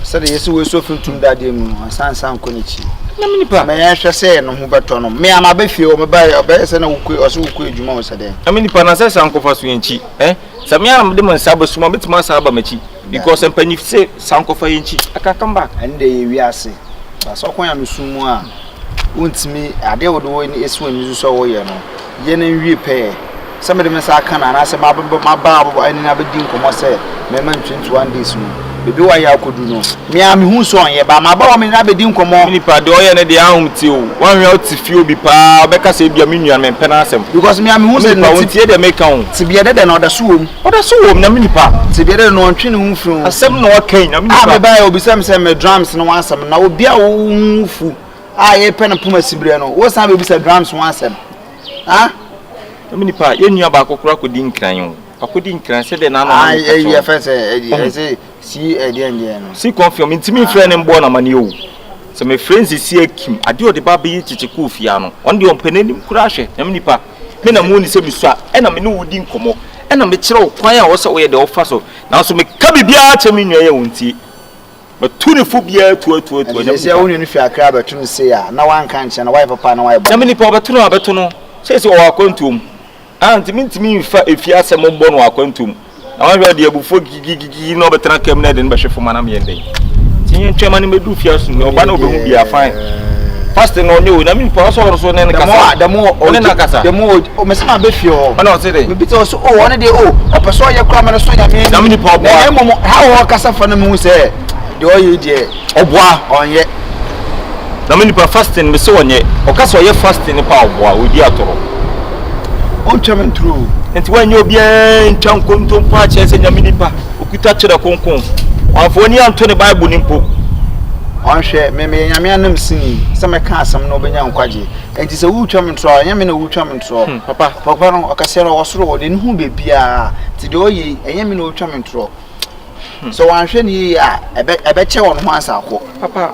so the yesu we so fintum dade mu sansan konichi na minipa me ya hwe se no ho beto no me ama be fie o me ba be se na wukwe o so wukwe adwuma o se de na minipa na se sankofa so yanchi se me am de man saba suma betima saba machi because empanyi se sankofa yanchi aka come back and dey wi ase ba so kon ya me sumu a untimi ade wo do ni esu ani so wo ye no ye na nwie pe se me de me sa aka na se ma ba ani na be din komo se me man 21 days no bebi wa ya kodu no me am hu so onye ba ma ba wa me na be din komo nipa de oye ne de ahum ti o wan we oti fi obi pa obeka se bia me nua me pena asem because me am hu se na ti e de make on ti bia de na oda so wom na me nipa ti bia de no ntwe ne hu fru asem na wakan na me nipa me ba obi sem se me drums no asem na obi a wo hu fu ye pena puma sibre no wo san be obi se drums no asem na me nipa ye nua ba kokora ko din kran yo akodi nkran se de na na ye fese si ede no si confirm intimi friend mbo na mane o se me friends si akim ade o de ba be Kyekyeku'S fia no on de ompenanim kura hwe na me nipa me na mu ni se bisua e na me ne wodi nkomo e na me kire o kwan a wo se wo ye de wo fa so na so me ka bibia che me nua ye wonti me tunifo bia tu na se wo ni fi akra ba tun se ya na wan kan che na wai papa na wai ba na me nipa obeto no se o akwantum ntimi fa efia se mo mbo no akwantum na wan hwe de abufo gigi no betena kam na de no behwe foma na me yende tinye ntwema ne medu fia so no ba na obehu bia fine fast no nyo na me pa so ne kasa demo o mesema be fio ona o se de me bi to so one de opeso ye kra me no so ya me na me ni pa obo na emo ha o kasa fa na me hu se de o ye de oboa onye na me ni pa fasting me so onye o kasa o ye fasting pa oboa odi atoro on chairman true enti wanyo bia ntwan kontom pa che se nyame nipa okuta kire konkon afoni anto ne bible nimpo on hwe me nyame anam sini se me ka asam no benya nkwaje enti se wu twam ntro nyame na wu twam ntro papa no akasero wosoro wo de ne hu bebia ti de oyi enyame na wu twam ntro so wan hwe ni a ebe che won ho asako papa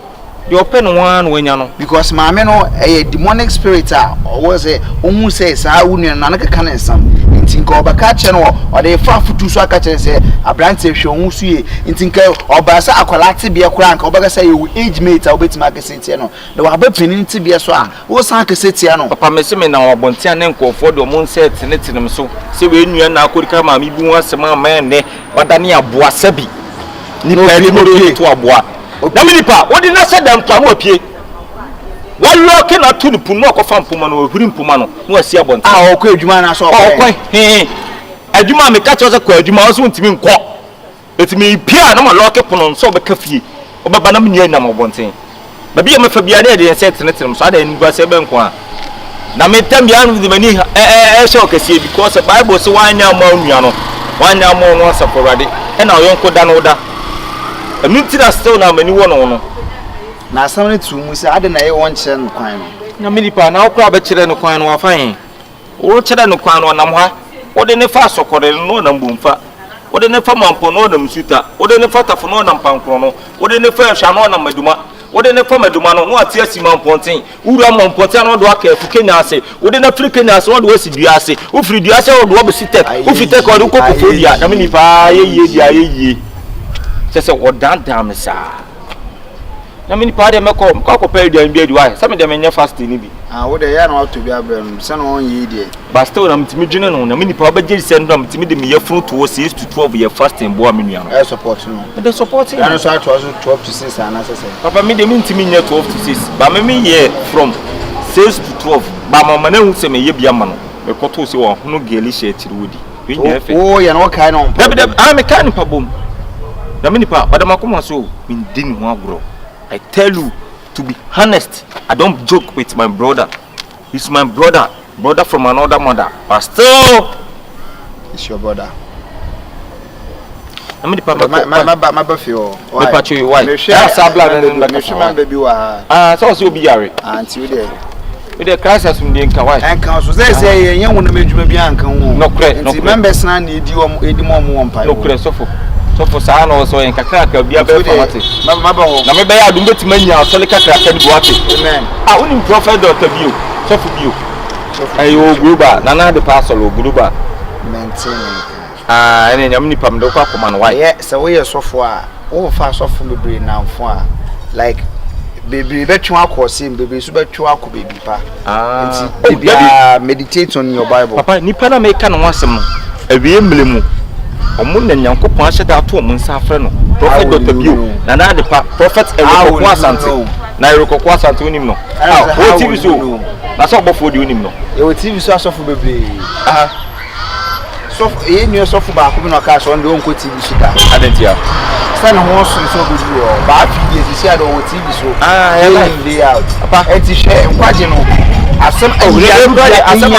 the open one when you know because my men a demonic spirit was a who says I wouldn't na ka na nsam ntinka obaka che no o de fa futu so aka che say abrante hwe hu su ye ntinka obasa akwalate bia kura nka obaka say you age mate a obetima akeseti no de wa ba pinin ti bia so a wo san akeseti no papa me se me na obontia ne nkofo de mo set ne tinim so se we nua na akorika ma mi bi hu asema ma ne badane aboa sabi ni pa ni mo to aboa na minipa wodi na sedam kwa mo apie wallo ke na tunu punu akofa mpoma no ohuri mpoma no no asi abonta okọ adwuma na so okọ adwuma me ka choze kwa adwuma wo so ntimi nkọ etimi pia na mo loke pono nso obeka fie obeba na mnia na mo bonten ba bia me fa bia na de set ne tirim so ada ni gwa se be nko a na me tam ya no mani show kase because the Bible say wanya ma onua no wanya ma no asaporade e na oyonko da no da enu ti na still na mani wo no na asam ne tu mu say ade na ye won kire no kwan no na mini pa na okra be kire no kwan no afan wo kire no kwan no nam ha wo de ne fa sokore no na mbumfa wo de ne fa mampo no na msuta wo de ne fa tafo no na mpankro no wo de ne fa hwa no na maduma wo de ne fa maduma no ati asi mamponten wura mamponten no do aka Kenya ase wo de na Kenya ase wo do asi dua ase wo firi dua ase wo do obo sitek wo fitek wo do kokofo dia na mini pa ye dia ye sese wo dan me sa na mini pa de meko ko pa dia bi adi some dem nya fasting ni bi wo de ya na auto bi abem se no on ye die but still na mtimi dwene no na mini pa obeje se ndo mtimi de me yefunu to 6 to 12 ye fasting bo me nua no support no the support ya no so 12 to 6 ana sese papa me de mtimi nya 12 to 6 ba me ye from 6 to 12 ba mama na hu se me ye bia ma no me koto se wo hono geli she tiri wodi we nya efe ya no kai no me kan pa bom na mini pa badama kuma so min din ho agro I tell you, to be honest, I don't joke with my brother. He's my brother from another mother. But still, it's your brother. I mean, my feel. My patchy wife. Baby, so be yari. Auntie, there. With the crisis from the Kawai. And council say, young woman made you be uncle. No credit. No members, none need you more. No credit, so for Sana also in Kakalika, be a better formative. Na me be ya dumbe timanya so le Kakalika ni boate. Amen. Uni prophet Dr. Bio. So for Bio. Ayo gruba nana the pastor gruba. Maintain. Ene nyam ni pam do kwa koma no why. Yeah, so we so for o fa so for bebre na for like baby betwa akose baby so betwa akọ baby pa. Meditate on your Bible. Papa nipa na me ka no asem no. Awie mlemu. Omun na nyankopon aheda ato omun sa afre no prophet Dr. Bio na na de pa prophet Eriko Asante na Eriko Asante onim no o TV so na so obofo di onim no e TV so asofo bebre so e ni asofo ba ko bi no ka so ndo onko TV so da adentia sa na ho so bebre o ba fi di esi ado o TV so lay out papa e ti share nkwaje no asem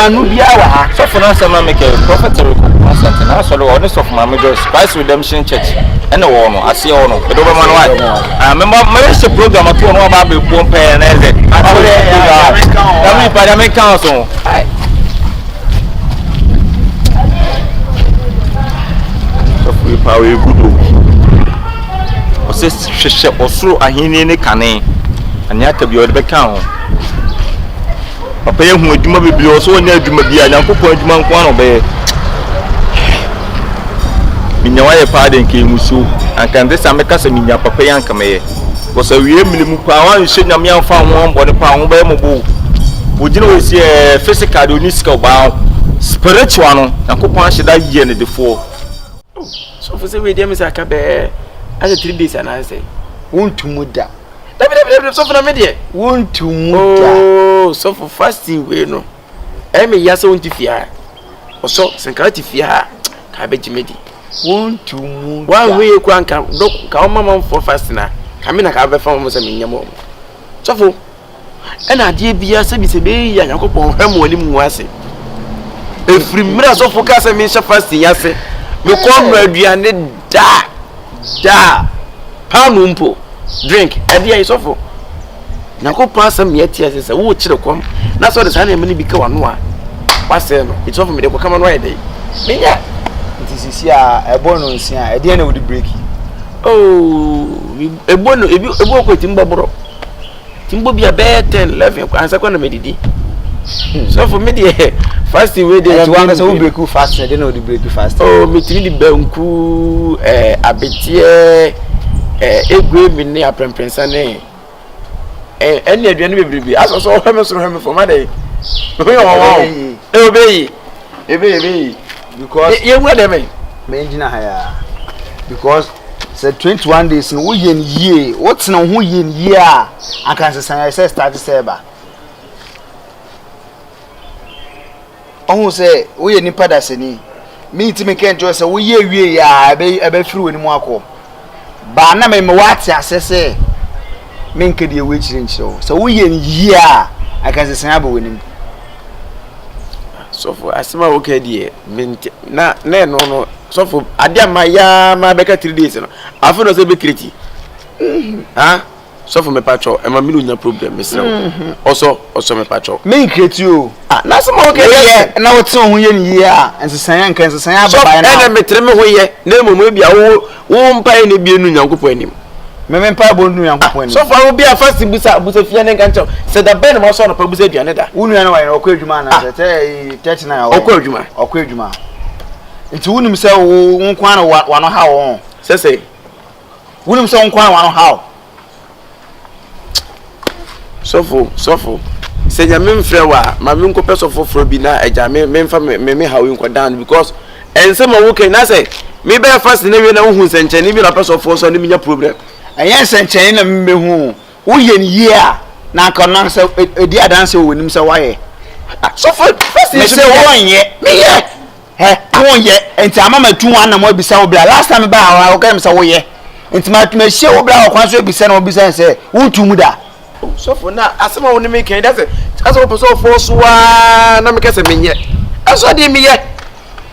anu bia wa ha so for na sama make prophet Eriko Asante na so lo so for my God Christ Redemption Church ene wo no ase wo no e do be ma no wa me se program ato no ba be bo mpa na eze na me pa me kan so so free power e gudo o se hwehwe osoro ahini ne kane anya ka bi o de be kan ho papa ye hu adwuma bebiri o so onya adwuma bia nyankopon adwuma nko ano be minya waye paade nke musu anka ndesa meka se minya papa yanka meye ko sa wie milimu pa wan hye nyame amfa ho mbode pa ho be mobo wogina wesi physical de oniska ba spiritual no nyankopon ahye da ye ne defo so for say we dem say aka be as 3 days and I say wontumu da so for na me de wontumu da oh so for fasting we no me yasa wontifia oso senkarati fia ka be jimedi wontumu wa we kwanka ka o mama for fasting na ka me na ka be fa mo se me nyamo so for na ade bia se bi se be ya yakopon hwemo ani mu ase efri mira so for ka se me sha fasting yase me ko no aduane da pamumpo drink ade ayi so for yakopon asem ye tie se wo kire kom na so de sa na me ni bi ka wano a wase no it's for me de ko kama no ayi dey me ya sisi a ebono nsia e de na wodi break oh ebono ebo ko timba bro timbo bia be 10 11 ansa kwa na medidi so for me the fasting we dey you want to break fast e de na wodi break fast oh me timi di banku abetie egwe mi ne apremprensa ne eni aduane bebrebe aso so heme for my day ebe because you were them me engine higher because said 21 days no we yen ye what's no who yen ye I can say start December oh say we yen nipa da seni me ti me ken jo say we ye wie ya ebe firi wani mu akọ ba na me what asese me nke de we chire nchiro so we yen ye I can say aba wani So for asema okay die na no so for adia ma ya ma beka 3 days no afu no se be kreti so for me patcho e ma mi no nya problem me sere also me patcho me kreti o na asema okay die na wo tun ho ye ni ye a ensesan ya nka ensesan ya baba na na me tre me ho ye na momo bia wo mpa ne bia nu nyankopɔ anim me mpa bo nu nyankopɔ anim so for wo bia first busa fia ne nka se da ben mo so no pa busa aduane da wonu ya na wa okɔ adwuma na se 39 ya okɔ adwuma nti wonim se wo nkwa na wa no ha wo se wonim se nkwa na wa no ha sofo se nya me mfrɛ wa ma me nkɔ pɛ sofo fro bi na agya me mfa me ha wo nkɔ down because ense ma wo kai na say me be fast na we na wo hu senkyɛne bi na pɛ sofo so na me nya problem ɛyɛ senkyɛne na me hu wo ye ni ye a na ka na se edi adanse wo nim se wa ye sofo first me se wo nye me ye wo ye enti amama tu wan na mo bisa wo bra last time ba ha wo ka me se wo ye enti ma tu me hye wo bra wo kwan so bisa na wo bisa se wo tu mu da so for na asema woni me kan that's aso person for so wa na me kese menye aso de me ye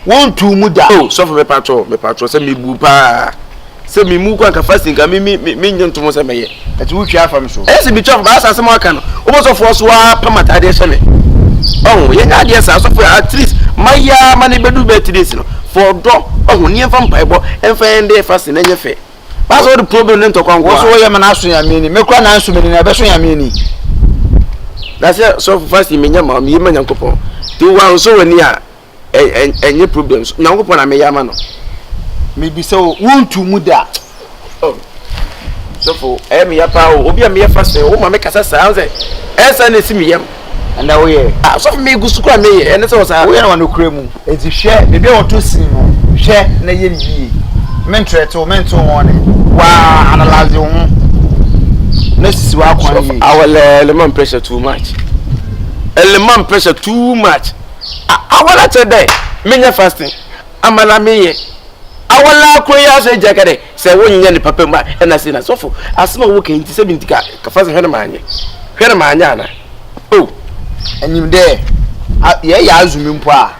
won tu mu da so for me patro se me bu pa se me mu kwa ka fasting ka me nyentom se me ye ati wo twa fam so se bi twa ba asema aka no wo so for so wa pamata de hye me ye na de sa so for at least maya ma ne bedu betidesi no for do ni emfa mpaebo emfa ende fasting enye fe that's all the problem nto kwa ngwa so ye mana so ya mini me kwa na so mini na be so ya mini that's it so first me nya ma me manya nkopon ti wa so wani a enye problems nyankopon na me ya ma no me bi so wontu mu da so for me ya pa obi a me ya fast o ma me kasa sa anze esa na si me yam and wo ye so for me gusu kwa me ye ene so sa wo ye na no kura mu enti hwe be be woto sin no hwe na ye ni mento won wa analyze wo na sisi wa kwan yi our element pressure too much awala today menya fasting amala meye awala ko ya so jagade se wonnya ni papa ma na se na sofo asema wo kan ti 70 ka fasting hwe na manya na enyim de ye ya azumi mpo a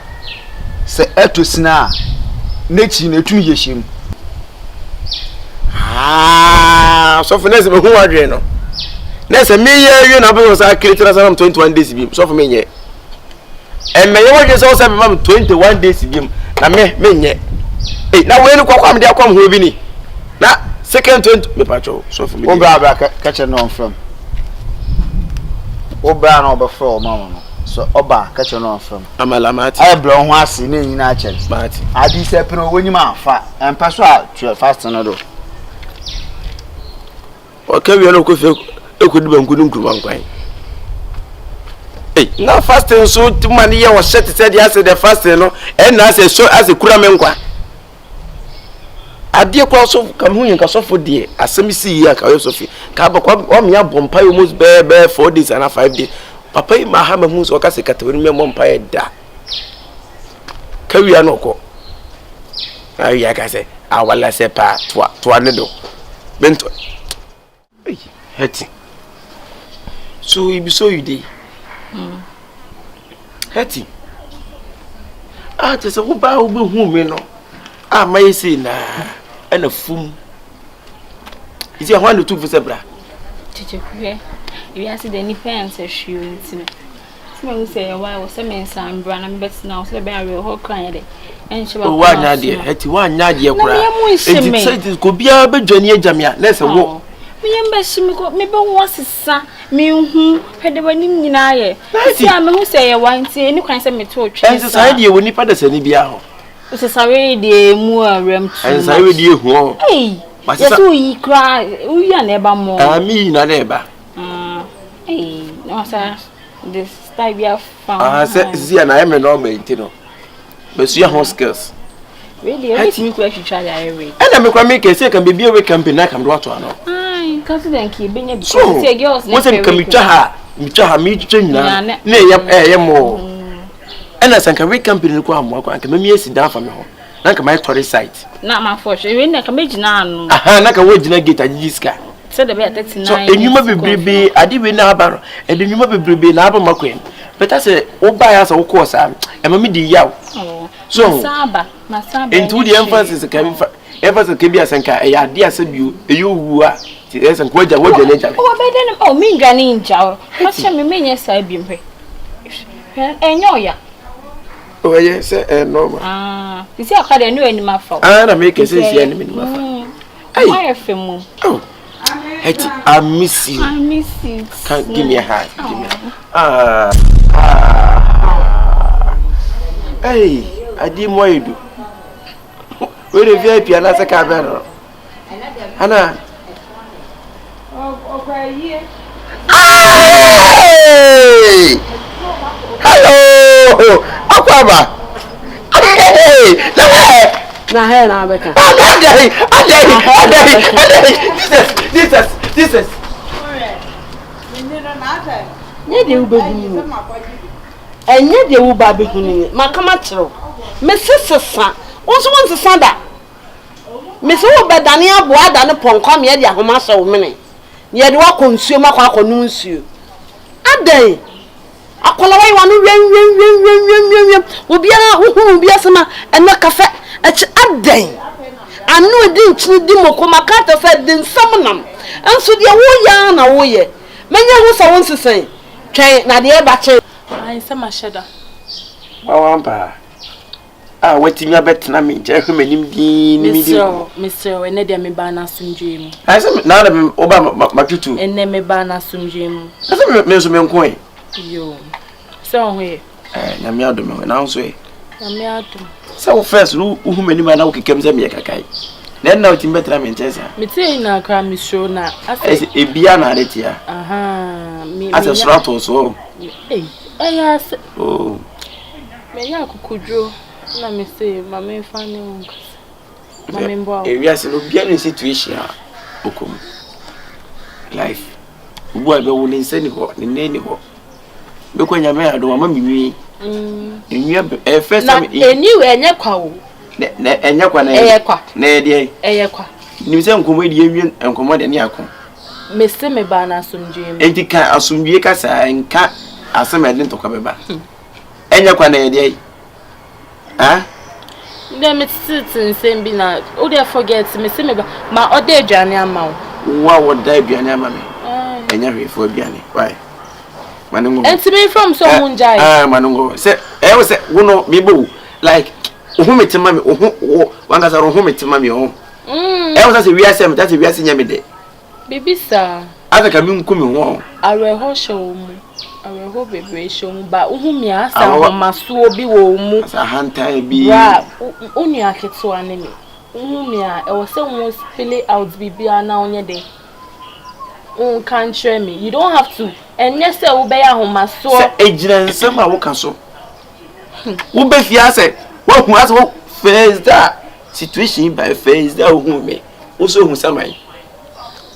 se etosina nechi na etum yehim so for next me hu wadwe no next me ye na be so create na 21 days bi so for me nye me ye wadwe so say me 21 days bi na me nye na we ni kwakwa me de akwam ho bi ni na second 20 me pacho so for me obra catch no from obra no be from mama no so oba catch no from amalamati ay bro ho ase na nyina a chel mati adi se pino wonyima afa empa so a fast no do okay we no ko fe ekodi bankudu nkuruma nkwan na fasting so mani ye wo set said ya say the fasting no na say so as kura me nkwa ade kwa so kam hu yin ka so for die asem si yi aka yo so fi ka ba kwa o me abompa almost be 4 days and 5 days papa yi ma ha ma hu so ka se katawani me mompa e da ka wi an oko ayi aka say awala se pa to ne do bento heti so ibi so you dey heti tese wo ba wo be hu me no mai say na ana fum isi ahwan do tu fu sebra chichekwe ibi ase de ni parents ahwio ntino sima wo say wa wo se men san bra na me bet na wo se be awe ho kran de enche ba wa nya de heti wa nya de kura enti say ko bia be dwani agyamia na se wo miyemba shimi ko me be wo sisa me hu hede wani nyina ye si a me hu say ye wanti eni kwan se me to otwe ense sai de woni pada sani bia ho o se sare de mu awram tu ense sai de hu yeso yi kra uyi na eba mo mi na eba no sa this style bia fa se zia na me no me ntino be su ya ho skills really everything ku ahwitwa ya ere na me kwa me ke se kan bibia we campaign na kam do ato ano confident ki benya bi say girls na se kam mitwa ha mi twenya na ye mo ena sanka we campaign ko amwa ko anka me esi dan fa me ho na ka my story site na ma for sure we na ka megina anu na ka we gina gate agiska se de be 39 so enyuma bebrebe ade we na abaro ede enyuma bebrebe na aba makwen But I say, oh, buy us a course, and I'm a yaw. So, Masaba. into the emphasis can be a senka, a idea said you who are. Yes, and quite a word. Oh, me ganin jow. What's your mean? Yes, I be here. And ya. Oh, yes, no. Ah, you see, I had a new animal for. I make a sense, enemy. I film. Oh, I miss you. I miss you. Can't give me a hand. Hey, I didn't want you do. Where the VIP and that's a camera. Anna. Hey! Hello! Aquaba! Hey! Na here na beka. Jesus. Nye de ubegunu. Enye de ubabegunu. Makama chiro. Mesesesa. Onso wonsesa da. Mese wo bedane aboa da ne ponko me de ahoma so wo mene. Ye de wa konsuo makwa akonu nsuo. Adan. Akola wai wanu wen. Obiara wo obiara sema ena kafe echi adan. Anu edi nchini di moko makata fe di nsamnam. Enso de wo ya na wo ye. Menya ho sa wonsesen. Twen na de e ba che. Ai sama sheda. Wawampa. Ah, wetimi abetna me je hwemanim din ni di. Mr. Ene de me ba na sumdwe mu. Ai se na na me oba matutu. Ene me ba na sumdwe mu. Ase me so me nko e. Yo. So he. Na me adom na nso e. Na me adom. Se wo first ru hwemanim na wo kekem se me kakai. Na na wetimi betra me nchesa. Me tie na kra me show na ase ebia na adetia. Aha. Ase srato so. Yes. Oh. Me ya kukudro. Na me say mama fani wonka. Mama mbo. E wiase no bia no situation okom. Life. Ubu abe wo nse ni ho, ni neni ho. Be ko nyame ado mama miwi. Enwia first time anyway enye kwa wo. Na enye kwa na eye kwa. Na ede. Eye kwa. Ni se nkomo ede enwie nkomo de ne akon. Me se me ba na asumdwe mu. Enti ka asumdwe ka sa nka asema de ntokwa beba. Enye kwa na ede. Ah? Dem sit nsem bi na o dey forget me se me ba ma o dey aduane ama wo. Wa wo dey aduane ama me. Enya hwefo aduane. Why? Manungo. Enti me from so munjai. Manungo. Se wo se wo no me bo like ohumetima me wanga sa ohumetima me ho. Wo se wi asem that wi asem nyame de. Bibisa. Aka ka mi nkumi ho. Areho show mu. Areho bebe show mu ba uhumi asa ho masuo bi wo mu. Asa hantai bi. Wa unu aketo aneme. Uhumi a e wo se won spill out bibia na onye de. Can't share me. You don't have to. And yes, I will be a home. So, agent, some I will cancel. Who be fiancé? What was face that situation by face that who me? Also, who some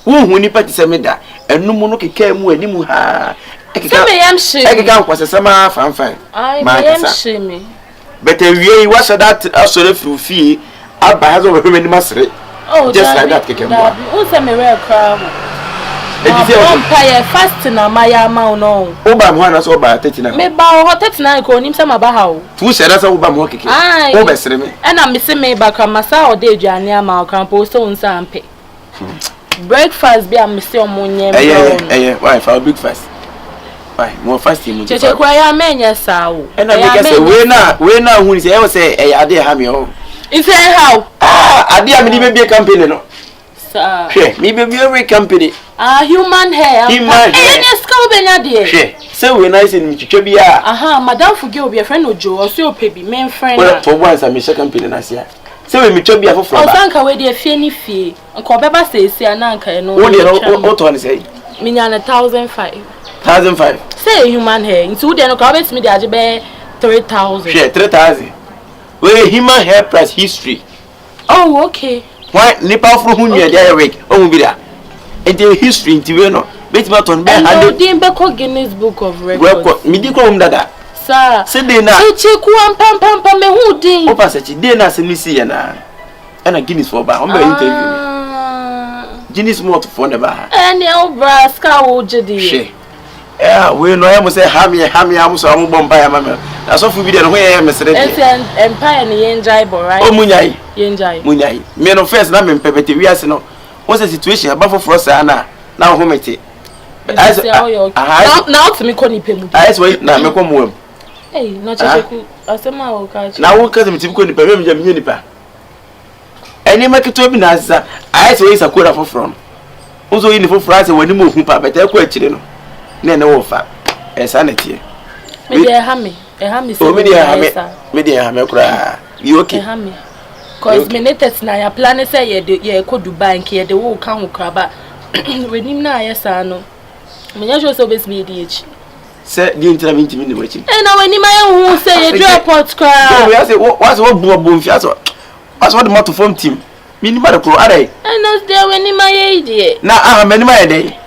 who ni party semeda and no mono came when you ha. I am sure. I can't was a summer fan. I am sure me. But we was that also through fee. I buy over women mastery. Oh, just like that. Who's a rare crowd? Fast na maya ma no. Oba mo na so ba 39. Me ba ho 39 ko nim se ma ba ha o. Tu se da se oba mo keke. O be sere me. E na me se me ba ka masa o de aduane ama o kan po so nsa ampe. Breakfast bi am se o mo nyem. Why for breakfast? Why mo fast mu. Cheche kwa ya menya sa o. E na me ke se we na hu ni se e wo se e ade ha me o. Ife how? Ade a me di be company no. Sir. Me be every company. Human hair. Human hair. Any skull benya de. Say we nice in Mitchwe bia. Aha, madam forgive obi friend Ojo, or so pay be main friend. Well, for once I miss company na sia. Say we Mitchwe bia for from. O sanka we de fie ni fie. Nko beba say say na nka no. What one say? Me nya 1,500. 1,500. Say human hair. Nti wo de no ka bet me de age be 3,000. Share 3,000. We human hair plus history. Oh, okay. Why nipa fro hu nua dia week o mu bi da enti history nti we no betima ton be handle din be ko Guinness Book of Records mi di ko mu dada sir se de na Kyekyeku'S pam me hu din o pass chi de na se mi si ya na na Guinness for ba o be interview Guinness mo to for na ba ene o braska wo jedi she We know I say Hammy, I'm so I'm bomb by mamma. That's all for video where I'm Mr. Empire and Yenjai, right? Oh, Munyai, Yenjai. Men of first, I'm in Pepeti. We are no. What's the situation above for us, Anna? Now, home it. Now to me, Connie Pim. I wait now, make one more. Hey, not a summer catch. Now, what cousin to go to Pemipa? Any market to be Nasa. I say, it's a quarter for from. Also, in the for Friday when you move, but they're quite chilling. No offer. A sanity. Media hammy, a hammy, so media hammy cry. You okay, hammy? Cause minutes now, your plan is say you could bank here, the whole count crab. When him now, yes, I know. Measure so best BDH. Say, the interview to me the waiting. And now, when you might say a drop pot cry, I say, what's what boom fiasco? What's what the motor phone team? Minimal pro, are they? And not there when in my age. Now, I'm many my day.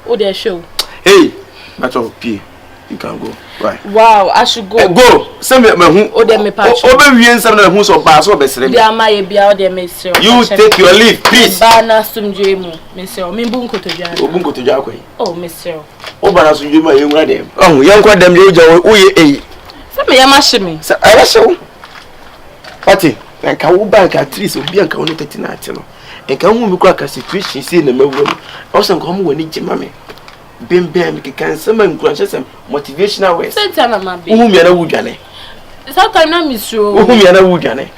Oh, their show. Hey, that's all, P. You can go. Right. Wow, I should go. Go. Send me who. Oh, them me patch. Oh, we some of them who's so bad, so best. They are my beer, they miss you. You take your leave, please. Bana sum jemu, monsieur. Me bunko to jam. Oh, bunko to jam. Oh, monsieur. Oh, bana sum jemu, you read them. Oh, young quite them, you go. Oh, yeah. Some me amash me. I was so. Party. And can bank at least will be a county national. And can we crack a situation see in the room? Also, come when it's mammy. Bim bam, can summon crunches and motivational ways. Santana, my baby. Whom you are wood, Janny. Sometimes I miss you. Whom you are wood, Janny.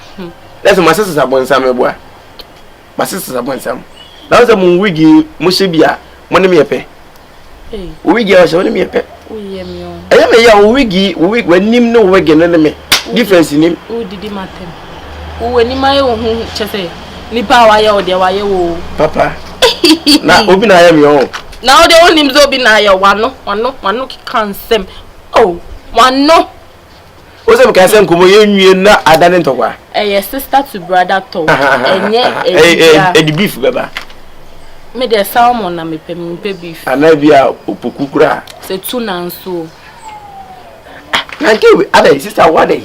That's my sisters upon some boy. My sisters upon some. Now the moon wiggy, Mushibia, money me a pay. Wiggy, I shall me a pay. I am a young wiggy, when him no wagon enemy. Difference in him. Who did he matter? Who any my own chase? Nipa wire or their wire. Papa. Now open I am your own. Now the only names open I one can't send. Oh, one no. What's up, Cassan? Come you not a done to wa. A sister to brother to. And yet, a beef, Baba. Made a salmon and me pay beef. And maybe a upukura. Say tuna and so. I give other sister one day.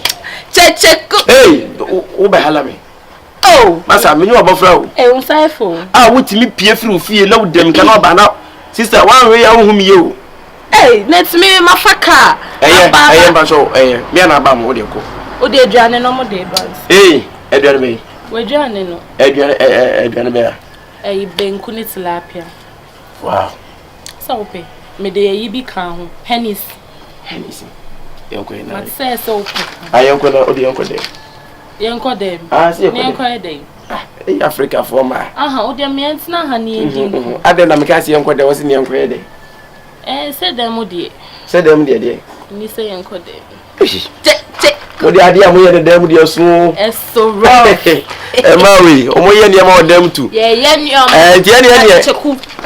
Check. Hey, Oba Halami. Oh, Massa, me know about flow. Eh, unsaiful. I would to me peer through fear, no them cannot ban out. Sister, one way I whom you. Hey, let's me my faka. I am so, me and Abam, what you call. Oh, dear Johnny, no more day, but. Hey, Edward May. We're Johnny, no. Edward Bear. A Ben Kunitz. Wow. So, pay. Me de be calm. Hennis. What says so? I am going to the uncle day. Young Codem. I see a day. Africa for my. Oh, dear man's not honey. I don't know, because young there was in young day. Eh, said them, oh dear. Said them, dear. You say young Codem. What the idea we had them with your soul? It's so wrong. Marie, or more them too. Yeah, and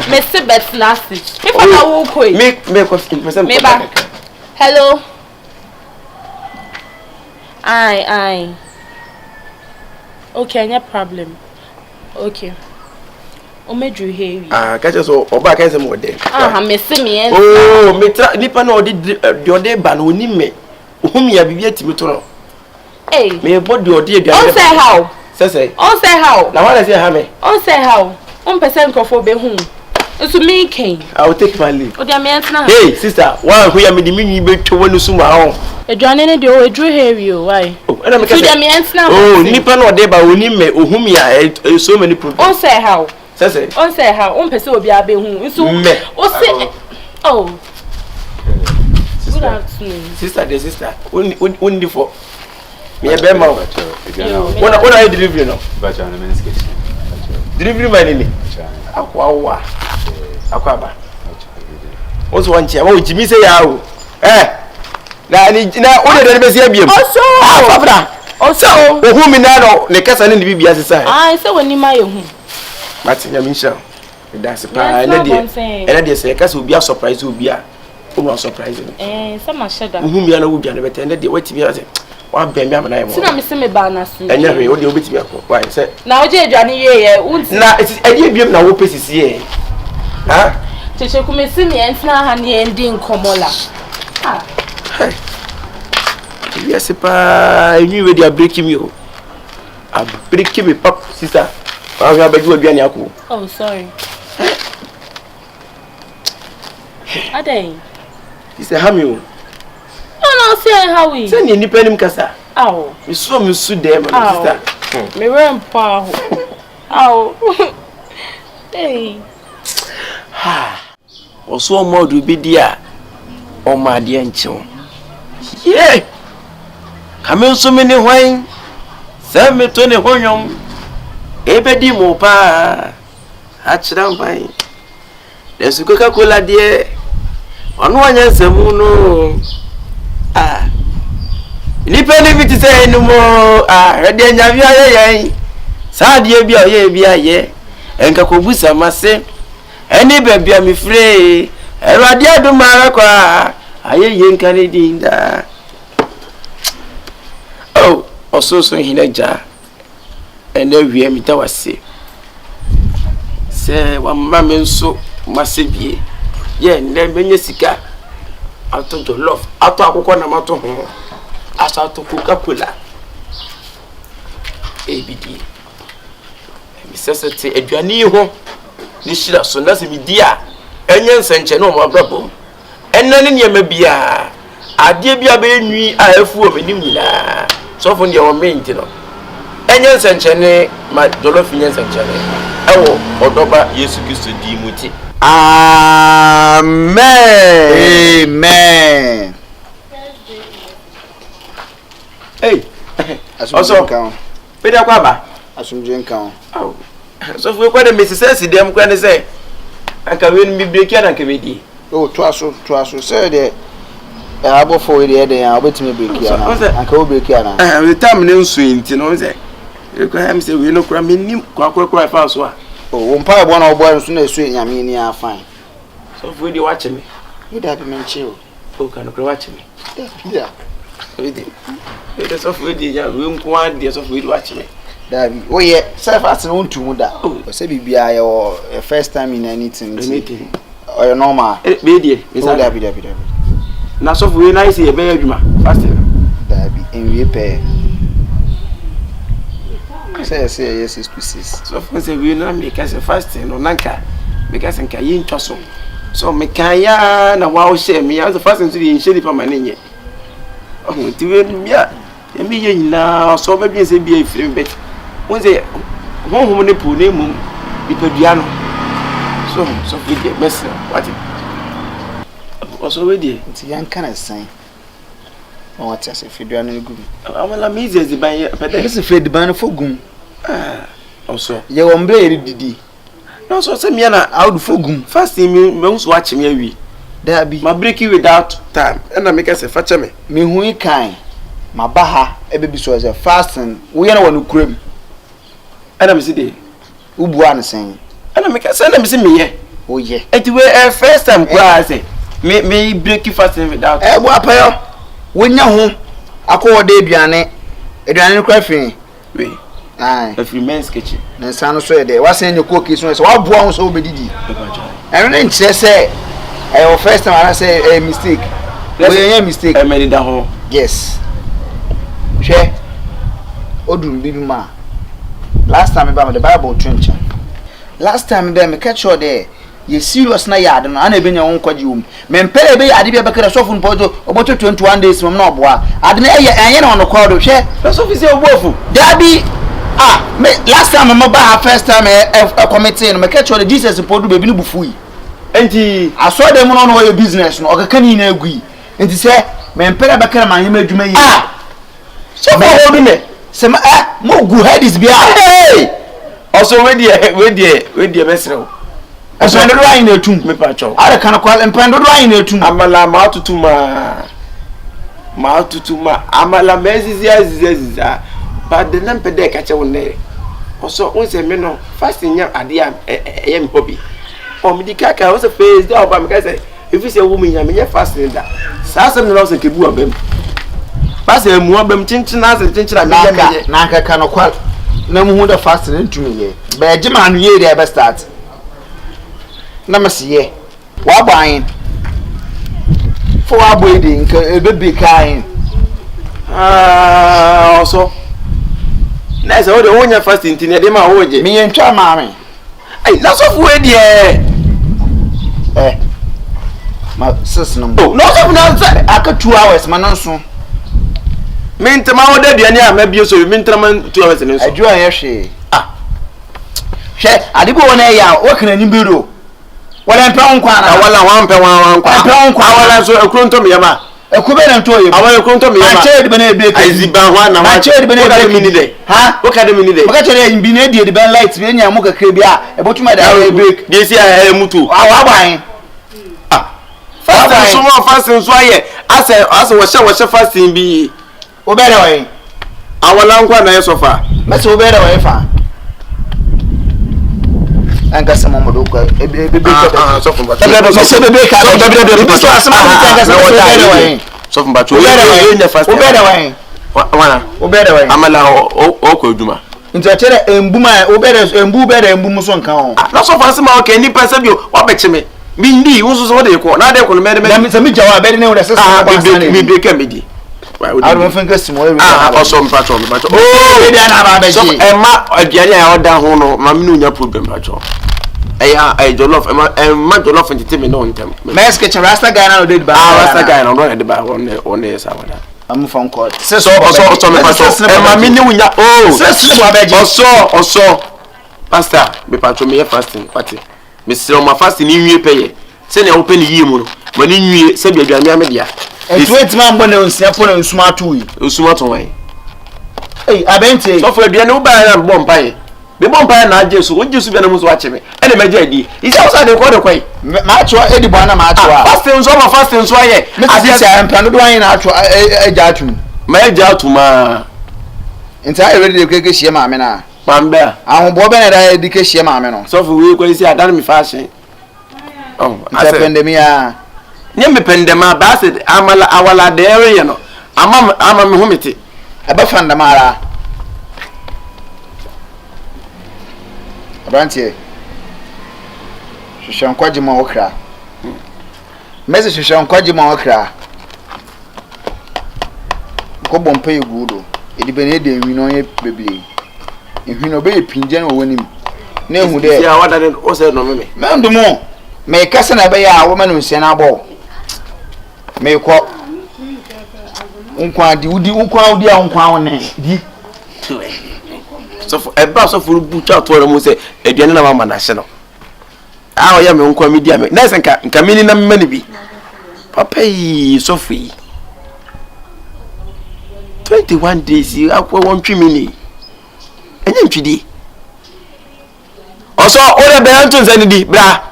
Mr. Bet's nasty. If I walk away, make us in percent. Hello. Aye. Okay, no problem. Okay. O medru heavy. Catch us or back as a more day. Miss me. Oh, Nipa no did your day ban on me. Whom you have yet to. Hey, may body your dear. Oh, say how? Say, oh, say how? Now, what I say, Hammy? Oh, say how? 1% for be home. It's me, King. I will take my leave. Oh, dear man, hey, sister, why we are made the mini bed to one soon. A Johnny, a drew hair you. Why? Oh, and I'm a man. Oh, Nippon or Deba, whom you are so many people. Oh, say how? Say, oh, say how? 1% will be a bit home. Oh, good afternoon. Sister, only for me a bear mouth. What are you delivering now? Delivery my name. Aquaba. Also, one chair. Oh, Jimmy say, now, only the baby. Also, whom in now, the cousin in the BB as I saw when you my home. Martin Michel. That's a plan. And I say, Cass will be a surprise, will be a surprising. Eh, some are shut down. Whom you know will be attended the waiting me. One baby, and I want to miss me banners. And you will be me. Why, say, now, Johnny, now it's a year now, who is here. Ah, Teacher, come and see me and now, honey, and Dean Comola. Yes, I knew they are breaking you. I'm breaking me, pop, sister. I have a good Bianaku. Oh, sorry. Ade, This is Hamio. No, say how we. Send you nipenim kasa. Ow. You saw me su there, my sister. Me ram pa. Ow. Hey. Ha. Oso mo do bi dia. O ma dia nchew. Yeah. Kame nso me ne hwan. Sa me to ne honyom. Ebedi mo pa. A kira mban. Desu Coca-Cola de. Onu anya nsemu no. Ah. Nipa ni biti say no mo. Ah, ready anya bia ye. Sa de bia ye bia ye. Enka kobusa mase. Eni bebia mi free. Erade adumara kwa. Aye ye nka ne dinda. Oh, ososo hinaja. Ene wie mi tawase. Se wa mama nso masebie. Ye nne menye sika. Ato do love. Ato akoko na mato ho. Aso ato Coca-Cola. Ebidi. Mi sesete aduani ho. Ni shira so na se mi dia. Enye nsenche no mo abrabom. Enna ne niam bia. Ade bia be nwi a afu o menim nyina. So fo ne o menti no. Enye nsenche ne ma jollof nye nsenche ne. Ewo odoba Yesu Kristo di muti. Amen. Amen. Hey. Asumje kan. Pedia kwa ba. Asumje kan. Aw. So fo kwa de mesese dem kwa ne say. Anka we ni break ya na kemedi. Oh, to aso say de abo for we de ya obetime break ya na. Anka wo break ya na. We time ne nsu enti no say. E kwa am say we no kura menim kwa fa so a. Oh, wo mpa ebo na obo nso na esu nyame ni afan. So fo de watch me. You da be menche o. O kan kura watch me. Yeah. We dey. We so fo de ya we nko ade so fo de watch me. Dabi. Oh yeah, self as no ntumu da. O say bibia your first time in anything. Or your normal. Be dey. Dabi. Na so fo we na ise e be adwuma. Fasting. Dabi. Enwie pe. Say yes is pieces. So for say we na make us fasting no nanka. Make us nka yin twaso. So me kan ya na wa o share me as fasting to the share pa manenye. Oh, ti we bia. E mi ye nyina so ba bi se bia ifrim bet. Won say honhom ne pu ne mum ipadua no. So we dey mess what it. Also we dey. Nti yan kana san. On what say fedua no gum. Amala me is the ban pede. This fedua no for gum. Ah. Also. Ye wo mbre ye didi. No so say me na out for gum. Fasting me unso watch me awi. Dabi. Ma break it without time. And na make us fache me. Me hu kan. Ma ba ha ebebi so say fasting. Wo ye na wonu kuram. Ana me see dey. Ubu an sen. Ana me ka say na me see me ye. Oh ye. Eti we first time kwa say me break fasting without. Bo apayo. Wonya ho akọ de aduane. Aduane no kwa fin. We. Ai. If you men's kitchen. Na san so ye de. Wa sen nyoko ki so wa boa ho so obedidi. Eno ne nkyere say your first time I say a mistake. We mistake. I made that ho. Yes. Hwe. Odum bibi ma. Last time about the Bible trench. Last time them me catch you there. You serious na yard no ana ebenya won kwaji wom. Me mpere be ade bia bekara sofo npojo oboto 21 days mom na oboa. Ade na enye na ono kwado hwe. Na sofo se obofu. Dabi me last time me ba first time a committee no me catch you Jesus podu bebi ni bufui. Enti aso dem no no your business no okaka ni na agui. Enti se me mpere bekara ma hema adwuma yi. Sofo odu me. Se ma mo gu head is bia. Hey! Also we dey mesro. Eso ndo do ayin na etum me pa cho. Are kan kwal mpendo do ayin na etum. Amala ma tutuma amala meziziaziza. But the lamp de ka che wonne. Also won se me no fasting nya ade am me hobby. O me di kaka o se face dey oba me ka say if you say woman nya me nya fasting da. Sa asem no se kebu abam. Pase emu abam chinchin na se chinchin am nya me. Na kaka no kwal na mu hu da fasting ntumi ye. Ba je ma no ye dey be start. Na masiye wa gban for wa boy dey nka ebebe kan also na se o de wonya fasting tin e de ma wo je me ye ntwa ma me ai na so fu e de ma sis no no so na aka 2 hours ma no so mentama wo da duane a ma bio so mentama 2 hours ne so adwo an ye hwe hwe adibo wona ya wo kana ni biro wala mpa nkwa na wala wa mpa wala so ekronto me yama ekube na ntoye awa ekronto me yama ache de bana ebe ka aziba ho na ache de bana ebe mini de ha wo ka de mini de wo ka chere mbi na de ben light be nya mo kakra bi a ebotuma da break de si a mutu awa gban fasting so aye ase wo she fasting bi obere wa yin awala nkwa na yesofa mese obere wa yin fa anga sama mo do ko bebe ka so fun ba mese bebe ka bebe so asama anga sama obere wa yin so fun ba cho nya fasting obere wa yin wana obere wa yin amala o ko eduma nti atere embuma obere embum so nka ho na so fa sema o ke ni pesa bi o beche me mi ndi wo so de ko na de ko me na mi jawa be ne wo se so ba san mi be ka medi aru mfenka simo e also mpacho oh be dia na ba be so e ma aduane a oda ho no ma me no nya problem acho e jollof e ma jollof entertainment no ntem mes ke rasta guy na no de ba rasta guy no no de ba on e sa wada am phone call so me pacho e ma me ni wunya se so ba be also pastor be pacho me fasting party me sire ma fasting ni nwie peye se ne wo pe ni yie mu no ma ni nwie se bi aduane amedia etuet man bo na onsia po na nsuma to yi nsuma to wan abente so for aduane wo ba na bo mpae be bo mpae na Agye so wo Agye so bi na mu so ache me ene ma gye adi isi awsa de ko de kwai ma acho edi bo na ma acho fasting so aye ade sia ampa no do wan na acho agya atum ma agya atuma nta e ready de keke hie ma me na pambe ahombo be na da de keke hie ma me no so for we ko isi adan mi fashion pandemia nye me pendema ba se amala awala de ere no ama me humete aba fanda mara abantie shushan kwaji ma okra mezi shushan kwaji ma okra ko bompa egudo edi bene de nwi no ye bebre ehwi no be pinje no wonim na ehu de ya wada de o se no me mendumo me kasa na be ya wo manu nsia na abo me ko unkwa di udi unkwa udi a unkwa won di so for eba so for bucha to mo se aduane na mama na hye no a o ya me unkwa mi dia me na se nka mini na mmani bi papa yi so for yi 21 days akwa won twi mini enye ntwidi oso o le be antu nse di bra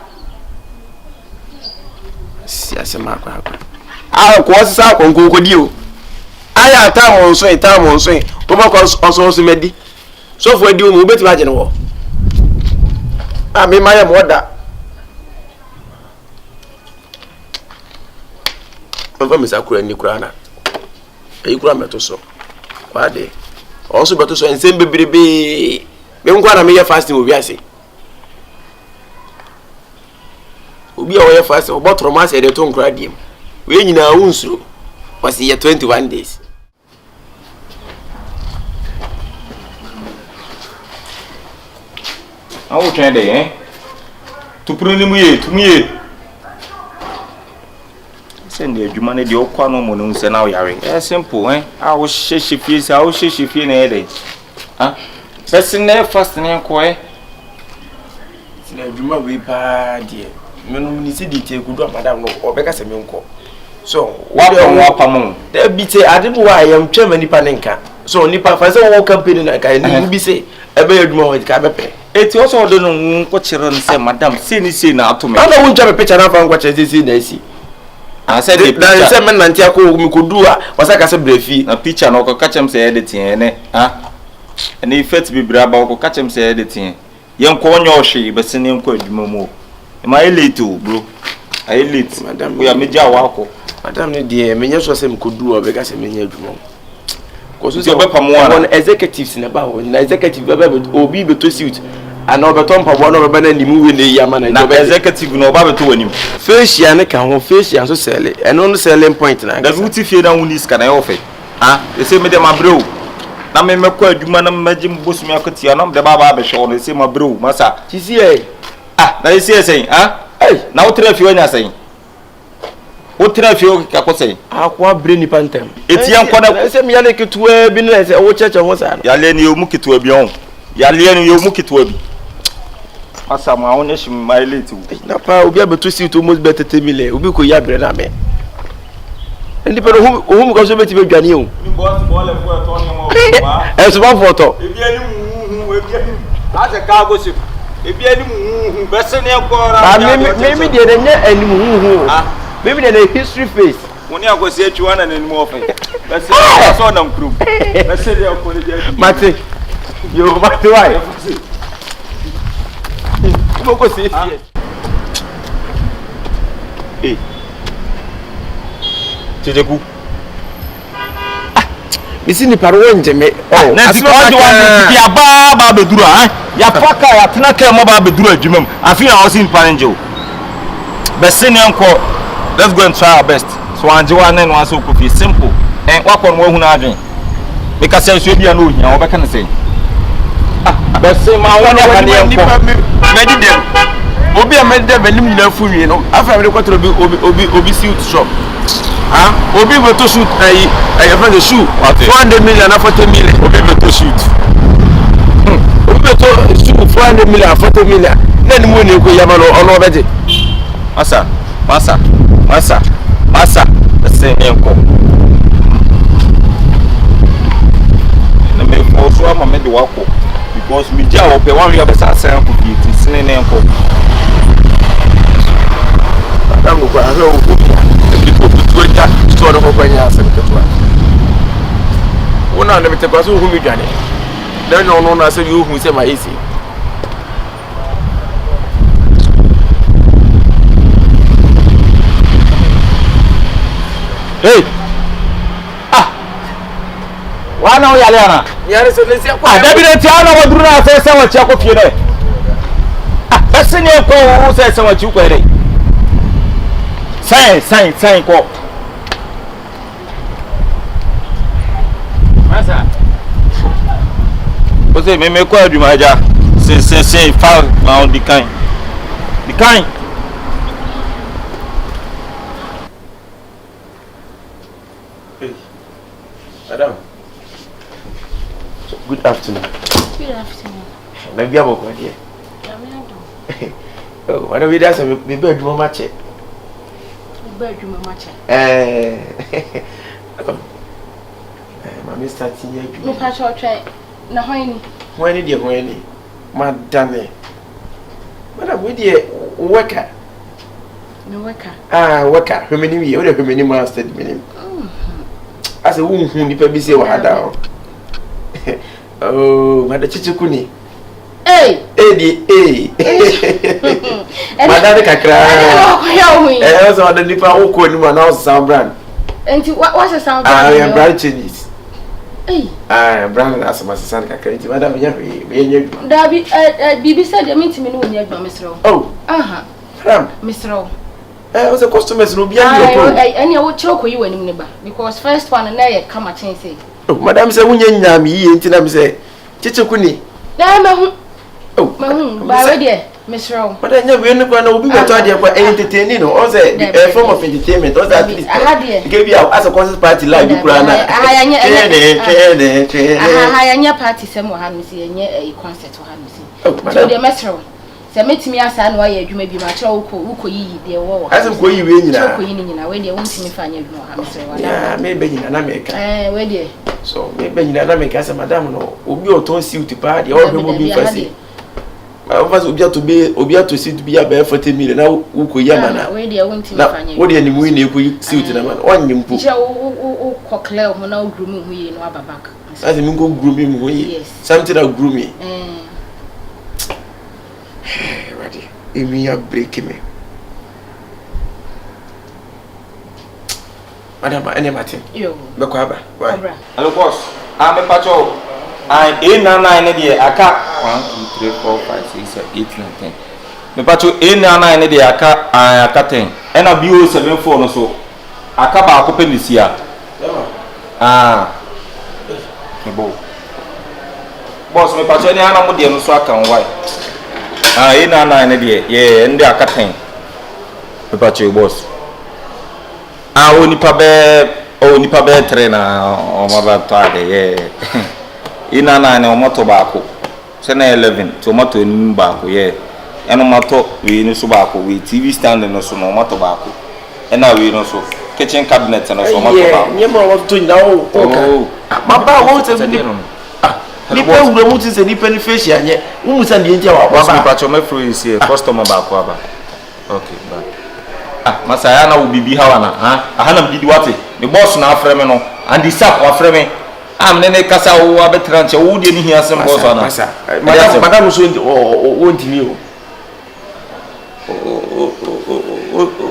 si asema akwa ko sisa ko nkodi o aya ta mo nso to ba ko oso medi so for di o mo beti ba je no wo a me maye mo da on fa misakura ni kura na e kura meto so kwa de also beto so ensem bebrebe me nkwa na me ye fasting obi ase obi a wo ye fasting obotro ma se de to nkura diem we nyina wunsu wasi ye 21 days awo twende tupuru ni muye tumuye send adwuma ne de okwa no mo no nse na yare simple awo hyehye fie sa awo hyehye fie na yede person na fast ne ko sina adwuma we pa de menu ni se di te kudu madam no obeka se me nko so wapam da bi te ade bo wa yam twema nipa ne nka so nipa fa se wo campaign na ka ni bi se ebe adwuma ho ka bepe eti o so do no nko kire no se madam se ni se na atome ana wo ntwa picture na fa nko kire se na si said the picture se men nantia ko mi kodu a wasaka se brefi na picture no ko kachem se edit ene ene effect bi braba ko kachem se edit yen ko onyo hwe be se ne nko adwuma mu ma elite bro I elite madam we meja wako madam ne de menye so se mkodu obeka se menye adwuma ko so se be pamoa on executives na ba na executive be obi be to suit ana obeto mpabo na obeba na limu we ne yama na job executive no oba beto wanim facial ne ka ho facial so sele eno no selling point na da wuti fie na wuni ska na ofe they say me dem abro na me mekọ adwuma na mmagi mbosumi akotia na me baba be hwe no say ma bro masa tisi na they say say na wo tre fie onya say What tell you say? Aqua brainy pantem. It's young corner. Say me like to wear be nice. I watch church was an. Yalen you muki to a beyond. Yalen you muki to a be. As I'm my own nation, my little. Napa will be able to see to most better to me. Ubi ko ya brena me. And depend whom goes to be Ghanaian. As one photo. As a cargo ship. If you any best maybe they didn't any maybe they history face. When you go see you and more. That's all them crew. Let's say they are calling Mate, you Mate, why? Go see it. Hey, Kyekyeku'S. Missing the parole, me. Oh, that's what you want to be a bar, Bedura. Ya paka ya tunaka mobile Bedura Jimem. I feel I was in Paranjo. Bessinian call. Let's go and try our best. So Anjiwan and one so could be simple. And what on one agent. Because I should be a new here, what can I say? Bessima, one of them. Obi a made them and you fool, you know. After I got to be Obi suit shop. Obi will to shoot a friend the shoe. 400 million and 40 million. Obi will to shoot. Obi will to shoot 400 million and 40 million. Then when you go Yamano on already. Massa. The same uncle. And the make also I'm made the walk because we jaw up one year beside Sam could be it's in an uncle. I'm sort of open your one of them take us who we got it. Then no, I said you who say my easy. Hey, why now, Yaliana? Yes, I never tell what do not say so much. You know, that's in your call who says so much you query. Sign, call. What's it? Me call you, my dear. Say, foul round the kind. Hey, Madam. Good afternoon. Good afternoon. Maybe I'm okay here. Oh, I know we dance a bedroom match. Bedroom match. Mammy starting here. No patch or try. No, when Madame. Madam, we dear worker. No worker. Worker. How many years? How many months did mean? As a woman who never be say what down. Oh, Madam Kyekyeku'S. Hey. Madam Kakra. I was on the Nipa who couldn't announce sound brand. And what's the sound brand? I am brand Chinese. Hey. Brand as my son Kakra. Madam, Bibi said you mean to me no near Mr. Oh. Mr. I was a customer no be and you would choke you when neighbor because first one and there come a change say. Oh, Madam say unya me until I'm say Kyekyeku'S. Oh, by dear, Miss Rowe. But I never will be entertaining or say a form of entertainment. Or that give you as a concert party like you plan. I party somewhere, a concert to have me see. Oh, dear Miss Rowe. Say, meet me as I know you may be my child who could ye dear war. As I'm going in a way, they won't see me find you. Yeah, maybe in America. Where dear. So maybe in America, as a madam, no, will be your tone suit to party or will be fussy. I was to be see to be a bear 40 million now. Who could Yamana? Where they won't find you. What do you mean you suit in a man? One you put your cockle who now grooming we in our back. As a go grooming we, something of grooming. Ready. If we are breaking me, Madam, any matter. You, Bakwaba. Hello, boss. I'm a patrol. I'm in 9 idea. I can't 1, 2, 3, 4, 5, 6, 7, 8, 9, 10. Me patrol in 9 idea. I can't 10. And a BO 74 or so. I can't open this year. Boss, me patrol any animal dear no so I can why. In 9 idea. Yeah, and they are cutting. Me patrol, boss. Nipa be trainer o ma to ade ina na ne o moto baako se na 11 to moto ni baako eno moto we ni so baako we TV stand no so no moto baako ena we no so kitchen cabinet no so moto baako nye mo wa to nyina o ma ba wo te ni nipa wura mu ti se nipa ni face anye wo mu sa ndie ntia wa ba ba cho me free is customer baako aba okay ba masaya na ubibi hawa na ahana mbidi wate me boss na afre me no and sap afre me nene kasa wo abetranche wo de ni hia sem boss na madam so o ntimi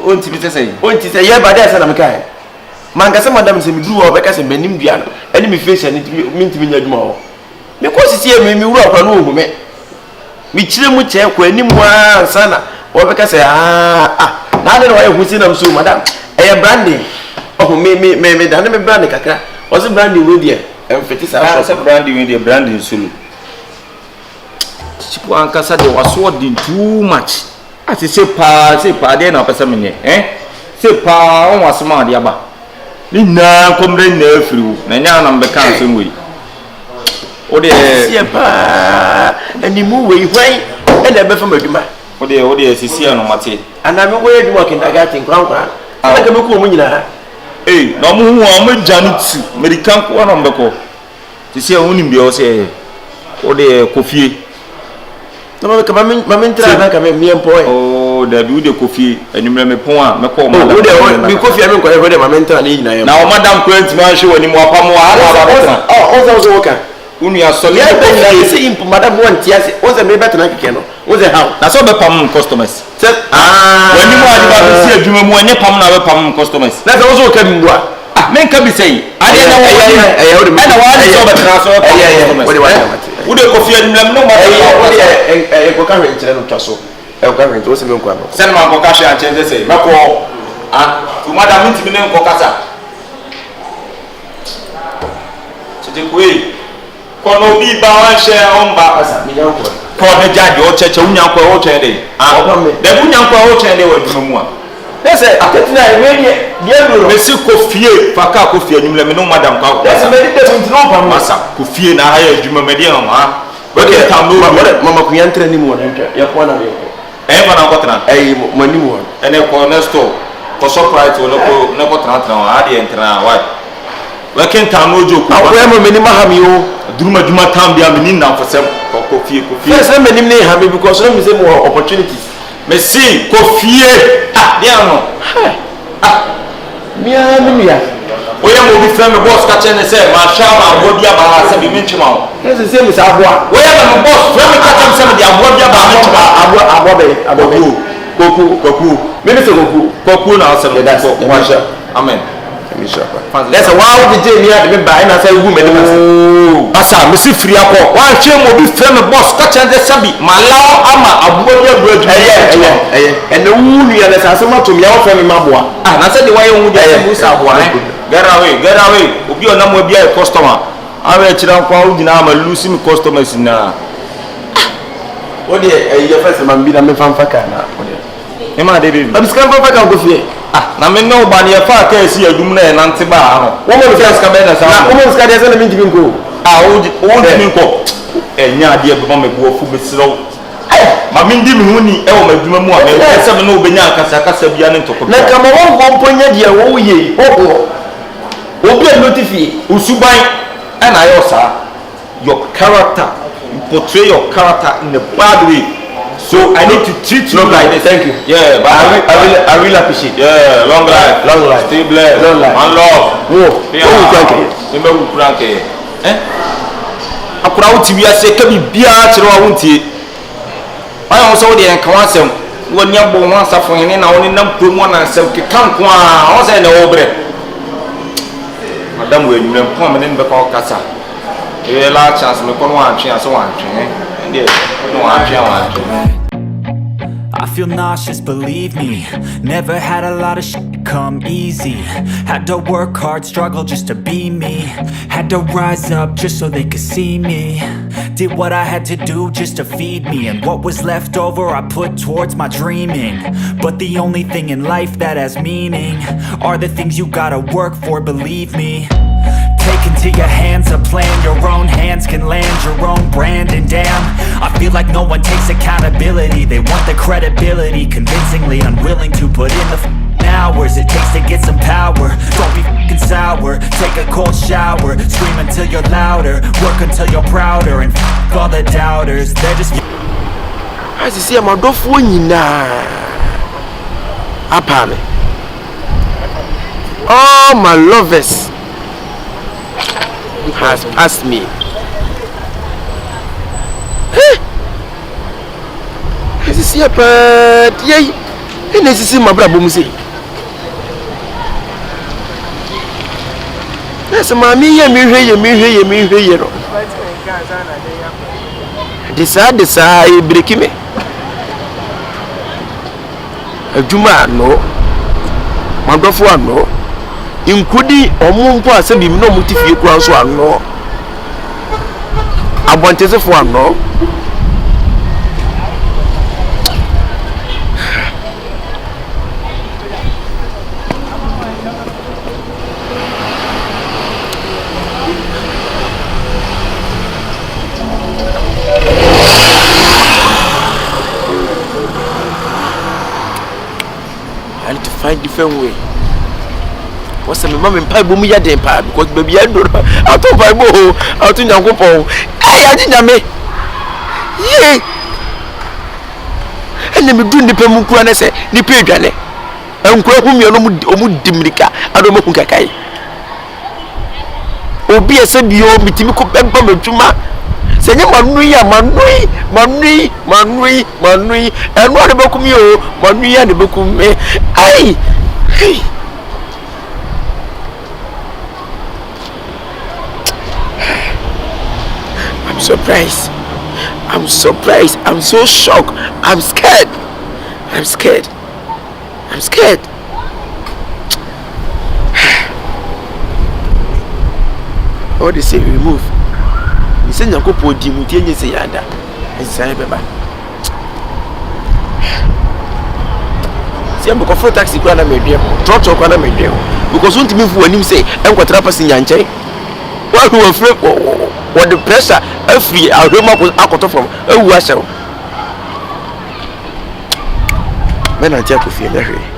o ntimi tese ye ba dey say na me kai man kasa madam se mi duru o be kasa benim dua no eni mi face ani mi ntimi nya dwuma ho me ko sisi e mi wura kwa no hu me mi kire mu che kwa anim wa sana o be kasa na de no wa hu si na so madam e branding me dan me branding kakra o se branding we dey emfeti sa so branding we dey branding sulu chipo ankasa de waso din too much ati se pa de na pesa menye se pa on wasema de aba ni na komre na afiriwo na nya na mbe kan se ngoi o de se pa animu we hwan e na be fa maduma o de sisi no mate ana me wo eduma kindergarten kwankwa ana ka me ko mu nyina na mu hu o me janiti american ko na mbeko sisi hu ni mbi o se o de kofie no ka ma ntra na ka me employ da bi de kofie enumre me pon a me ko madam o de bi kofie me ko e de ma ntra na nyina yo na o madam kwent ma hwe woni mu apa mu o zo woka unu ya solid ya be na se imp madam won tiase o ze me better na keke no o ze how na so be pam customers wani mu adi ba si adwuma mu anye pam na be pam customers na so o zo ka mbu men ka bi sei ade na wo ana wa ade so be transfer customers wo de kofie nlam no ma ko ka hwe nkyere no twaso e ko ka hwe o se me nkwa no sen ma ko ka hwe ankyere sei mako tu madam ntimi ne ko kasa chete kuyi kono bi ba wan she omba asa mi yanko ko de jaji o cheche unyanko o chende de unyanko o chende wa dumu a nese aketina we die duro me si kofie faka kofie nyumle me no madam ka nese me de de ntino pa masa kofie na haya adwuma me de no ha we ke tam no mama ku yantre ni mu na ya ko na yo fa na ko tran mo ni mu ene ko nesto ko surprise wo no ko tran ha de entra wa we ke tam no joku akoya mo me ni mahami o duruma duma tam bia me ni na fosem kofie first me ni me have because no me say more opportunities me see kofie dia no mia mia oya mo bi frame boss ka chene say ma sha ma bodia ba se bi menchima o yes say me sa aboa oya ma boss frame ka chene say me dia bodia ba menchima abobe koku me say koku na say koku masha amen that's why we dey near the buy na say gu me dem asa me si free akọ wa hwe mo bi frame boss ka chene say bi ma lawo ama abodia buaju and the wound you are say ma to me awon frame ma boa na say the way you dey say aboa get away obi ona mo bia customer awe chira kwa ugina ama lose me customers na o de your first man bi na me fanfa ka na o de e ma de bi am scan fanfa ka go fie na me no ba ne fa ka esi adum na na nte ba ho wo mo first ka be na sa wo mo scan de say na me ntimi nko o ntimi nko enya de be me bu ofu be siro ma me ndi me huni e wo maduma mu a me say me no obenya kasa bia ne ntoko na kama wo go mponya de wo ye obi a notify usuban and I also your character, you portray your character in a bad way, so I need to treat you like this. Thank you. Yeah, but I really appreciate. Yeah, long life, stay blessed, long life, and love. Thank you. Remember Frankie? Akura uti bi ase ka bibia kire wa wontie ayo so de en kan asem woni abo ho asafo ne na woni nam promo na asem ke kan ko a o se na wo bre madam we nyure mpo me ne be ka kasa e la chance me ko no antwe aso antwe ndie no antwe I feel nauseous, believe me. Never had a lot of shit come easy. Had to work hard, struggle just to be me. Had to rise up just so they could see me. did what I had to do just to feed me, and what was left over I put towards my dreaming. But the only thing in life that has meaning are the things you gotta work for, believe me. Take into your hands a plan, your own hands can land your own brand. And damn, I feel like no one takes accountability. They want the credibility, convincingly unwilling to put in the hours it takes to get some power. Don't be f***ing sour, take a cold shower, scream until you're louder, work until you're prouder, and f*** all the doubters. They're just as you see, I'm a doff apane. All my lovers has passed me. As you see, but yay, and as you see, my brother Bumsi. Yes, mammy, me here. Decide, breaking me. A Juma, no, my brother, no. Including Omumpo as a no motive you cross one, no. I want to say for no. I need to find different way. What's the mom and pie boom ya den pa because baby I don't out of Bible out in Yangopo. Hey, I didn't me. Yea. And let me do the Pemuku and I say, the Pedane. And grow whom you know dimrika. I don't know who Kakai. Obi a said you meet him cook and bomb to ma. Say, Manui, and what about you? Manui and the Bokum. Hey, hey. I'm surprised. I'm so shocked. I'm scared. All they say remove. You say you go for dimuti and say yanda. I say beba. See I'm go for taxi kwa na medwe. Truck kwa na medwe. Because won't me fu anim say em kwatra person yanche. Why who afraid what the pressure every I remember akoto from ewu ashe. Men antia ko fie na hwe.